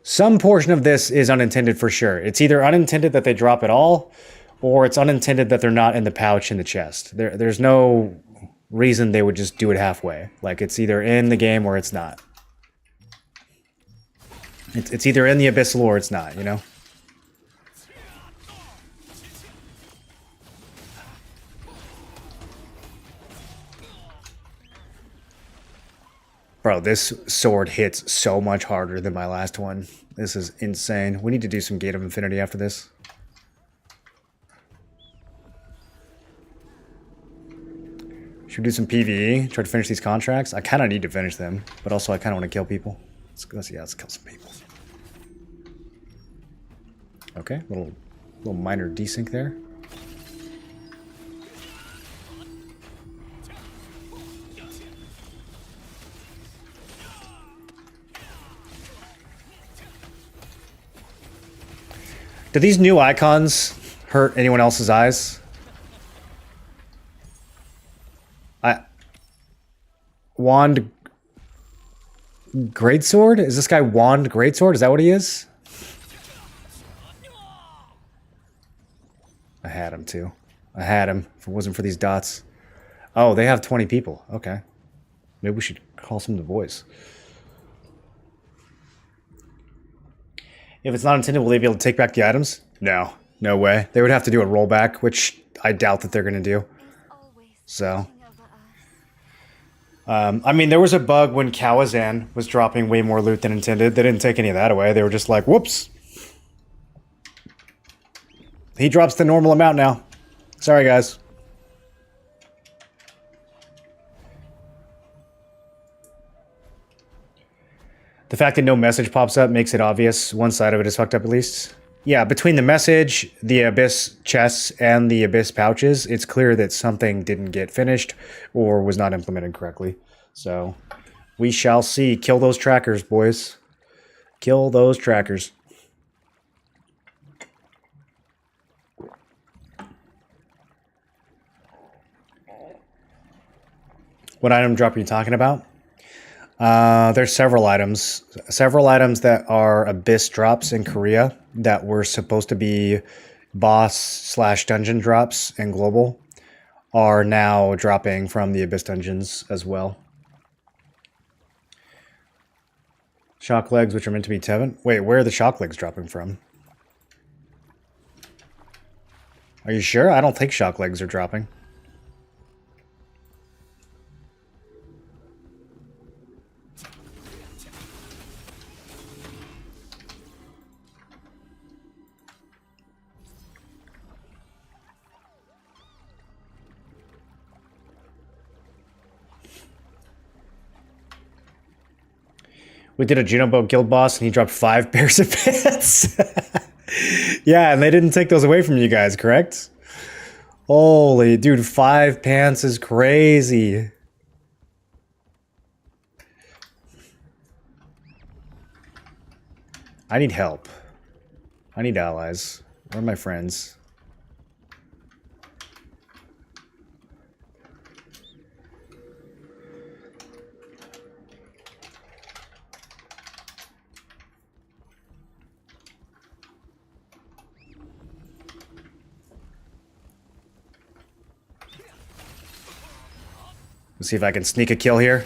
Some portion of this is unintended for sure. It's either unintended that they drop it all, or it's unintended that they're not in the pouch in the chest. There's no reason they would just do it halfway. Like, it's either in the game or it's not. It's either in the Abyssal or it's not, you know? Bro, this sword hits so much harder than my last one. This is insane. We need to do some Gate of Infinity after this. Should we do some PvE? Try to finish these contracts? I kind of need to finish them, but also I kind of want to kill people. Let's kill some people. Okay, little minor desync there. Do these new icons hurt anyone else's eyes? Wand Greatsword? Is this guy Wand Greatsword? Is that what he is? I had him too. I had him if it wasn't for these dots. Oh, they have 20 people. Okay. Maybe we should call some of the boys. If it's not intended, will they be able to take back the items? No. No way. They would have to do a rollback, which I doubt that they're going to do. So... I mean, there was a bug when Kawazan was dropping way more loot than intended. They didn't take any of that away. They were just like, whoops. He drops the normal amount now. Sorry, guys. The fact that no message pops up makes it obvious. One side of it is fucked up at least. Yeah, between the message, the Abyss chests, and the Abyss pouches, it's clear that something didn't get finished or was not implemented correctly. So, we shall see. Kill those trackers, boys. Kill those trackers. What item drop are you talking about? There's several items. Several items that are Abyss drops in Korea that were supposed to be boss/dungeon drops in global are now dropping from the Abyss dungeons as well. Shock legs, which are meant to be Tevin. Wait, where are the shock legs dropping from? Are you sure? I don't think shock legs are dropping. We did a Junobo guild boss and he dropped 5 pairs of pants. Yeah, and they didn't take those away from you guys, correct? Holy, dude, 5 pants is crazy. I need help. I need allies. Where are my friends? Let's see if I can sneak a kill here.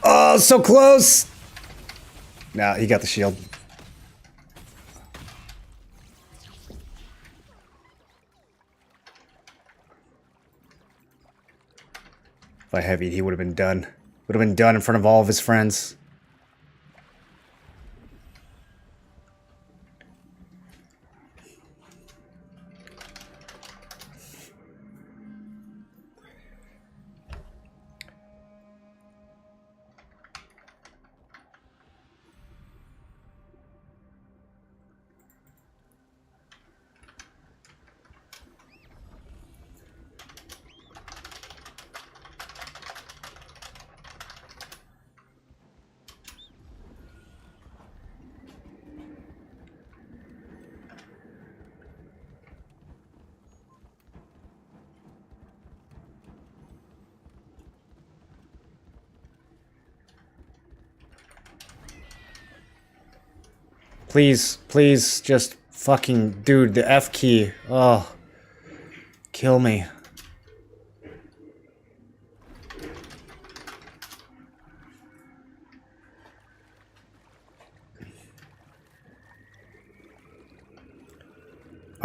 Oh, so close! Nah, he got the shield. If I heavied, he would have been done. Would have been done in front of all of his friends. Please, please, just fucking, dude, the F key. Oh, kill me.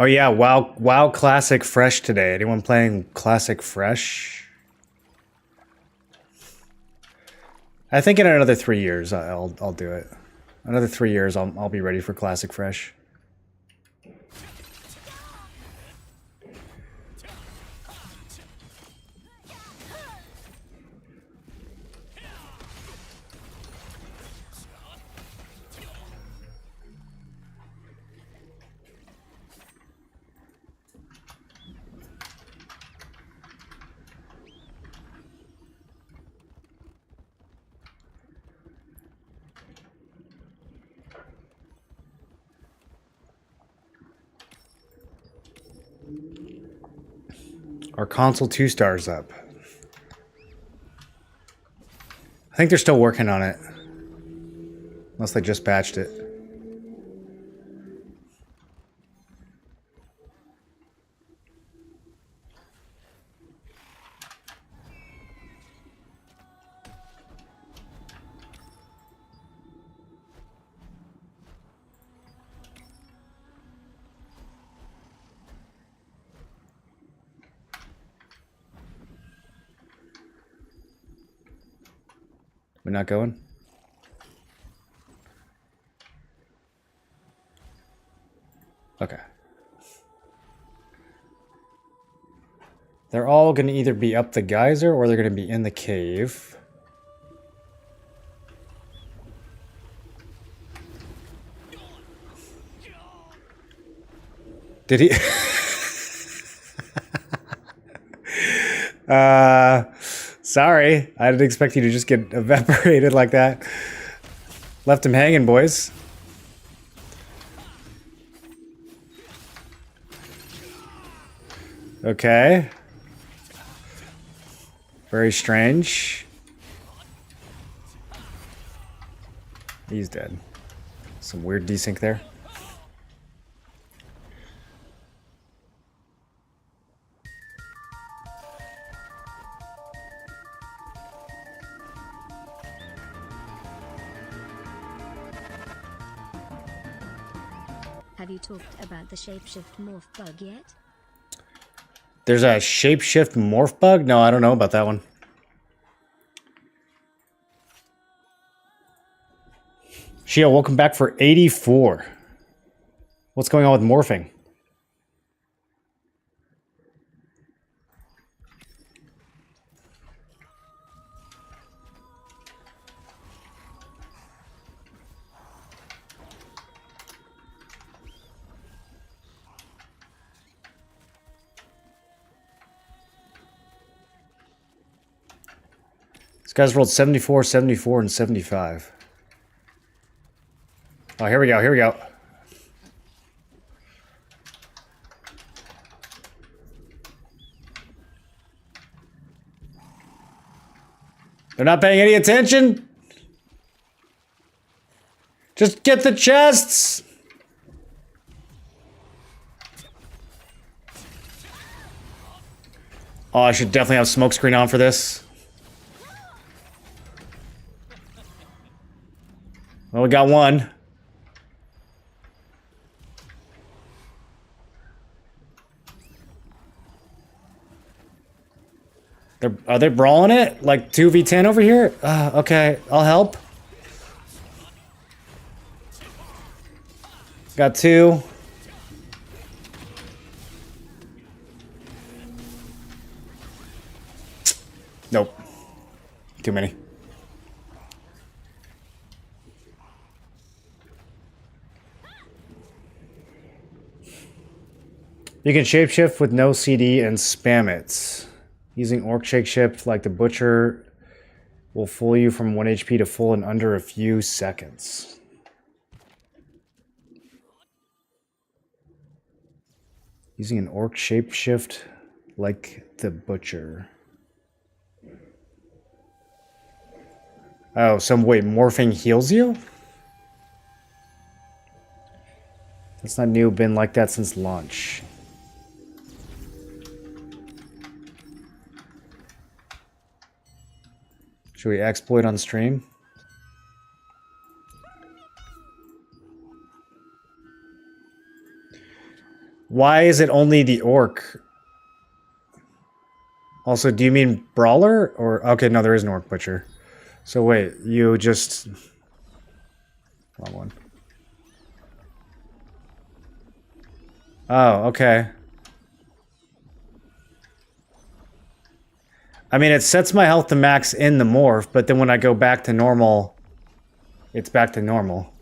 Oh yeah, WoW Classic Fresh today. Anyone playing Classic Fresh? I think in another 3 years I'll do it. Another 3 years I'll be ready for Classic Fresh. Our console 2 stars up. I think they're still working on it. Unless they just patched it. We're not going? Okay. They're all going to either be up the geyser or they're going to be in the cave. Did he? Sorry. I didn't expect you to just get evaporated like that. Left him hanging, boys. Okay. Very strange. He's dead. Some weird desync there. Have you talked about the shapeshift morph bug yet? There's a shapeshift morph bug? No, I don't know about that one. Shio, welcome back for 84. What's going on with morphing? This guy's rolled 74, 74, and 75. Oh, here we go, here we go. They're not paying any attention? Just get the chests! Oh, I should definitely have smoke screen on for this. Well, we got one. Are they brawling it? Like 2v10 over here? Okay, I'll help. Got two. Nope. Too many. You can shapeshift with no CD and spam it. Using orc shapeshift like the butcher will fool you from 1 HP to full in under a few seconds. Using an orc shapeshift like the butcher. Oh, so wait, morphing heals you? That's not new, been like that since launch. Should we exploit on stream? Why is it only the orc? Also, do you mean brawler? Or okay, no, there is an orc butcher. So wait, you just... Wrong one. Oh, okay. I mean, it sets my health to max in the morph, but then when I go back to normal, it's back to normal.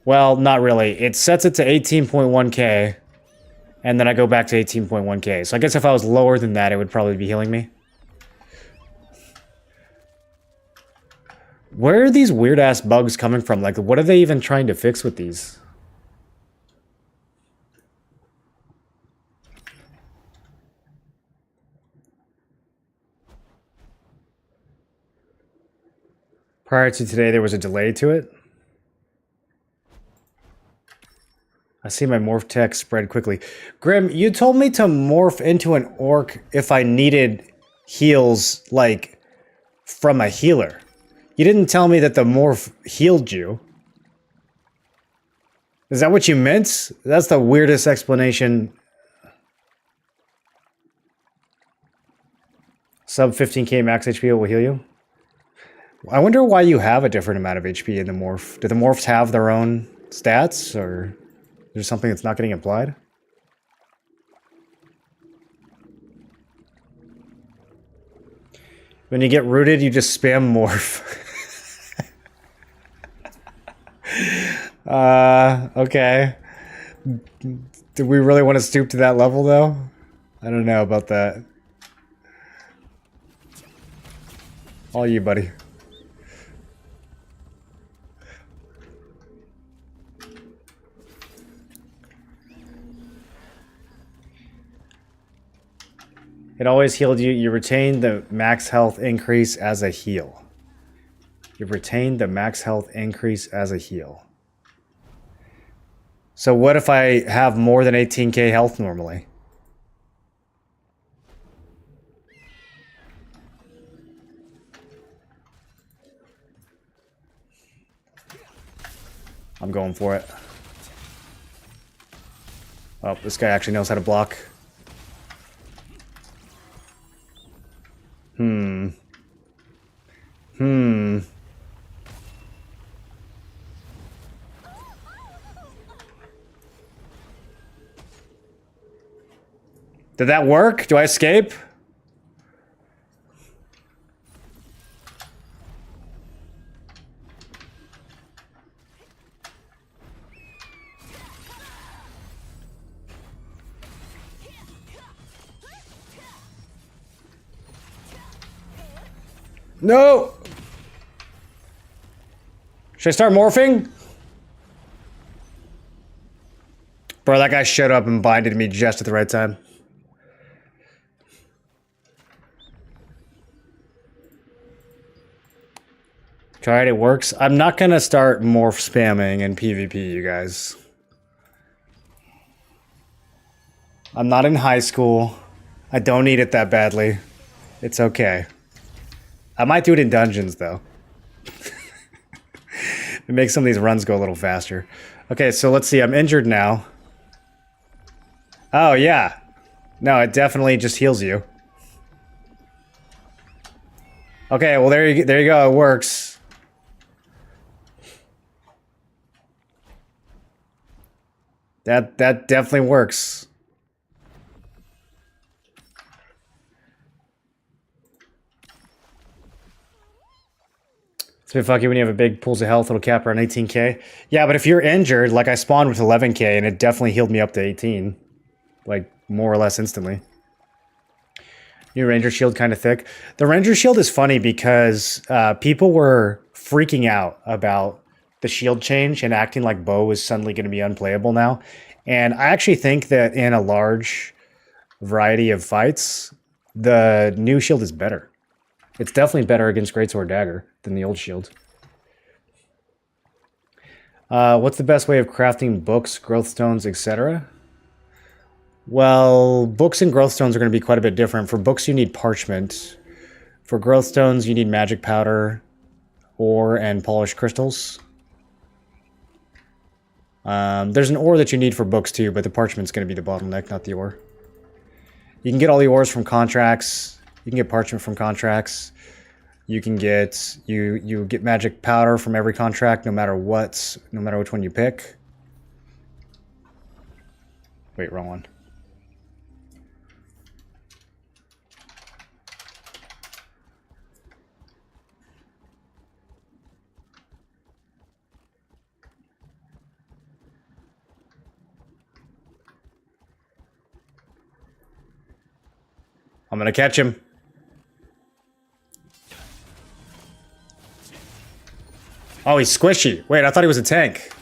Well, not really. It sets it to 18.1k, and then I go back to 18.1k. So I guess if I was lower than that, it would probably be healing me. Where are these weird-ass bugs coming from? Like, what are they even trying to fix with these? Prior to today, there was a delay to it. I see my morph text spread quickly. Grim, you told me to morph into an orc if I needed heals, like, from a healer. You didn't tell me that the morph healed you. Is that what you meant? That's the weirdest explanation. Sub 15k max HP will heal you? I wonder why you have a different amount of HP in the morph. Do the morphs have their own stats, or is there something that's not getting applied? When you get rooted, you just spam morph. Okay. Do we really want to stoop to that level, though? I don't know about that. All you, buddy. It always healed you. You retain the max health increase as a heal. You retain the max health increase as a heal. So what if I have more than 18k health normally? I'm going for it. Oh, this guy actually knows how to block. Did that work? Do I escape? No! Should I start morphing? Bro, that guy showed up and binded me just at the right time. Tried, it works. I'm not gonna start morph spamming in PvP, you guys. I'm not in high school. I don't need it that badly. It's okay. I might do it in dungeons, though. It makes some of these runs go a little faster. Okay, so let's see. I'm injured now. Oh, yeah. No, it definitely just heals you. Okay, well, there you go. It works. That definitely works. It's a bit fucky when you have a big pools of health, it'll cap around 18k. Yeah, but if you're injured, like I spawned with 11k and it definitely healed me up to 18. Like, more or less instantly. New Ranger Shield kind of thick. The Ranger Shield is funny because people were freaking out about the shield change and acting like bow is suddenly going to be unplayable now. And I actually think that in a large variety of fights, the new shield is better. It's definitely better against Greatsword Dagger than the old shield. What's the best way of crafting books, growth stones, etc.? Well, books and growth stones are going to be quite a bit different. For books, you need parchment. For growth stones, you need magic powder, ore, and polished crystals. There's an ore that you need for books too, but the parchment's going to be the bottleneck, not the ore. You can get all the ores from contracts. You can get parchment from contracts. You can get you get magic powder from every contract, no matter which one you pick. Wait, wrong one. I'm gonna catch him. Oh, he's squishy. Wait, I thought he was a tank.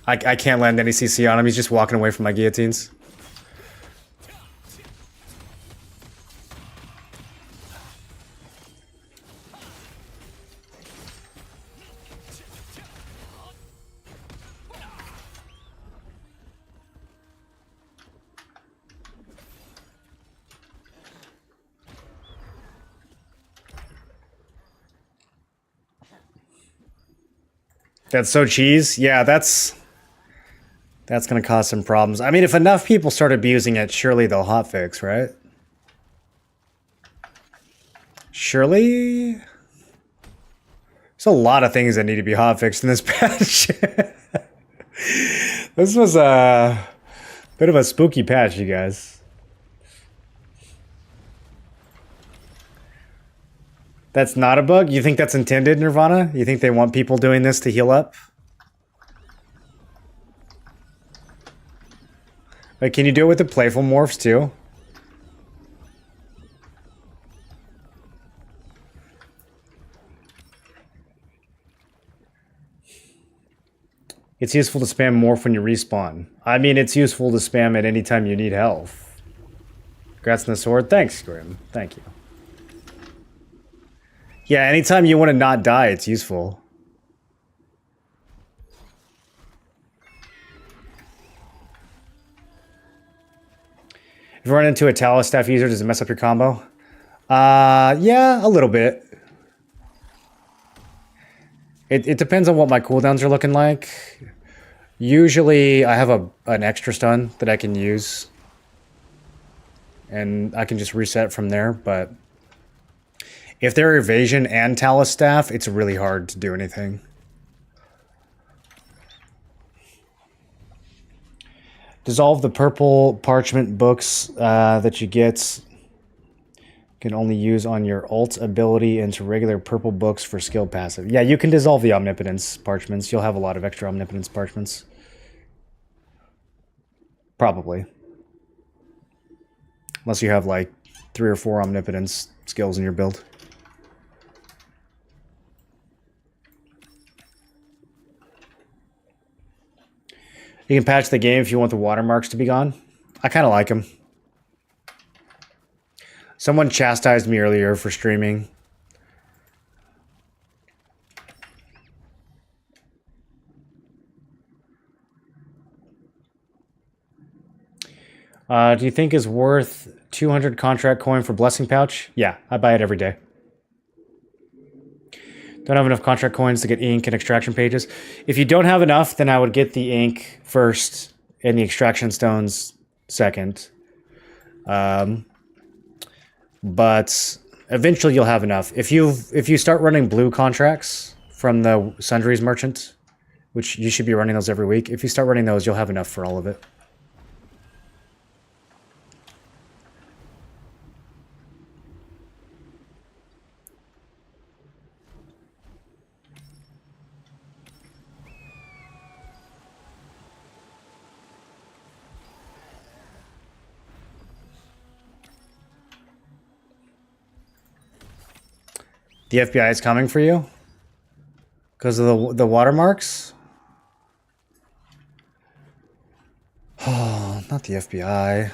I can't land any CC on him. He's just walking away from my guillotines. That's so cheese. Yeah, that's going to cause some problems. I mean, if enough people start abusing it, surely they'll hotfix, right? Surely? There's a lot of things that need to be hotfixed in this patch. This was a bit of a spooky patch, you guys. That's not a bug? You think that's intended, Nirvana? You think they want people doing this to heal up? Wait, can you do it with the playful morphs too? It's useful to spam morph when you respawn. I mean, it's useful to spam it anytime you need health. Congrats on the sword. Thanks, Grim. Thank you. Yeah, anytime you want to not die, it's useful. If you run into a Talus staff user, does it mess up your combo? Yeah, a little bit. It depends on what my cooldowns are looking like. Usually, I have an extra stun that I can use. And I can just reset from there, but if they're evasion and Talus staff, it's really hard to do anything. Dissolve the purple parchment books that you get. Can only use on your alt ability into regular purple books for skill passive. Yeah, you can dissolve the omnipotence parchments. You'll have a lot of extra omnipotence parchments. Probably. Unless you have like 3 or 4 omnipotence skills in your build. You can patch the game if you want the watermarks to be gone. I kind of like them. Someone chastised me earlier for streaming. Do you think is worth 200 contract coin for blessing pouch? Yeah, I buy it every day. Don't have enough contract coins to get ink and extraction pages. If you don't have enough, then I would get the ink first and the extraction stones second. But eventually you'll have enough. If you start running blue contracts from the Sundries merchant, which you should be running those every week, if you start running those, you'll have enough for all of it. The FBI is coming for you? Because of the watermarks? Oh, not the FBI. You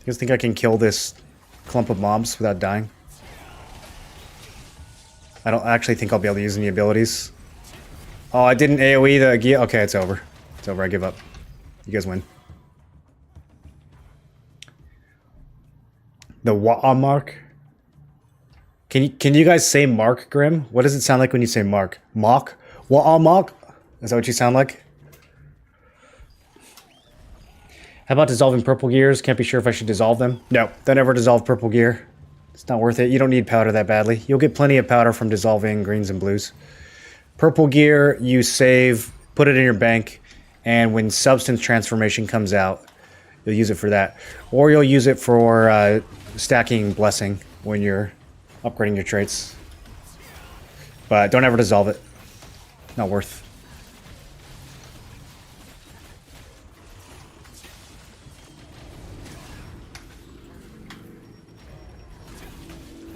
guys think I can kill this clump of mobs without dying? I don't actually think I'll be able to use any abilities. Oh, I didn't AoE the gear. Okay, it's over. It's over. I give up. You guys win. The mark. Can you guys say Mark, Grim? What does it sound like when you say Mark? Mock? Mark? Is that what you sound like? How about dissolving purple gears? Can't be sure if I should dissolve them. No, don't ever dissolve purple gear. It's not worth it. You don't need powder that badly. You'll get plenty of powder from dissolving greens and blues. Purple gear, you save, put it in your bank, and when substance transformation comes out, you'll use it for that. Or you'll use it for stacking blessing when you're upgrading your traits. But don't ever dissolve it. Not worth.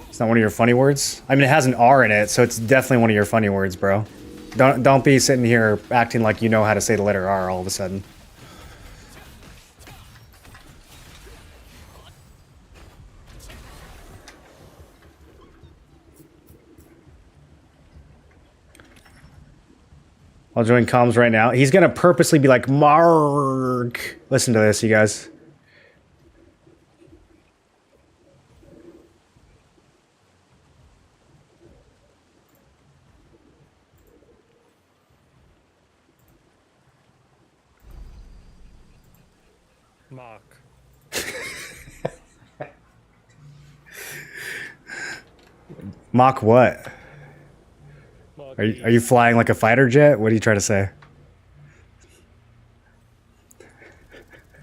It's not one of your funny words? I mean, it has an R in it, so it's definitely one of your funny words, bro. Don't be sitting here acting like you know how to say the letter R all of a sudden. I'll join comms right now. He's gonna purposely be like, Mark. Listen to this, you guys. Mark. Mock what? Mark Are you flying like a fighter jet? What are you trying to say?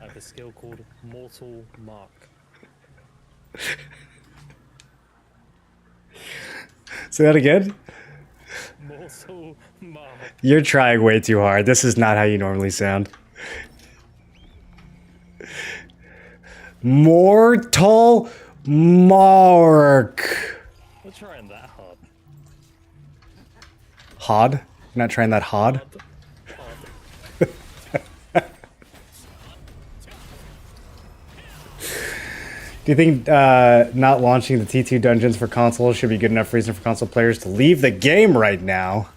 I have a skill called Mortal Mark. Say that again? Mortal Mark. You're trying way too hard. This is not how you normally sound. Mortal Mark. We're trying that hard. Hod? You're not trying that hod? Do you think not launching the T2 dungeons for consoles should be good enough reason for console players to leave the game right now?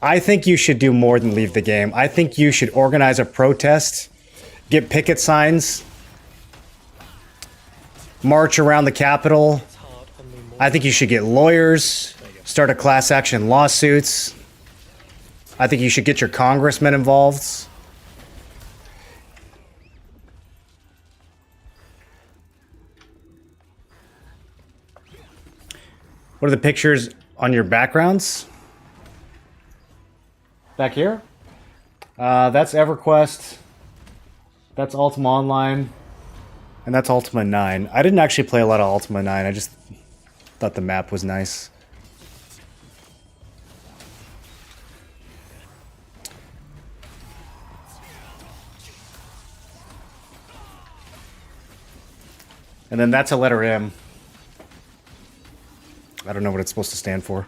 I think you should do more than leave the game. I think you should organize a protest, get picket signs, march around the Capitol. I think you should get lawyers, start a class action lawsuits. I think you should get your congressmen involved. What are the pictures on your backgrounds? Back here? That's EverQuest. That's Ultima Online. And that's Ultima 9. I didn't actually play a lot of Ultima 9. I just thought the map was nice. And then that's a letter M. I don't know what it's supposed to stand for.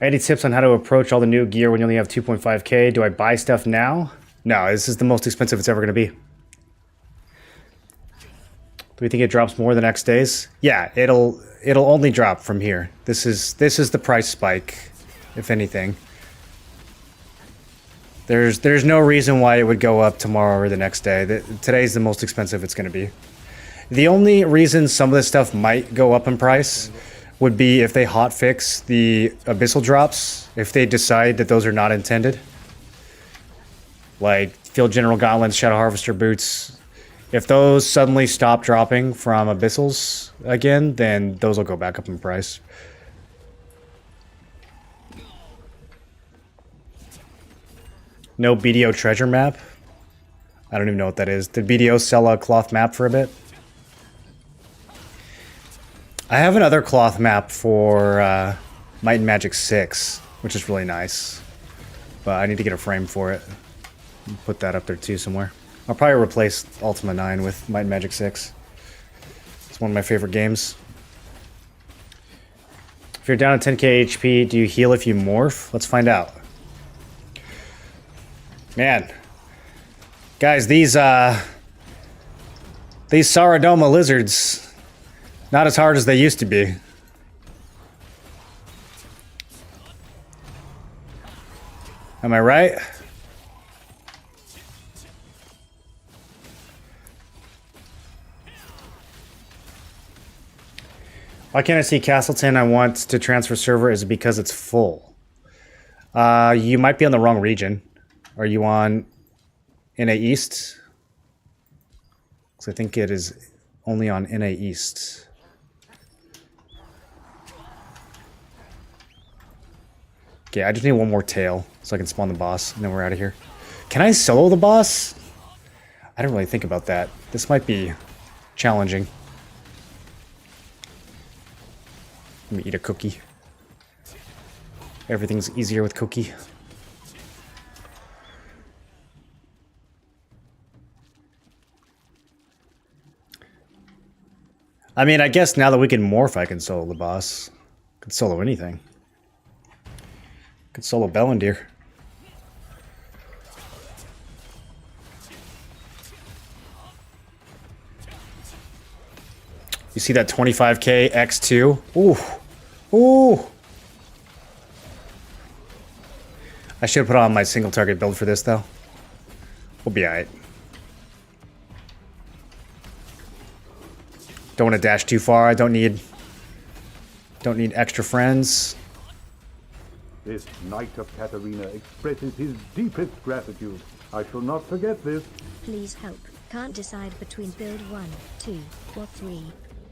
Any tips on how to approach all the new gear when you only have 2.5k? Do I buy stuff now? No, this is the most expensive it's ever going to be. Do we think it drops more the next days? Yeah, it'll only drop from here. This is the price spike, if anything. There's no reason why it would go up tomorrow or the next day. Today's the most expensive it's going to be. The only reason some of this stuff might go up in price would be if they hotfix the Abyssal drops, if they decide that those are not intended. Like Field General Gauntlets, Shadow Harvester boots. If those suddenly stop dropping from Abyssals again, then those will go back up in price. No BDO treasure map? I don't even know what that is. Did BDO sell a cloth map for a bit? I have another cloth map for Might and Magic 6, which is really nice. But I need to get a frame for it. Put that up there too somewhere. I'll probably replace Ultima 9 with Might and Magic 6. It's one of my favorite games. If you're down at 10k HP, do you heal if you morph? Let's find out. Man. Guys, these Saradoma lizards, not as hard as they used to be. Am I right? Why can't I see Castleton? I want to transfer server. Is it because it's full? You might be on the wrong region. Are you on NA East? Because I think it is only on NA East. Okay, I just need one more tail so I can spawn the boss, and then we're out of here. Can I solo the boss? I didn't really think about that. This might be challenging. Let me eat a cookie. Everything's easier with cookie. I mean, I guess now that we can morph, I can solo the boss. I could solo anything. I could solo Bellendir. You see that 25k X2? Ooh. Ooh. I should put on my single target build for this, though. We'll be alright. Don't want to dash too far. I don't need extra friends. This Knight of Katarina expresses his deepest gratitude. I shall not forget this. Please help. Can't decide between build 1, 2, or 3.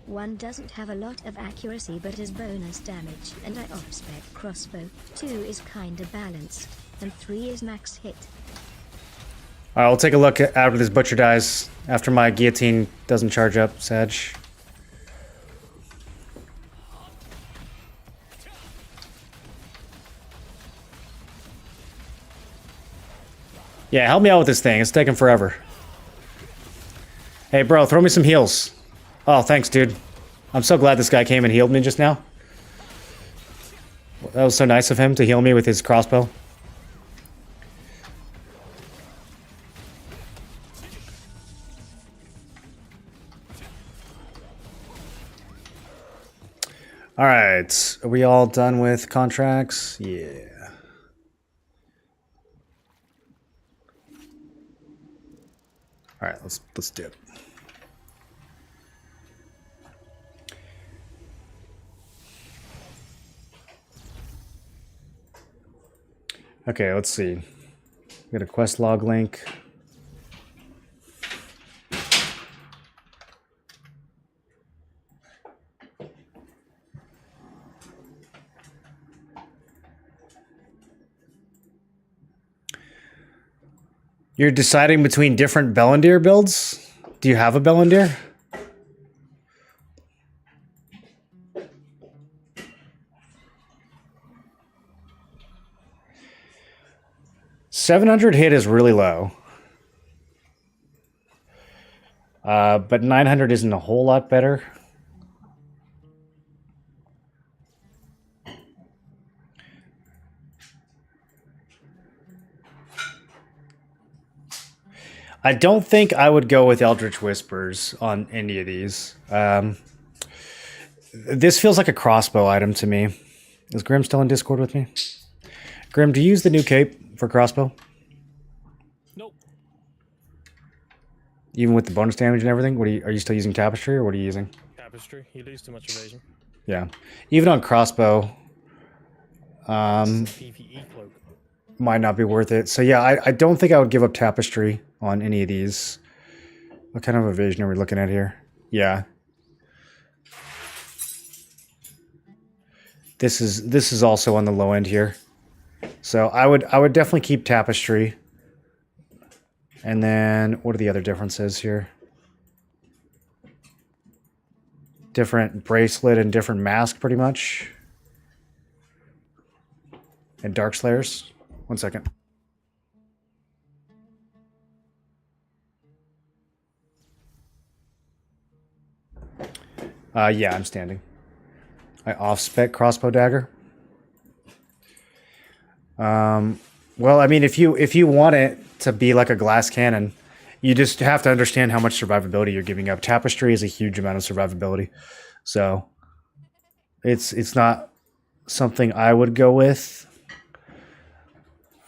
1 doesn't have a lot of accuracy but is bonus damage, and I off-spec crossbow. 2 is kinda balanced, and 3 is max hit. Alright, I'll take a look after this butcher dies. After my guillotine doesn't charge up, Sag. Yeah, help me out with this thing. It's taking forever. Hey, bro, throw me some heals. Oh, thanks, dude. I'm so glad this guy came and healed me just now. That was so nice of him to heal me with his crossbow. Alright, are we all done with contracts? Yeah. Alright, let's do it. Okay, let's see. We got a quest log link. You're deciding between different Bellendir builds? Do you have a Bellendir? $700 hit is really low. But 900 isn't a whole lot better. I don't think I would go with Eldritch Whispers on any of these. This feels like a crossbow item to me. Is Grim still in Discord with me? Grim, do you use the new cape for crossbow? Nope. Even with the bonus damage and everything? Are you still using Tapestry, or what are you using? Tapestry. You lose too much evasion. Yeah. Even on crossbow, It's a PvE cloak. might not be worth it. So yeah, I don't think I would give up Tapestry on any of these. What kind of evasion are we looking at here? Yeah. This is also on the low end here. So I would definitely keep Tapestry. And then what are the other differences here? Different bracelet and different mask pretty much. And Dark Slayers. One second. Yeah, I'm standing. I off-spec crossbow dagger. Well, I mean, if you want it to be like a glass cannon, you just have to understand how much survivability you're giving up. Tapestry is a huge amount of survivability, so it's not something I would go with.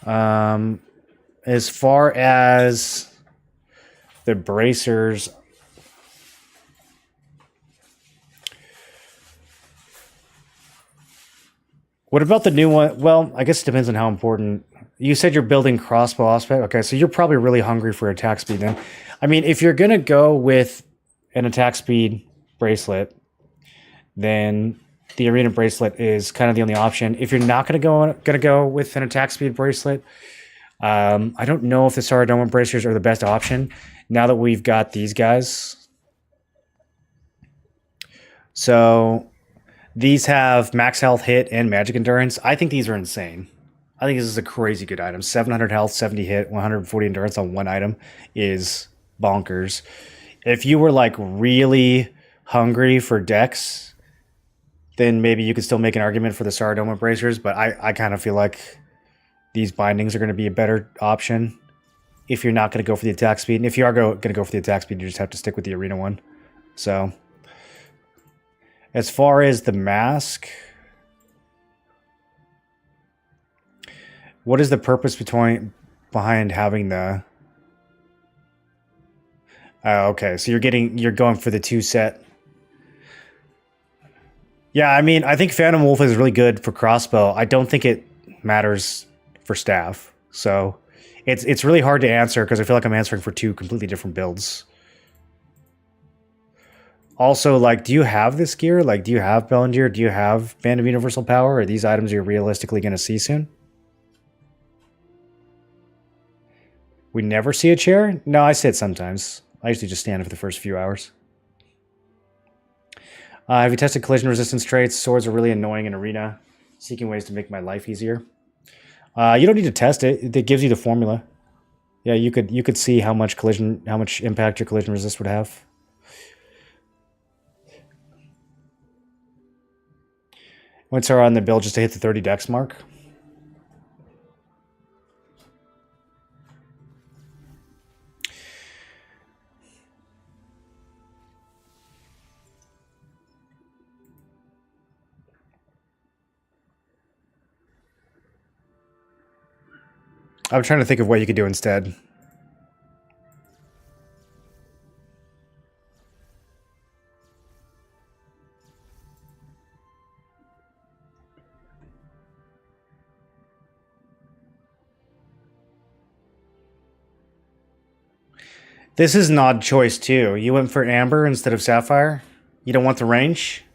As far as the bracers, what about the new one? Well, I guess it depends on how important. You said you're building crossbow aspect. Okay, so you're probably really hungry for attack speed then. I mean, if you're gonna go with an attack speed bracelet, then the arena bracelet is kind of the only option. If you're not gonna go with an attack speed bracelet, I don't know if the Saradoma bracers are the best option now that we've got these guys. So these have max health, hit, and magic endurance. I think these are insane. I think this is a crazy good item. 700 health, 70 hit, 140 endurance on one item is bonkers. If you were like really hungry for dex, then maybe you could still make an argument for the Saradoma bracers, but I kind of feel like these bindings are going to be a better option if you're not going to go for the attack speed. And if you are going to go for the attack speed, you just have to stick with the arena one. So as far as the mask, what is the purpose behind having the? Okay, so you're going for the 2 set. Yeah, I mean, I think Phantom Wolf is really good for crossbow. I don't think it matters for staff. So it's really hard to answer because I feel like I'm answering for 2 completely different builds. Also, like, do you have this gear? Like, do you have Bellendir? Do you have Band of Universal Power? Are these items you're realistically going to see soon? We never see a chair? No, I sit sometimes. I usually just stand for the first few hours. Have you tested collision resistance traits? Swords are really annoying in arena. Seeking ways to make my life easier. You don't need to test it. It gives you the formula. Yeah, you could see how much impact your collision resist would have. What's our on the build just to hit the 30 dex mark? I'm trying to think of what you could do instead. This is an odd choice too. You went for Amber instead of Sapphire? You don't want the range?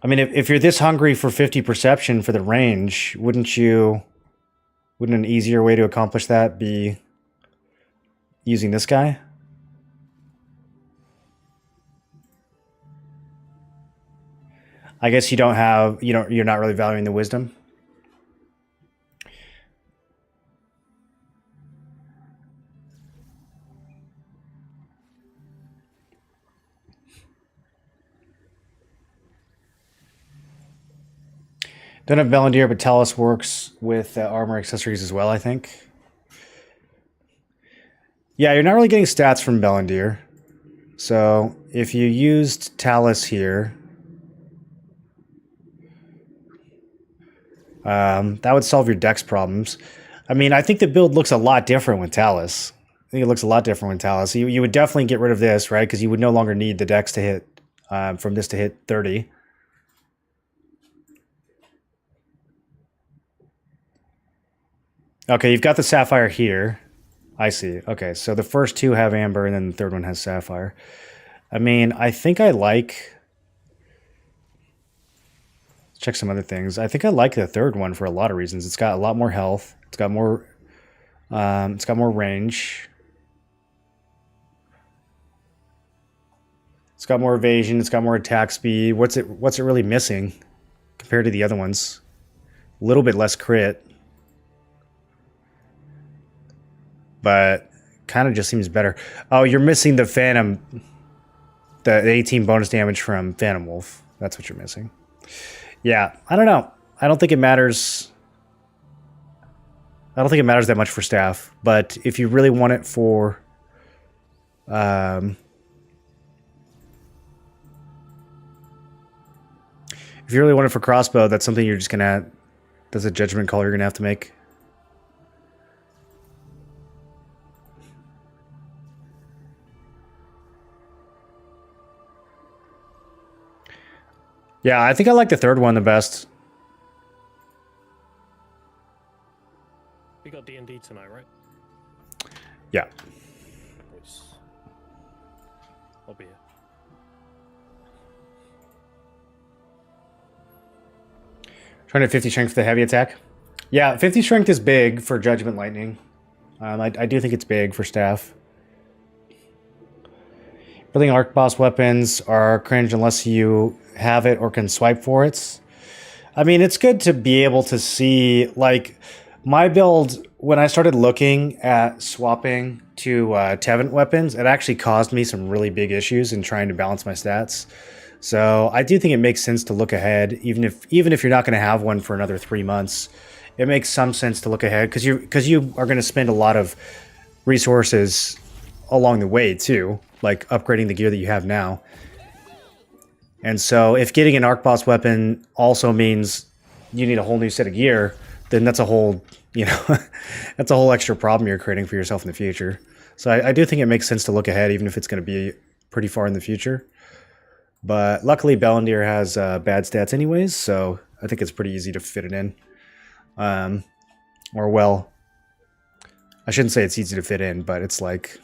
I mean, if you're this hungry for 50 perception for the range, wouldn't an easier way to accomplish that be using this guy? I guess you're not really valuing the wisdom. Don't have Bellendir, but Talus works with armor accessories as well, I think. Yeah, you're not really getting stats from Bellandir. So if you used Talus here, that would solve your dex problems. I mean, I think the build looks a lot different with Talus. I think it looks a lot different with Talus. You would definitely get rid of this, right? Because you would no longer need the dex to hit, from this to hit 30. Okay, you've got the Sapphire here. I see. Okay, so the first two have Amber, and then the third one has Sapphire. I mean, I think I like... Let's check some other things. I think I like the third one for a lot of reasons. It's got a lot more health. It's got more range. It's got more evasion. It's got more attack speed. What's it really missing compared to the other ones? A little bit less crit. But kind of just seems better. Oh, you're missing the Phantom, the 18 bonus damage from Phantom Wolf. That's what you're missing. Yeah, I don't know. I don't think it matters. I don't think it matters that much for staff. But if you really want it for, if you really want it for crossbow, that's something you're just gonna. That's a judgment call you're gonna have to make. Yeah, I think I like the third one the best. We got D&D tonight, right? Yeah. Nice. I'll be here. Trying to 50 strength for the heavy attack. Yeah, 50 strength is big for Judgment Lightning. I do think it's big for staff. Building arc boss weapons are cringe unless you have it or can swipe for it. I mean, it's good to be able to see, like, my build, when I started looking at swapping to Tevant weapons, it actually caused me some really big issues in trying to balance my stats. So I do think it makes sense to look ahead, even if you're not going to have one for another 3 months. It makes some sense to look ahead because you are going to spend a lot of resources along the way too, like upgrading the gear that you have now. And so if getting an arc boss weapon also means you need a whole new set of gear, then that's a whole, that's a whole extra problem you're creating for yourself in the future. So I do think it makes sense to look ahead, even if it's going to be pretty far in the future. But luckily Bellandir has bad stats anyways, so I think it's pretty easy to fit it in. Or well, I shouldn't say it's easy to fit in, but it's like...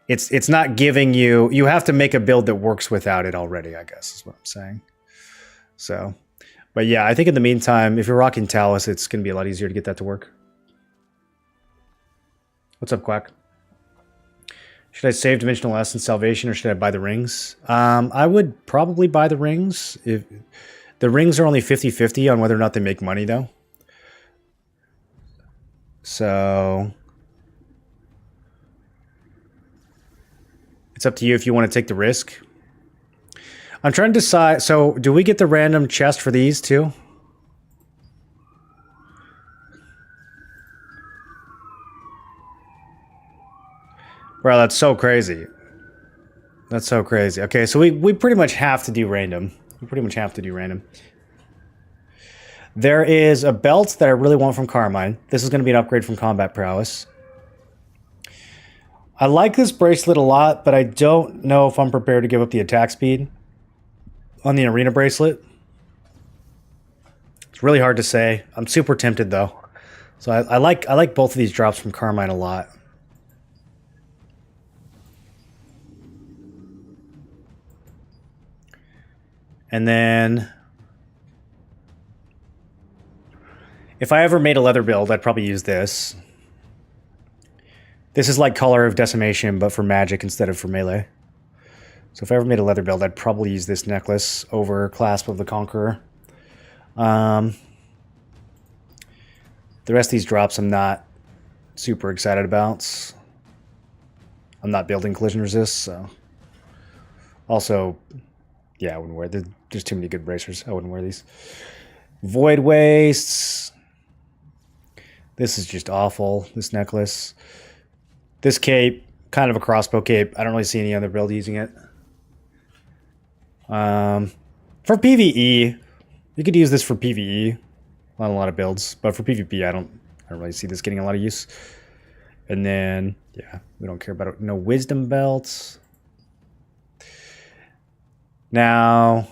It's not giving you... You have to make a build that works without it already, I guess, is what I'm saying. So, but yeah, I think in the meantime, if you're rocking Talus, it's going to be a lot easier to get that to work. What's up, Quack? Should I save Dimensional Essence Salvation or should I buy the rings? I would probably buy the rings. If the rings are only 50-50 on whether or not they make money, though. So... It's up to you if you want to take the risk. I'm trying to decide... So, do we get the random chest for these, too? Bro, that's so crazy. That's so crazy. Okay, so we pretty much have to do random. We pretty much have to do random. There is a belt that I really want from Carmine. This is going to be an upgrade from Combat Prowess. I like this bracelet a lot, but I don't know if I'm prepared to give up the attack speed on the arena bracelet. It's really hard to say. I'm super tempted though. So I like both of these drops from Carmine a lot. And then if I ever made a leather build, I'd probably use this. This is like Color of Decimation, but for magic instead of for melee. So if I ever made a leather build, I'd probably use this necklace over Clasp of the Conqueror. The rest of these drops I'm not super excited about. I'm not building collision resist, so... Also, yeah, I wouldn't wear... There's too many good bracers. I wouldn't wear these. Void Wastes. This is just awful, this necklace. This cape, kind of a crossbow cape. I don't really see any other build using it. For PvE, you could use this for PvE on a lot of builds, but for PvP, I don't really see this getting a lot of use. And then, yeah, we don't care about it. No wisdom belts. Now,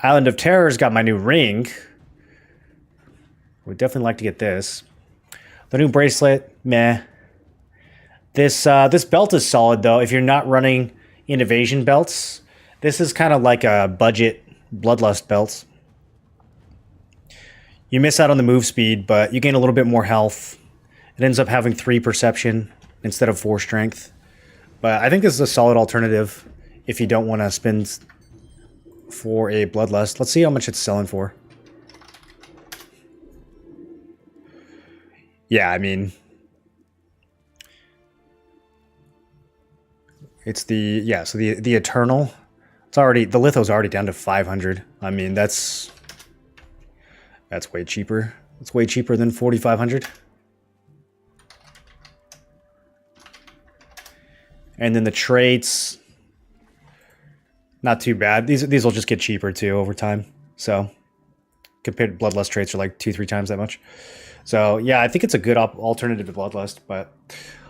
Island of Terror's got my new ring. Would definitely like to get this. The new bracelet, meh. This belt is solid though. If you're not running invasion belts, this is kind of like a budget bloodlust belt. You miss out on the move speed, but you gain a little bit more health. It ends up having 3 perception instead of 4 strength. But I think this is a solid alternative if you don't want to spend for a bloodlust. Let's see how much it's selling for. Yeah, I mean, it's the, yeah, so the Eternal, it's already, the litho's already down to 500. I mean, that's way cheaper. It's way cheaper than 4,500. And then the traits, not too bad. These will just get cheaper too over time. So compared to Bloodlust traits are like 2-3 times that much. So yeah, I think it's a good alternative to Bloodlust, but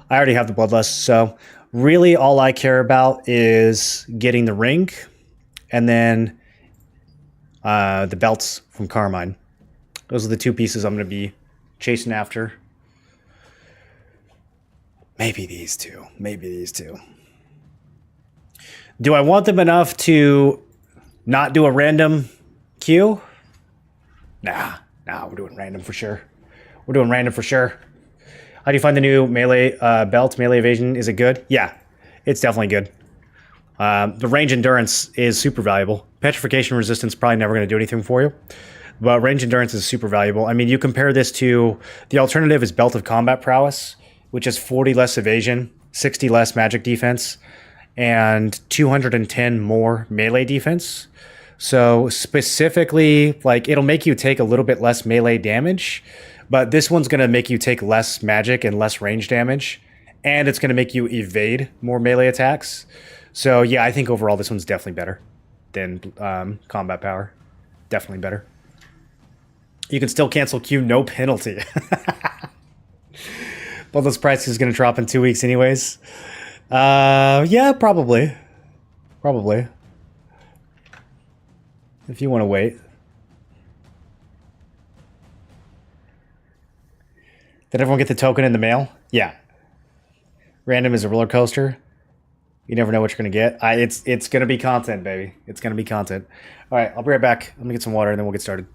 I already have the Bloodlust. So really all I care about is getting the ring and then the belts from Carmine. Those are the 2 pieces I'm going to be chasing after. Maybe these two. Maybe these two. Do I want them enough to not do a random queue? Nah, we're doing random for sure. We're doing random for sure. How do you find the new melee belt? Melee evasion, is it good? Yeah, it's definitely good. The range endurance is super valuable. Petrification resistance probably never going to do anything for you. But range endurance is super valuable. I mean, you compare this to... The alternative is Belt of Combat Prowess, which is 40 less evasion, 60 less magic defense, and 210 more melee defense. So specifically, like, it'll make you take a little bit less melee damage, but this one's going to make you take less magic and less range damage, and it's going to make you evade more melee attacks. So yeah, I think overall this one's definitely better than combat power. Definitely better. You can still cancel queue, no penalty. Well, this price is going to drop in 2 weeks anyways. Yeah, probably. Probably. If you want to wait. Did everyone get the token in the mail? Yeah. Random is a roller coaster. You never know what you're going to get. It's going to be content, baby. It's going to be content. All right, I'll be right back. Let me get some water and then we'll get started.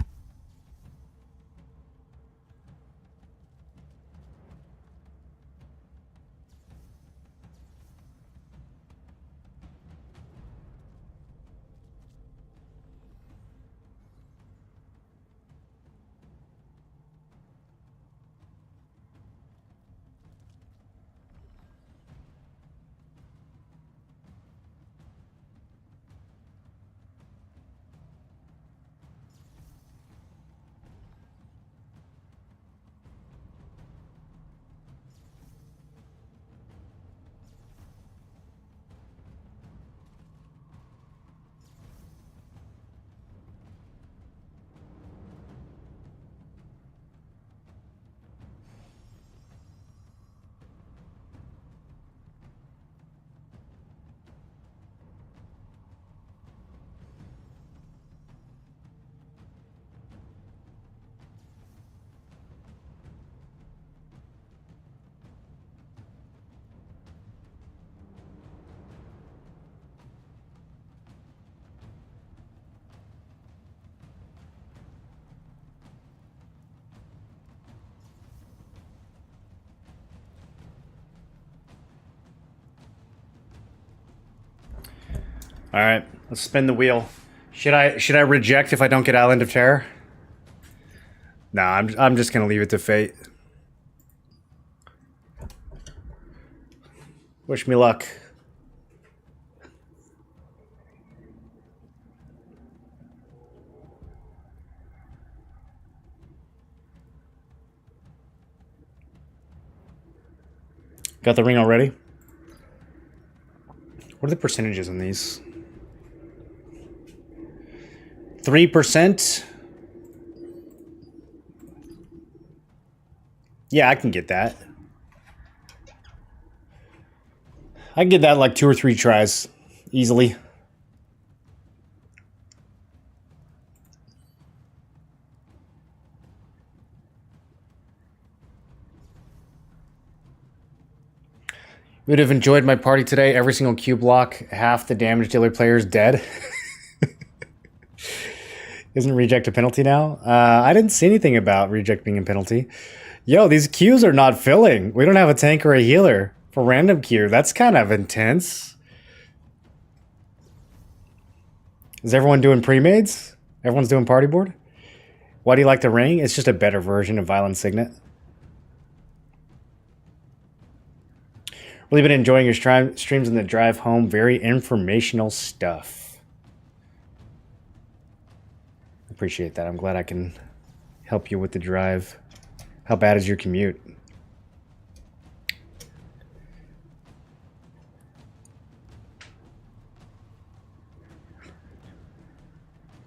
All right, let's spin the wheel. Should I reject if I don't get Island of Terror? Nah, I'm just gonna leave it to fate. Wish me luck. Got the ring already? What are the percentages on these? 3%? Yeah, I can get that. I can get that in like 2 or 3 tries. Easily. Would have enjoyed my party today. Every single Q block, half the damage dealer players dead. Isn't reject a penalty now? I didn't see anything about reject being a penalty. Yo, these Qs are not filling. We don't have a tank or a healer for random Q. That's kind of intense. Is everyone doing pre-mades? Everyone's doing party board? Why do you like the ring? It's just a better version of Violent Signet. Really been enjoying your streams in the drive home. Very informational stuff. Appreciate that. I'm glad I can help you with the drive. How bad is your commute?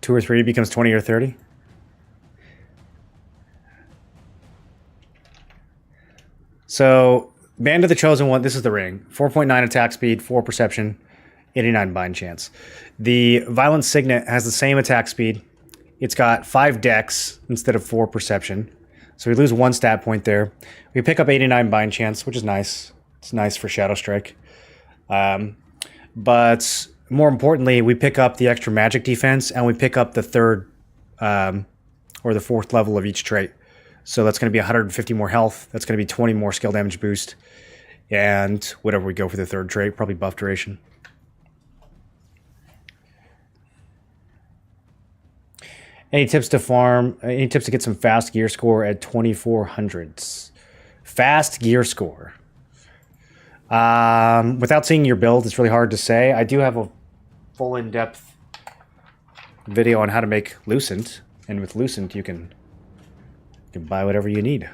Two or three becomes 20 or 30? So, Band of the Chosen One, this is the ring. 4.9 attack speed, 4 perception, 89 bind chance. The Violent Signet has the same attack speed. It's got 5 dex instead of 4 perception. So we lose 1 stat point there. We pick up 89 bind chance, which is nice. It's nice for Shadow Strike. But more importantly, we pick up the extra magic defense, and we pick up the 3rd or the 4th level of each trait. So that's going to be 150 more health. That's going to be 20 more skill damage boost. And whatever we go for the 3rd trait, probably buff duration. Any tips to farm? Any tips to get some fast gear score at 2400s? Fast gear score. Without seeing your build, it's really hard to say. I do have a full in-depth video on how to make Lucent. And with Lucent, you can buy whatever you need.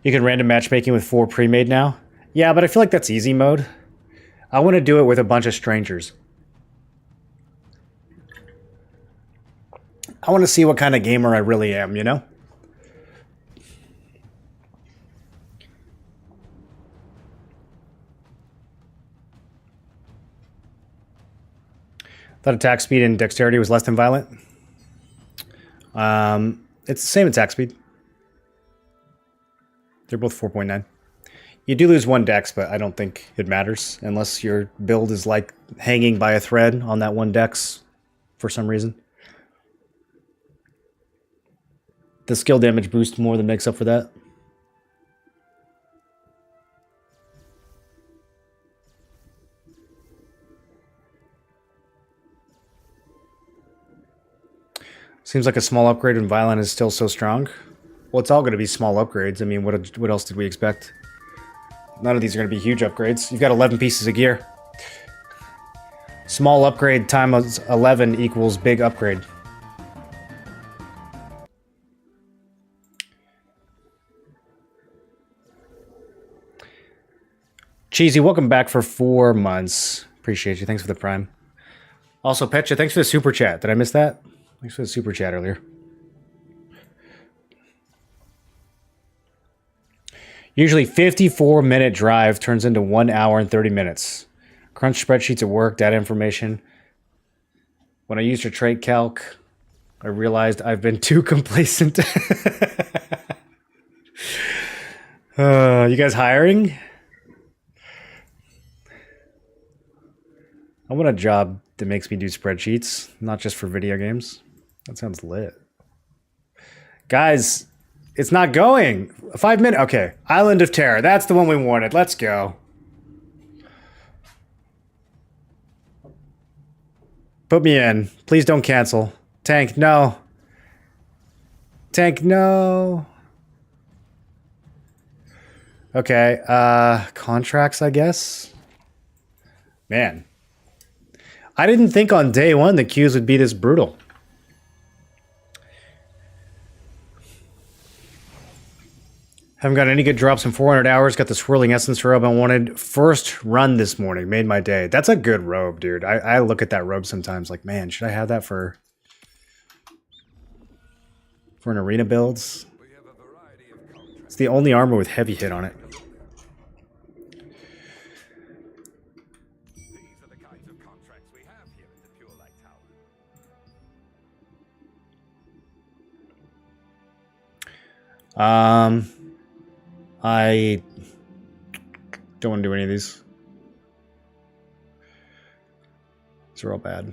You can random matchmaking with 4 pre-made now. Yeah, but I feel like that's easy mode. I want to do it with a bunch of strangers. I want to see what kind of gamer I really am, you know? Thought attack speed and dexterity was less than Violent. It's the same attack speed. They're both 4.9. You do lose 1 dex, but I don't think it matters unless your build is like hanging by a thread on that 1 dex for some reason. The skill damage boost more than makes up for that. Seems like a small upgrade when Violent is still so strong. Well, it's all going to be small upgrades. I mean, what else did we expect? None of these are going to be huge upgrades. You've got 11 pieces of gear. Small upgrade times 11 equals big upgrade. Cheesy, welcome back for 4 months. Appreciate you. Thanks for the prime. Also, Petcha, thanks for the super chat. Did I miss that? Thanks for the super chat earlier. Usually 54-minute drive turns into 1 hour and 30 minutes. Crunch spreadsheets at work, data information. When I used your trait calc, I realized I've been too complacent. You guys hiring? I want a job that makes me do spreadsheets, not just for video games. That sounds lit. Guys, it's not going. 5 minutes. Okay. Island of Terror. That's the one we wanted. Let's go. Put me in. Please don't cancel. Tank, no. Tank, no. Okay. Contracts, I guess. Man. I didn't think on day 1 the queues would be this brutal. Haven't got any good drops in 400 hours. Got the swirling essence robe I wanted. First run this morning. Made my day. That's a good robe, dude. I look at that robe sometimes like, man, should I have that for an arena builds? It's the only armor with heavy hit on it. These are the kinds of contracts we have here at the Pure Light Tower. I don't want to do any of these. These are all bad.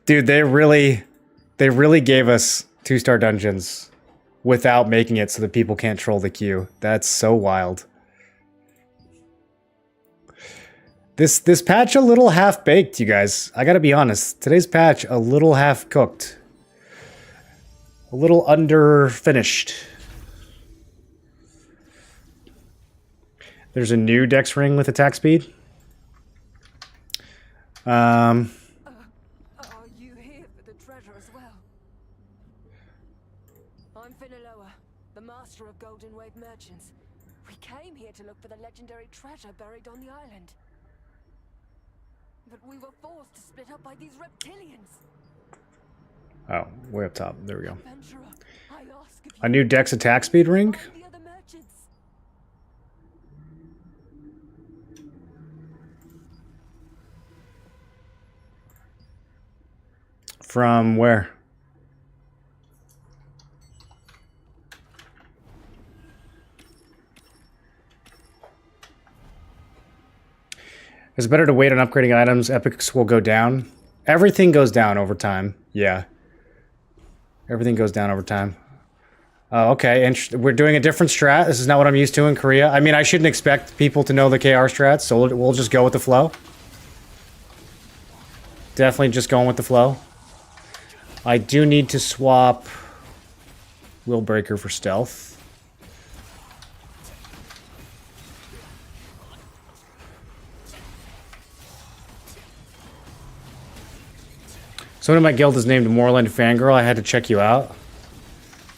Dude, they really gave us 2-star dungeons without making it so that people can't troll the queue. That's so wild. This patch a little half-baked, you guys. I gotta be honest. Today's patch a little half-cooked. A little under-finished. There's a new dex ring with attack speed. Are you here for the treasure as well? I'm Finaloa, the master of Golden Wave merchants. We came here to look for the legendary treasure buried on the island. But we were forced to split up by these reptilians. Oh, way up top. There we go. Adventurer, I ask of you, A new dex attack speed ring? find the other merchants. From where? It's better to wait on upgrading items. Epics will go down. Everything goes down over time. Yeah. Everything goes down over time. Okay, we're doing a different strat. This is not what I'm used to in Korea. I mean, I shouldn't expect people to know the KR strats, so we'll just go with the flow. Definitely just going with the flow. I do need to swap Will Breaker for stealth. Someone in my guild is named Moorland Fangirl. I had to check you out.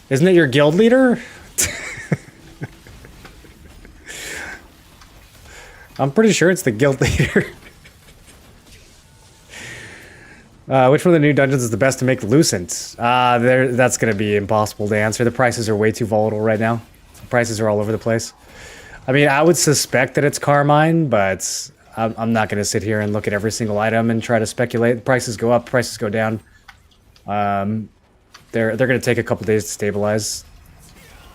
Isn't it your guild leader? I'm pretty sure it's the guild leader. Which one of the new dungeons is the best to make Lucent? That's going to be impossible to answer. The prices are way too volatile right now. The prices are all over the place. I mean, I would suspect that it's Carmine, but I'm not going to sit here and look at every single item and try to speculate. The prices go up, prices go down. They're going to take a couple days to stabilize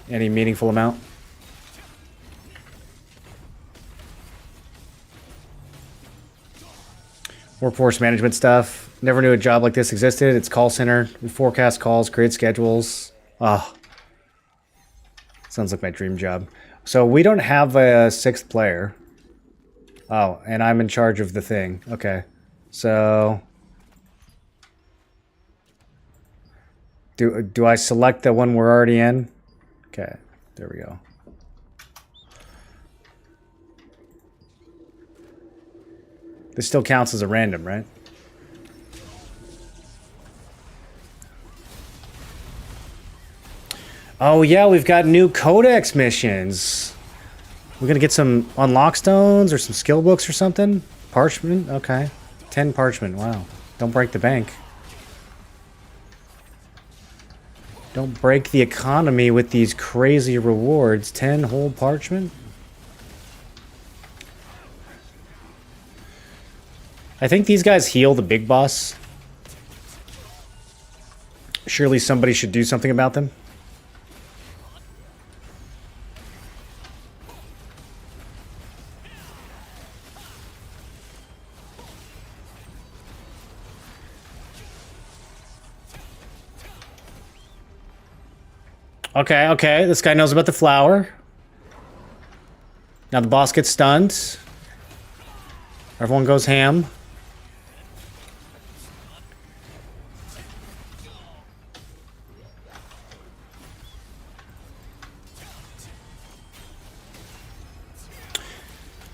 any meaningful amount. Workforce management stuff. Never knew a job like this existed. It's call center. We forecast calls, create schedules. Oh, sounds like my dream job. So we don't have a 6th player. Oh, and I'm in charge of the thing. Okay. So do I select the one we're already in? Okay. There we go. This still counts as a random, right? Oh yeah, we've got new codex missions. We're gonna get some unlock stones or some skill books or something. Parchment, okay. 10 parchment, wow. Don't break the bank. Don't break the economy with these crazy rewards. 10 whole parchment? I think these guys heal the big boss. Surely somebody should do something about them. Okay, okay, this guy knows about the flower. Now the boss gets stunned. Everyone goes ham.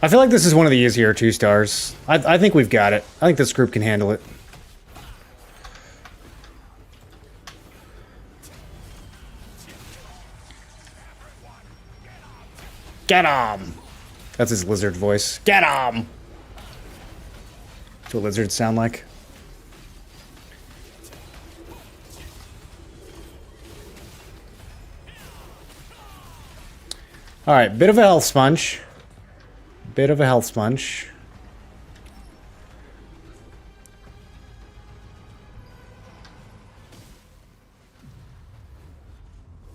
I feel like this is one of the easier 2-stars. I think we've got it. I think this group can handle it. Get 'em! That's his lizard voice. Get 'em! That's what lizards sound like. Alright, bit of a health sponge. Bit of a health sponge.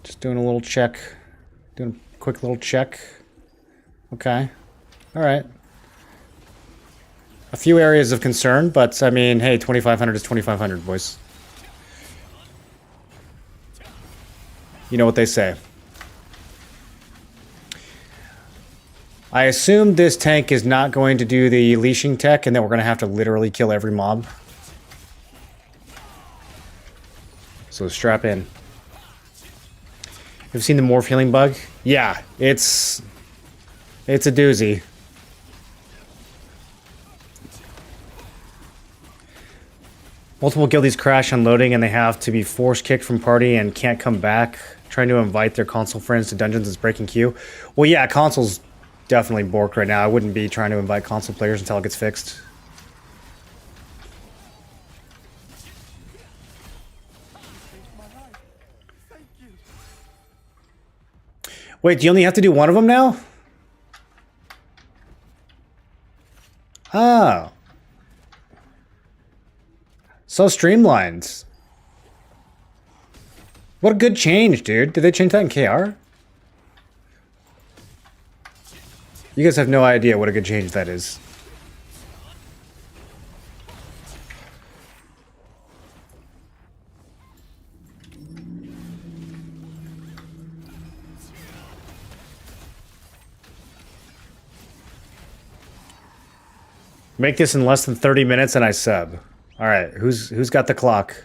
Just doing a little check. Doing a quick little check. Okay. Alright. A few areas of concern, but I mean, hey, 2,500 is 2,500, boys. You know what they say. I assume this tank is not going to do the leashing tech and that we're going to have to literally kill every mob. So strap in. You've seen the Morph healing bug? Yeah, it's a doozy. Multiple guildies crash on loading and they have to be force kicked from party and can't come back. Trying to invite their console friends to dungeons is breaking queue. Well, yeah, console's definitely borked right now. I wouldn't be trying to invite console players until it gets fixed. Wait, do you only have to do one of them now? Oh. So streamlined. What a good change, dude. Did they change that in KR? You guys have no idea what a good change that is. Make this in less than 30 minutes and I sub. All right, who's got the clock?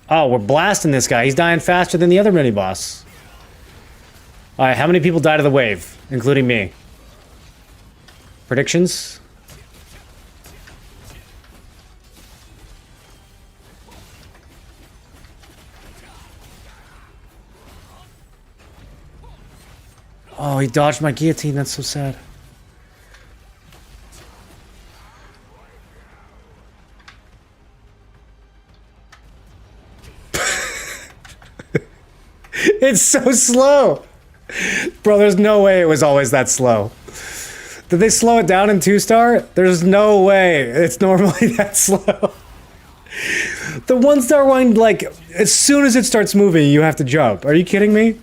Oh, we're blasting this guy. He's dying faster than the other mini-boss. Alright, how many people died of the wave? Including me. Predictions? Oh, he dodged my guillotine. That's so sad. It's so slow. Bro, there's no way it was always that slow. Did they slow it down in 2-star? There's no way it's normally that slow. The 1-star one, like, as soon as it starts moving, you have to jump. Are you kidding me?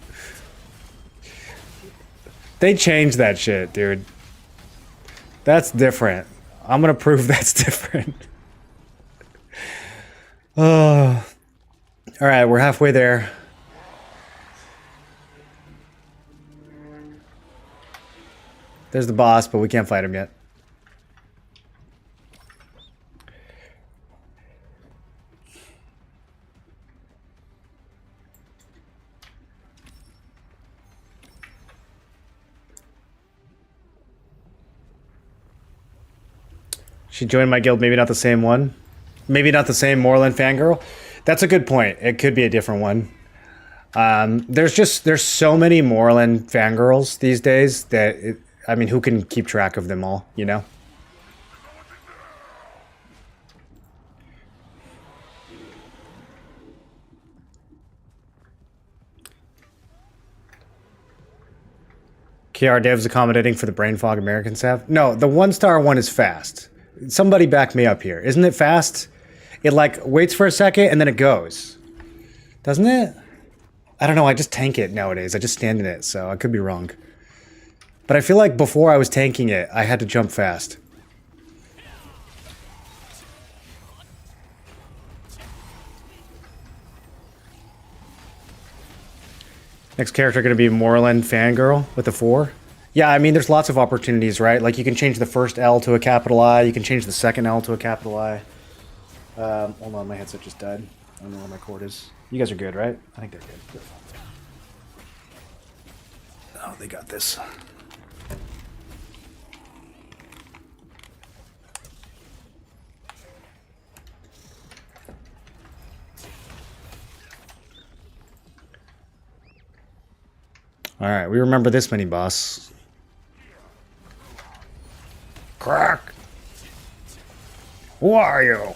They changed that shit, dude. That's different. I'm gonna prove that's different. Oh. Alright, we're halfway there. There's the boss, but we can't fight him yet. She joined my guild, maybe not the same one. Maybe not the same Moorland fangirl. That's a good point. It could be a different one. There's so many Moorland fangirls these days that I mean, who can keep track of them all, you know? KR devs accommodating for the brain fog Americans have? No, the 1-star one is fast. Somebody back me up here. Isn't it fast? It like waits for a second and then it goes. Doesn't it? I don't know, I just tank it nowadays. I just stand in it, so I could be wrong. But I feel like before I was tanking it, I had to jump fast. Next character going to be Moorland fangirl with a 4. Yeah, I mean, there's lots of opportunities, right? Like, you can change the first L to a capital I. You can change the second L to a capital I. Hold on, my headset just died. I don't know where my cord is. You guys are good, right? I think they're good. Oh, they got this. Alright, we remember this mini boss. Crack! Who are you?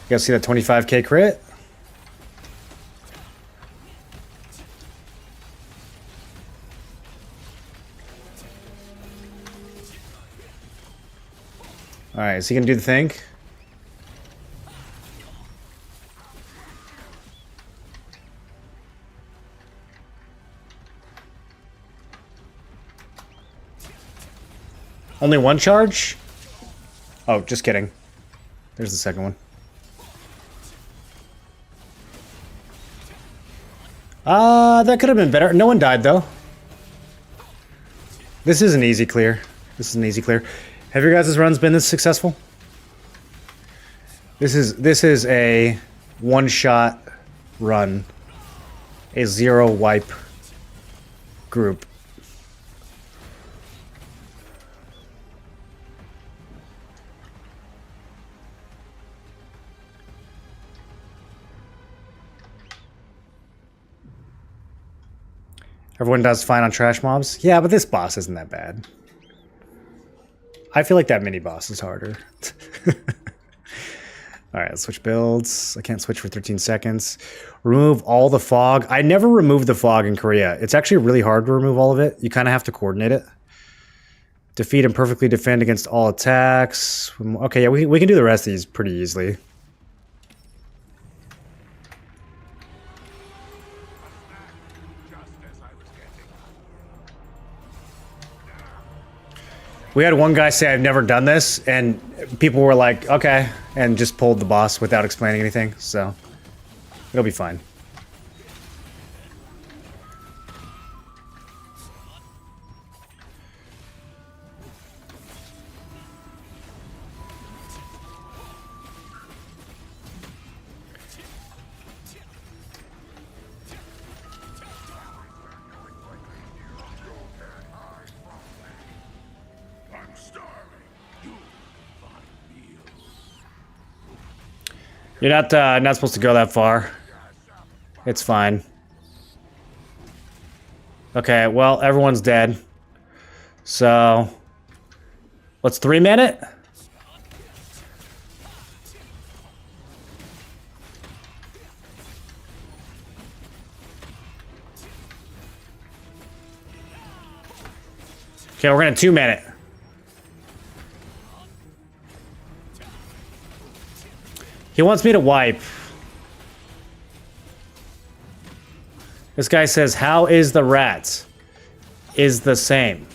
You guys see that 25k crit? Alright, is he gonna do the thing? Only one charge? Oh, just kidding. There's the second one. That could have been better. No one died, though. This is an easy clear. This is an easy clear. Have your guys' runs been this successful? This is a one-shot run. A zero wipe group. Everyone does fine on trash mobs. Yeah, but this boss isn't that bad. I feel like that mini boss is harder. Alright, let's switch builds. I can't switch for 13 seconds. Remove all the fog. I never removed the fog in Korea. It's actually really hard to remove all of it. You kind of have to coordinate it. Defeat and perfectly defend against all attacks. Okay, yeah, we can do the rest of these pretty easily. We had one guy say, I've never done this, and people were like, okay, and just pulled the boss without explaining anything, so it'll be fine. You're not supposed to go that far. It's fine. Okay, well, everyone's dead. So, let's 3-man it? Okay, we're gonna 2-man it. He wants me to wipe. This guy says, how is the rat? Is the same.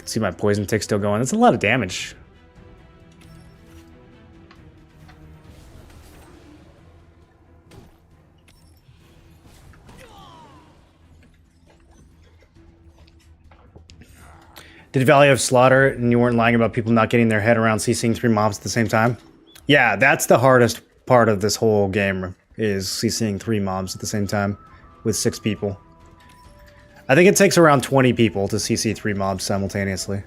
See my poison tick still going. That's a lot of damage. Did Value of Slaughter, and you weren't lying about people not getting their head around CCing 3 mobs at the same time? Yeah, that's the hardest part of this whole game, is CCing 3 mobs at the same time with 6 people. I think it takes around 20 people to CC 3 mobs simultaneously.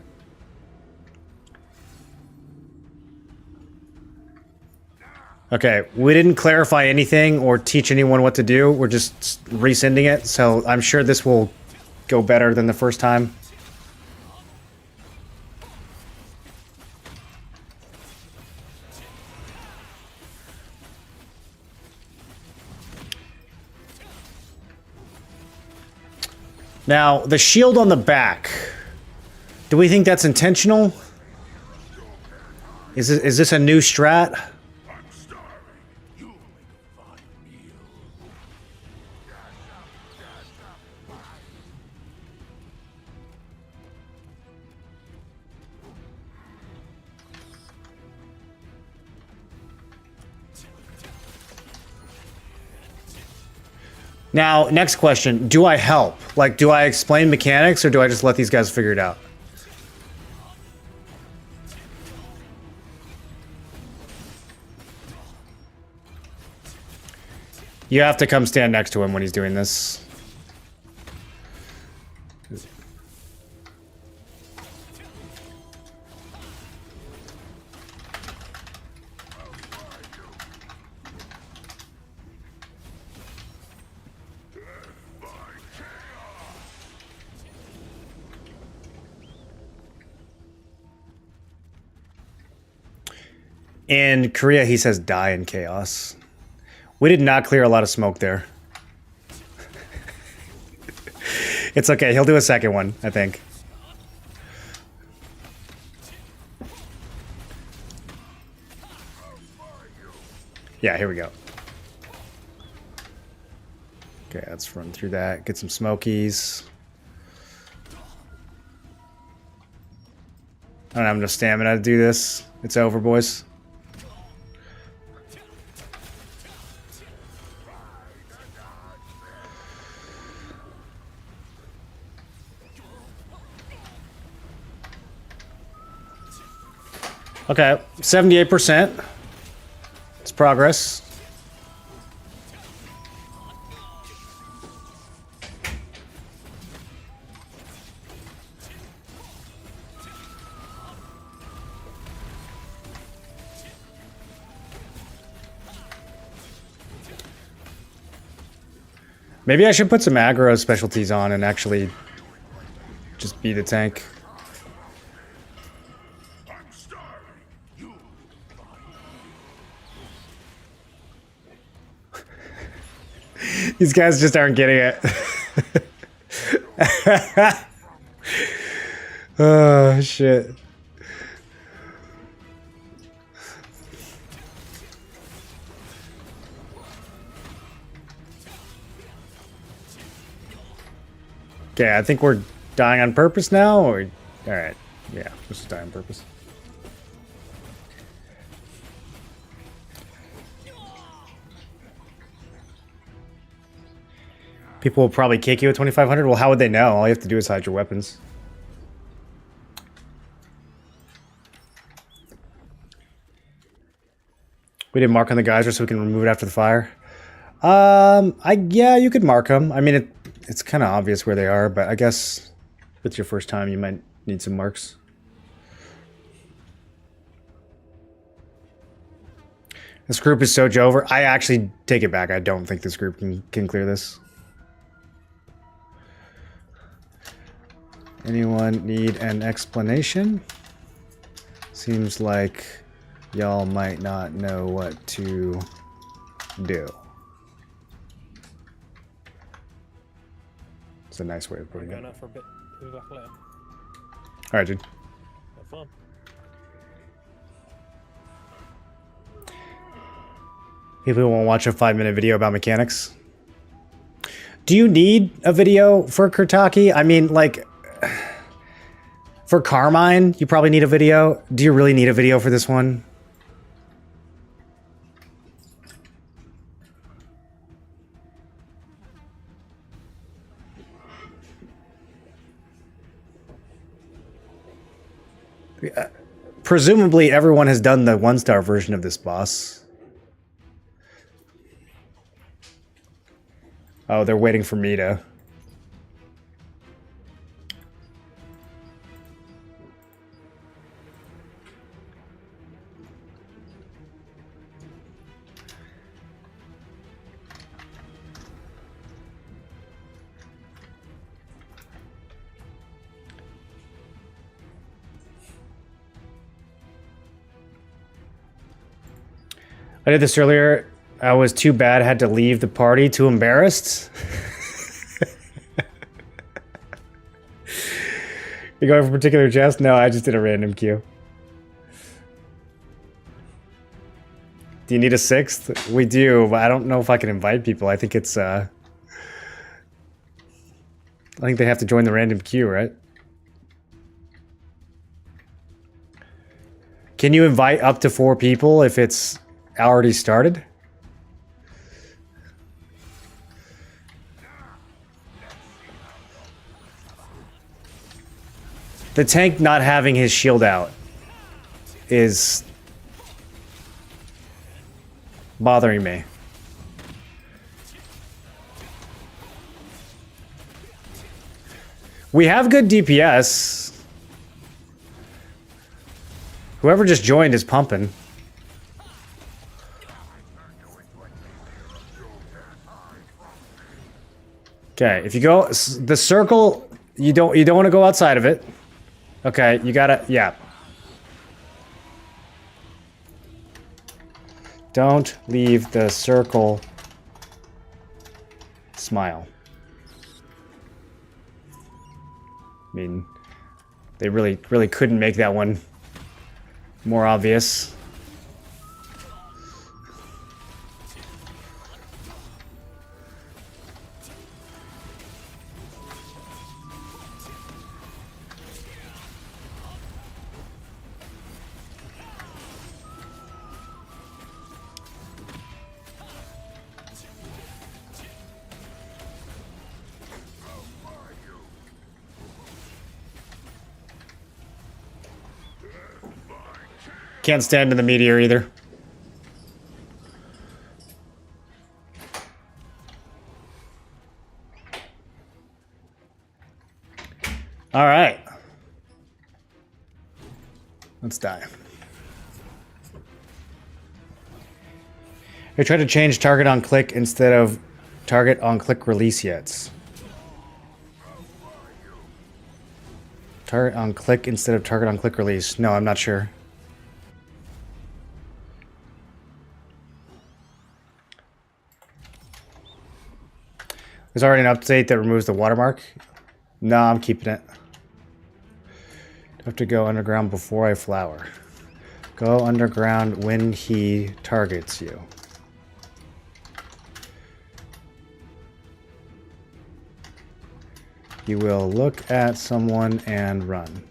Okay, we didn't clarify anything or teach anyone what to do. We're just resending it, so I'm sure this will go better than the first time. Now, the shield on the back. Do we think that's intentional? Is this a new strat? Now, next question. Do I help? Like, do I explain mechanics or do I just let these guys figure it out? You have to come stand next to him when he's doing this. In Korea, he says die in chaos. We did not clear a lot of smoke there. It's okay. He'll do a second one, I think. Yeah, here we go. Okay, let's run through that. Get some smokies. I don't have enough stamina to do this. It's over, boys. Okay, 78%. It's progress. Maybe I should put some aggro specialties on and actually just be the tank. These guys just aren't getting it. Oh, shit. Okay, I think we're dying on purpose now, or... Alright, yeah, let's just die on purpose. People will probably kick you at 2,500. Well, how would they know? All you have to do is hide your weapons. We didn't mark on the geyser so we can remove it after the fire. Yeah, you could mark them. I mean, it's kind of obvious where they are, but I guess if it's your first time, you might need some marks. This group is so over. I actually take it back. I don't think this group can clear this. Anyone need an explanation? Seems like y'all might not know what to do. It's a nice way of putting it. Going out for a bit. We'll be back later. All right, dude. Have fun. People won't watch a 5-minute video about mechanics. Do you need a video for Kurtaki? I mean, like, for Carmine, you probably need a video. Do you really need a video for this one? Presumably, everyone has done the 1-star version of this boss. Oh, they're waiting for me to... I did this earlier. I was too bad. I had to leave the party. Too embarrassed. You going for a particular chest? No, I just did a random queue. Do you need a 6th? We do, but I don't know if I can invite people. I think it's, I think they have to join the random queue, right? Can you invite up to 4 people if it's already started? The tank not having his shield out is bothering me. We have good DPS. Whoever just joined is pumping. Okay, if you go the circle, you don't want to go outside of it. Okay, you gotta, yeah. Don't leave the circle. Smile. I mean, they really couldn't make that one more obvious. Can't stand in the meteor either. All right. Let's die. I tried to change target on click instead of target on click release yet. Target on click instead of target on click release. No, I'm not sure. There's already an update that removes the watermark. No, I'm keeping it. I have to go underground before I flower. Go underground when he targets you. You will look at someone and run.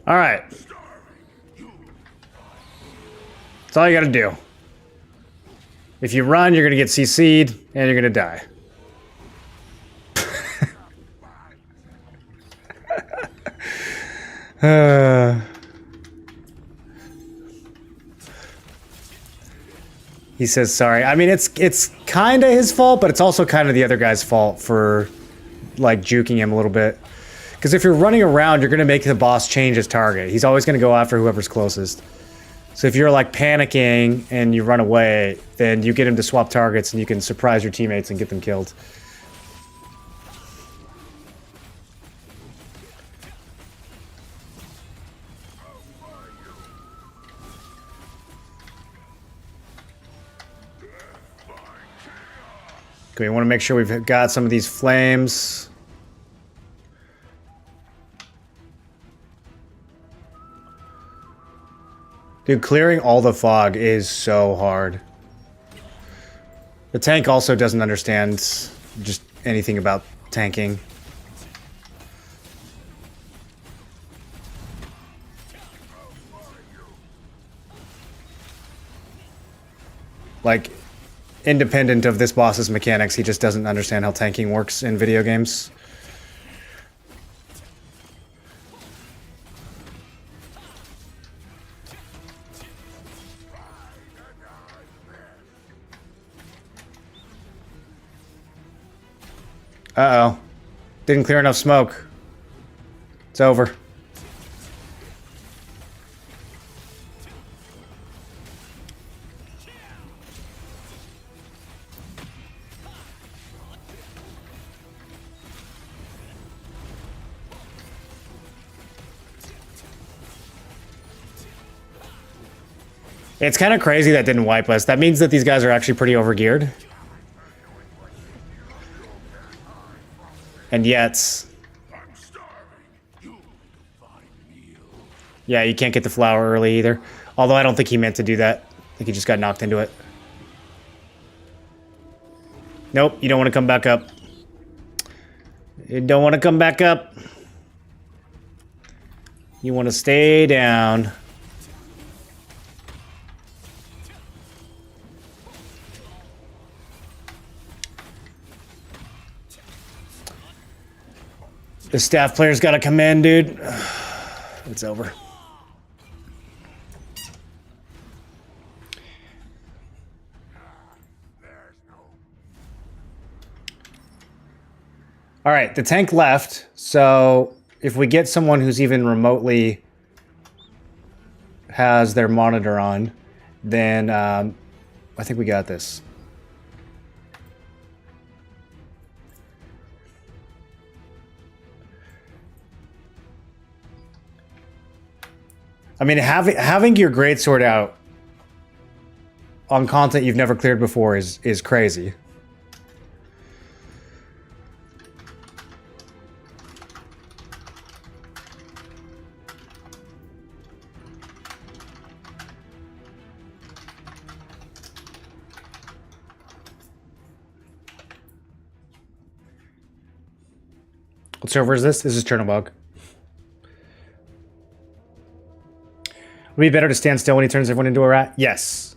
All right. That's all you gotta do. If you run, you're gonna get CC'd and you're gonna die. He says sorry. I mean, it's kind of his fault, but it's also kind of the other guy's fault for like juking him a little bit. Because if you're running around, you're going to make the boss change his target. He's always going to go after whoever's closest. So if you're like panicking and you run away, then you get him to swap targets and you can surprise your teammates and get them killed. Okay, we want to make sure we've got some of these flames. Dude, clearing all the fog is so hard. The tank also doesn't understand just anything about tanking. Like, independent of this boss's mechanics, he just doesn't understand how tanking works in video games. Uh-oh. Didn't clear enough smoke. It's over. It's kind of crazy that didn't wipe us. That means that these guys are actually pretty overgeared. And yet... Yeah, you can't get the flower early either. Although I don't think he meant to do that. I think he just got knocked into it. Nope, you don't want to come back up. You don't want to come back up. You want to stay down. The staff player's got to come in, dude. It's over. All right, the tank left, so if we get someone who's even remotely has their monitor on, then I think we got this. I mean, having your greatsword out on content you've never cleared before is crazy. What server is this? This is Chernobog. Would it be better to stand still when he turns everyone into a rat? Yes.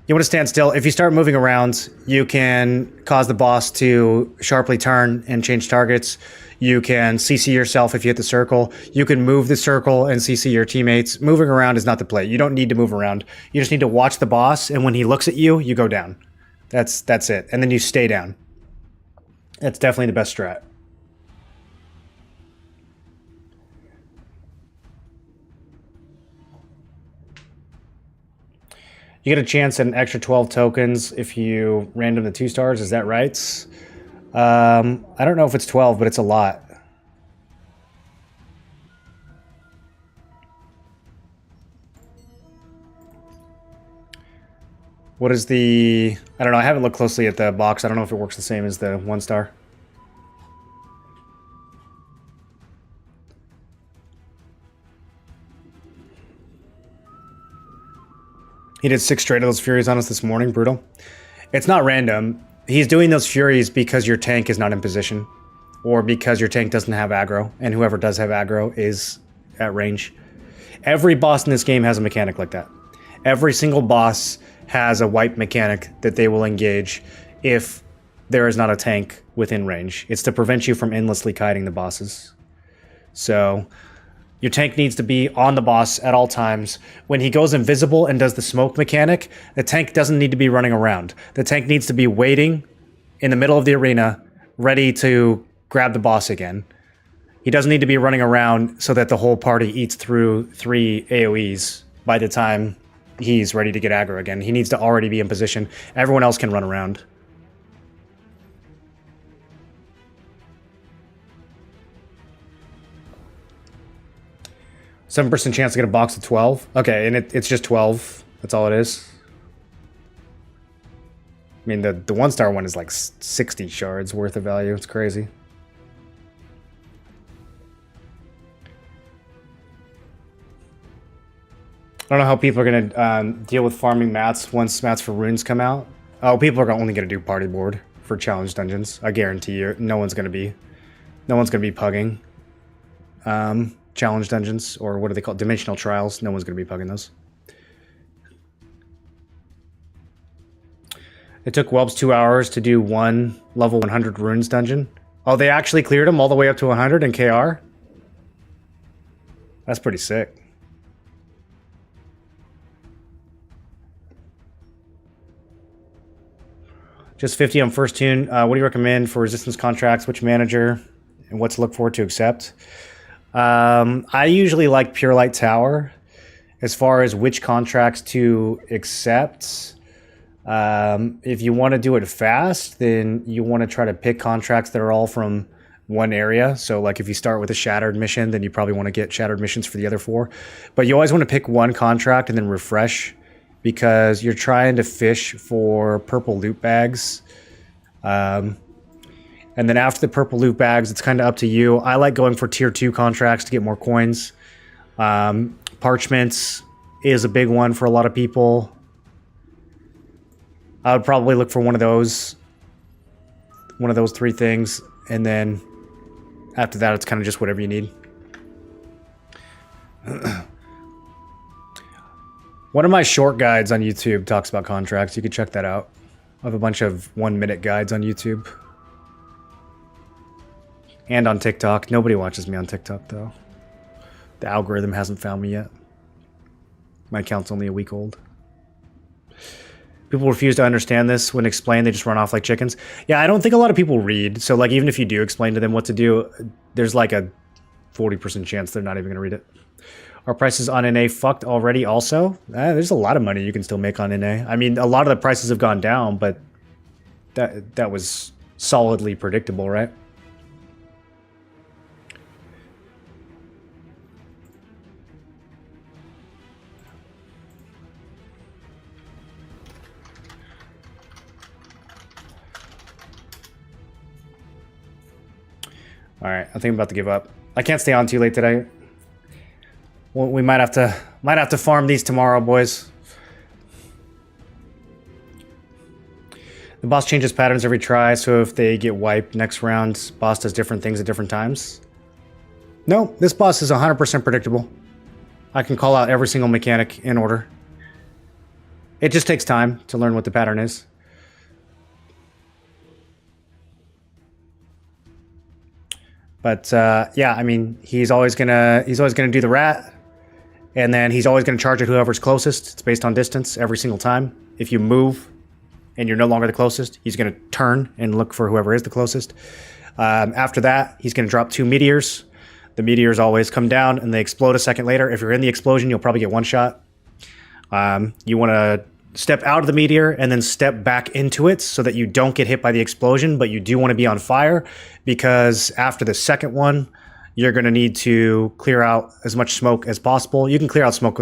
You want to stand still. If you start moving around, you can cause the boss to sharply turn and change targets. You can CC yourself if you hit the circle. You can move the circle and CC your teammates. Moving around is not the play. You don't need to move around. You just need to watch the boss, and when he looks at you, you go down. That's it. And then you stay down. That's definitely the best strat. You get a chance at an extra 12 tokens if you random the 2 stars. Is that right? I don't know if it's 12, but it's a lot. What is the... I don't know. I haven't looked closely at the box. I don't know if it works the same as the 1 star. He did 6 straight of those Furies on us this morning. Brutal. It's not random. He's doing those Furies because your tank is not in position. Or because your tank doesn't have aggro. And whoever does have aggro is at range. Every boss in this game has a mechanic like that. Every single boss has a wipe mechanic that they will engage if there is not a tank within range. It's to prevent you from endlessly kiting the bosses. So... your tank needs to be on the boss at all times. When he goes invisible and does the smoke mechanic, the tank doesn't need to be running around. The tank needs to be waiting in the middle of the arena, ready to grab the boss again. He doesn't need to be running around so that the whole party eats through 3 AoEs by the time he's ready to get aggro again. He needs to already be in position. Everyone else can run around. Some percent chance to get a box of 12. Okay, and it's just 12. That's all it is. I mean, the 1 star one is like 60 shards worth of value. It's crazy. I don't know how people are going to deal with farming mats once mats for runes come out. Oh, people are only going to do party board for challenge dungeons. I guarantee you, no one's going to be pugging. Challenge dungeons, or what are they called? Dimensional trials. No one's going to be pugging those. It took Whelps 2 hours to do 1 level 100 runes dungeon. Oh, they actually cleared them all the way up to 100 in KR? That's pretty sick. Just 50 on first tune. What do you recommend for resistance contracts? Which manager? And what to look for to accept? I usually like Pure Light Tower as far as which contracts to accept. If you want to do it fast, then you want to try to pick contracts that are all from one area. So like if you start with a Shattered mission, then you probably want to get Shattered missions for the other 4. But you always want to pick one contract and then refresh because you're trying to fish for purple loot bags. And then after the purple loot bags, it's kind of up to you. I like going for tier 2 contracts to get more coins. Parchments is a big one for a lot of people. I would probably look for one of those 3 things, and then after that, it's kind of just whatever you need. One of my short guides on YouTube talks about contracts. You could check that out. I have a bunch of 1-minute guides on YouTube. And on TikTok. Nobody watches me on TikTok, though. The algorithm hasn't found me yet. My account's only a week old. People refuse to understand this when explained. They just run off like chickens. Yeah, I don't think a lot of people read. So, like, even if you do explain to them what to do, there's like a 40% chance they're not even going to read it. Are prices on NA fucked already also? There's a lot of money you can still make on NA. I mean, a lot of the prices have gone down, but that was solidly predictable, right? All right, I think I'm about to give up. I can't stay on too late today. Well, we might have to farm these tomorrow, boys. The boss changes patterns every try, so if they get wiped next round, boss does different things at different times. No, this boss is 100% predictable. I can call out every single mechanic in order. It just takes time to learn what the pattern is. But yeah, I mean, he's always gonna do the rat, and then he's always gonna charge at whoever's closest. It's based on distance every single time. If you move and you're no longer the closest, he's gonna turn and look for whoever is the closest. After that, he's gonna drop 2 meteors. The meteors always come down and they explode a second later. If you're in the explosion, you'll probably get 1 shot. You want to step out of the meteor and then step back into it so that you don't get hit by the explosion, but you do want to be on fire, because after the second one, you're going to need to clear out as much smoke as possible. You can clear out smoke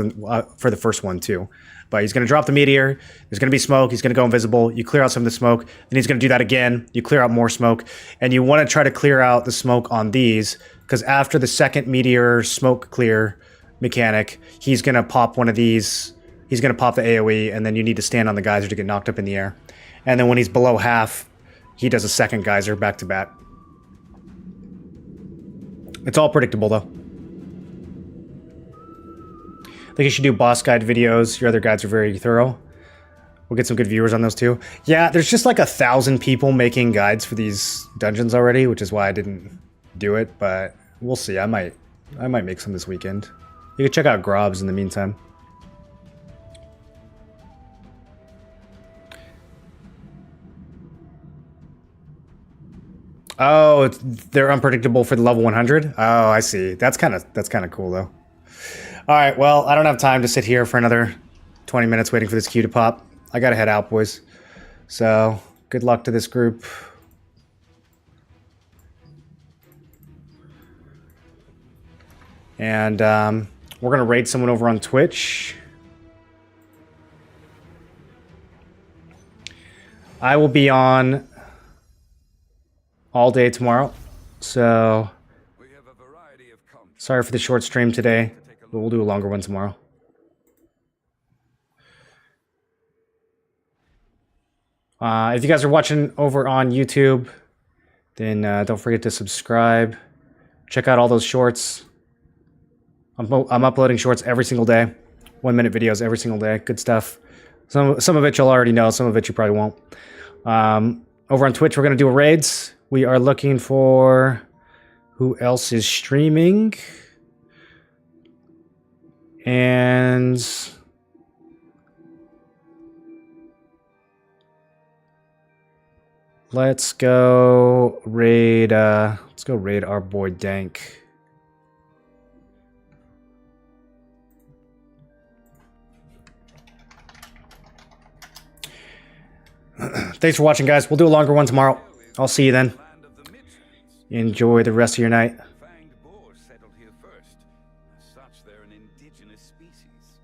for the first one too, but he's going to drop the meteor. There's going to be smoke. He's going to go invisible. You clear out some of the smoke. Then he's going to do that again. You clear out more smoke, and you want to try to clear out the smoke on these, because after the second meteor smoke clear mechanic, he's going to pop one of these. He's going to pop the AoE, and then you need to stand on the geyser to get knocked up in the air. And then when he's below half, he does a second geyser back to back. It's all predictable, though. I think you should do boss guide videos. Your other guides are very thorough. We'll get some good viewers on those too. Yeah, there's just like 1,000 people making guides for these dungeons already, which is why I didn't do it. But we'll see. I might make some this weekend. You can check out Grobs in the meantime. Oh, they're unpredictable for the level 100? Oh, I see. That's kind of cool, though. All right, well, I don't have time to sit here for another 20 minutes waiting for this queue to pop. I gotta head out, boys. So, good luck to this group. And we're gonna raid someone over on Twitch. I will be on all day tomorrow, so sorry for the short stream today, but we'll do a longer one tomorrow. If you guys are watching over on YouTube, then don't forget to subscribe. Check out all those shorts. I'm uploading shorts every single day, 1-minute videos every single day. Good stuff. Some of it you'll already know, some of it you probably won't. Over on Twitch, we're gonna do a raids. We are looking for who else is streaming. And let's go raid our boy Dank. Thanks for watching, guys. We'll do a longer one tomorrow. I'll see you then. Enjoy the rest of your night. Fanged boars settled here first. As such, they're an indigenous species.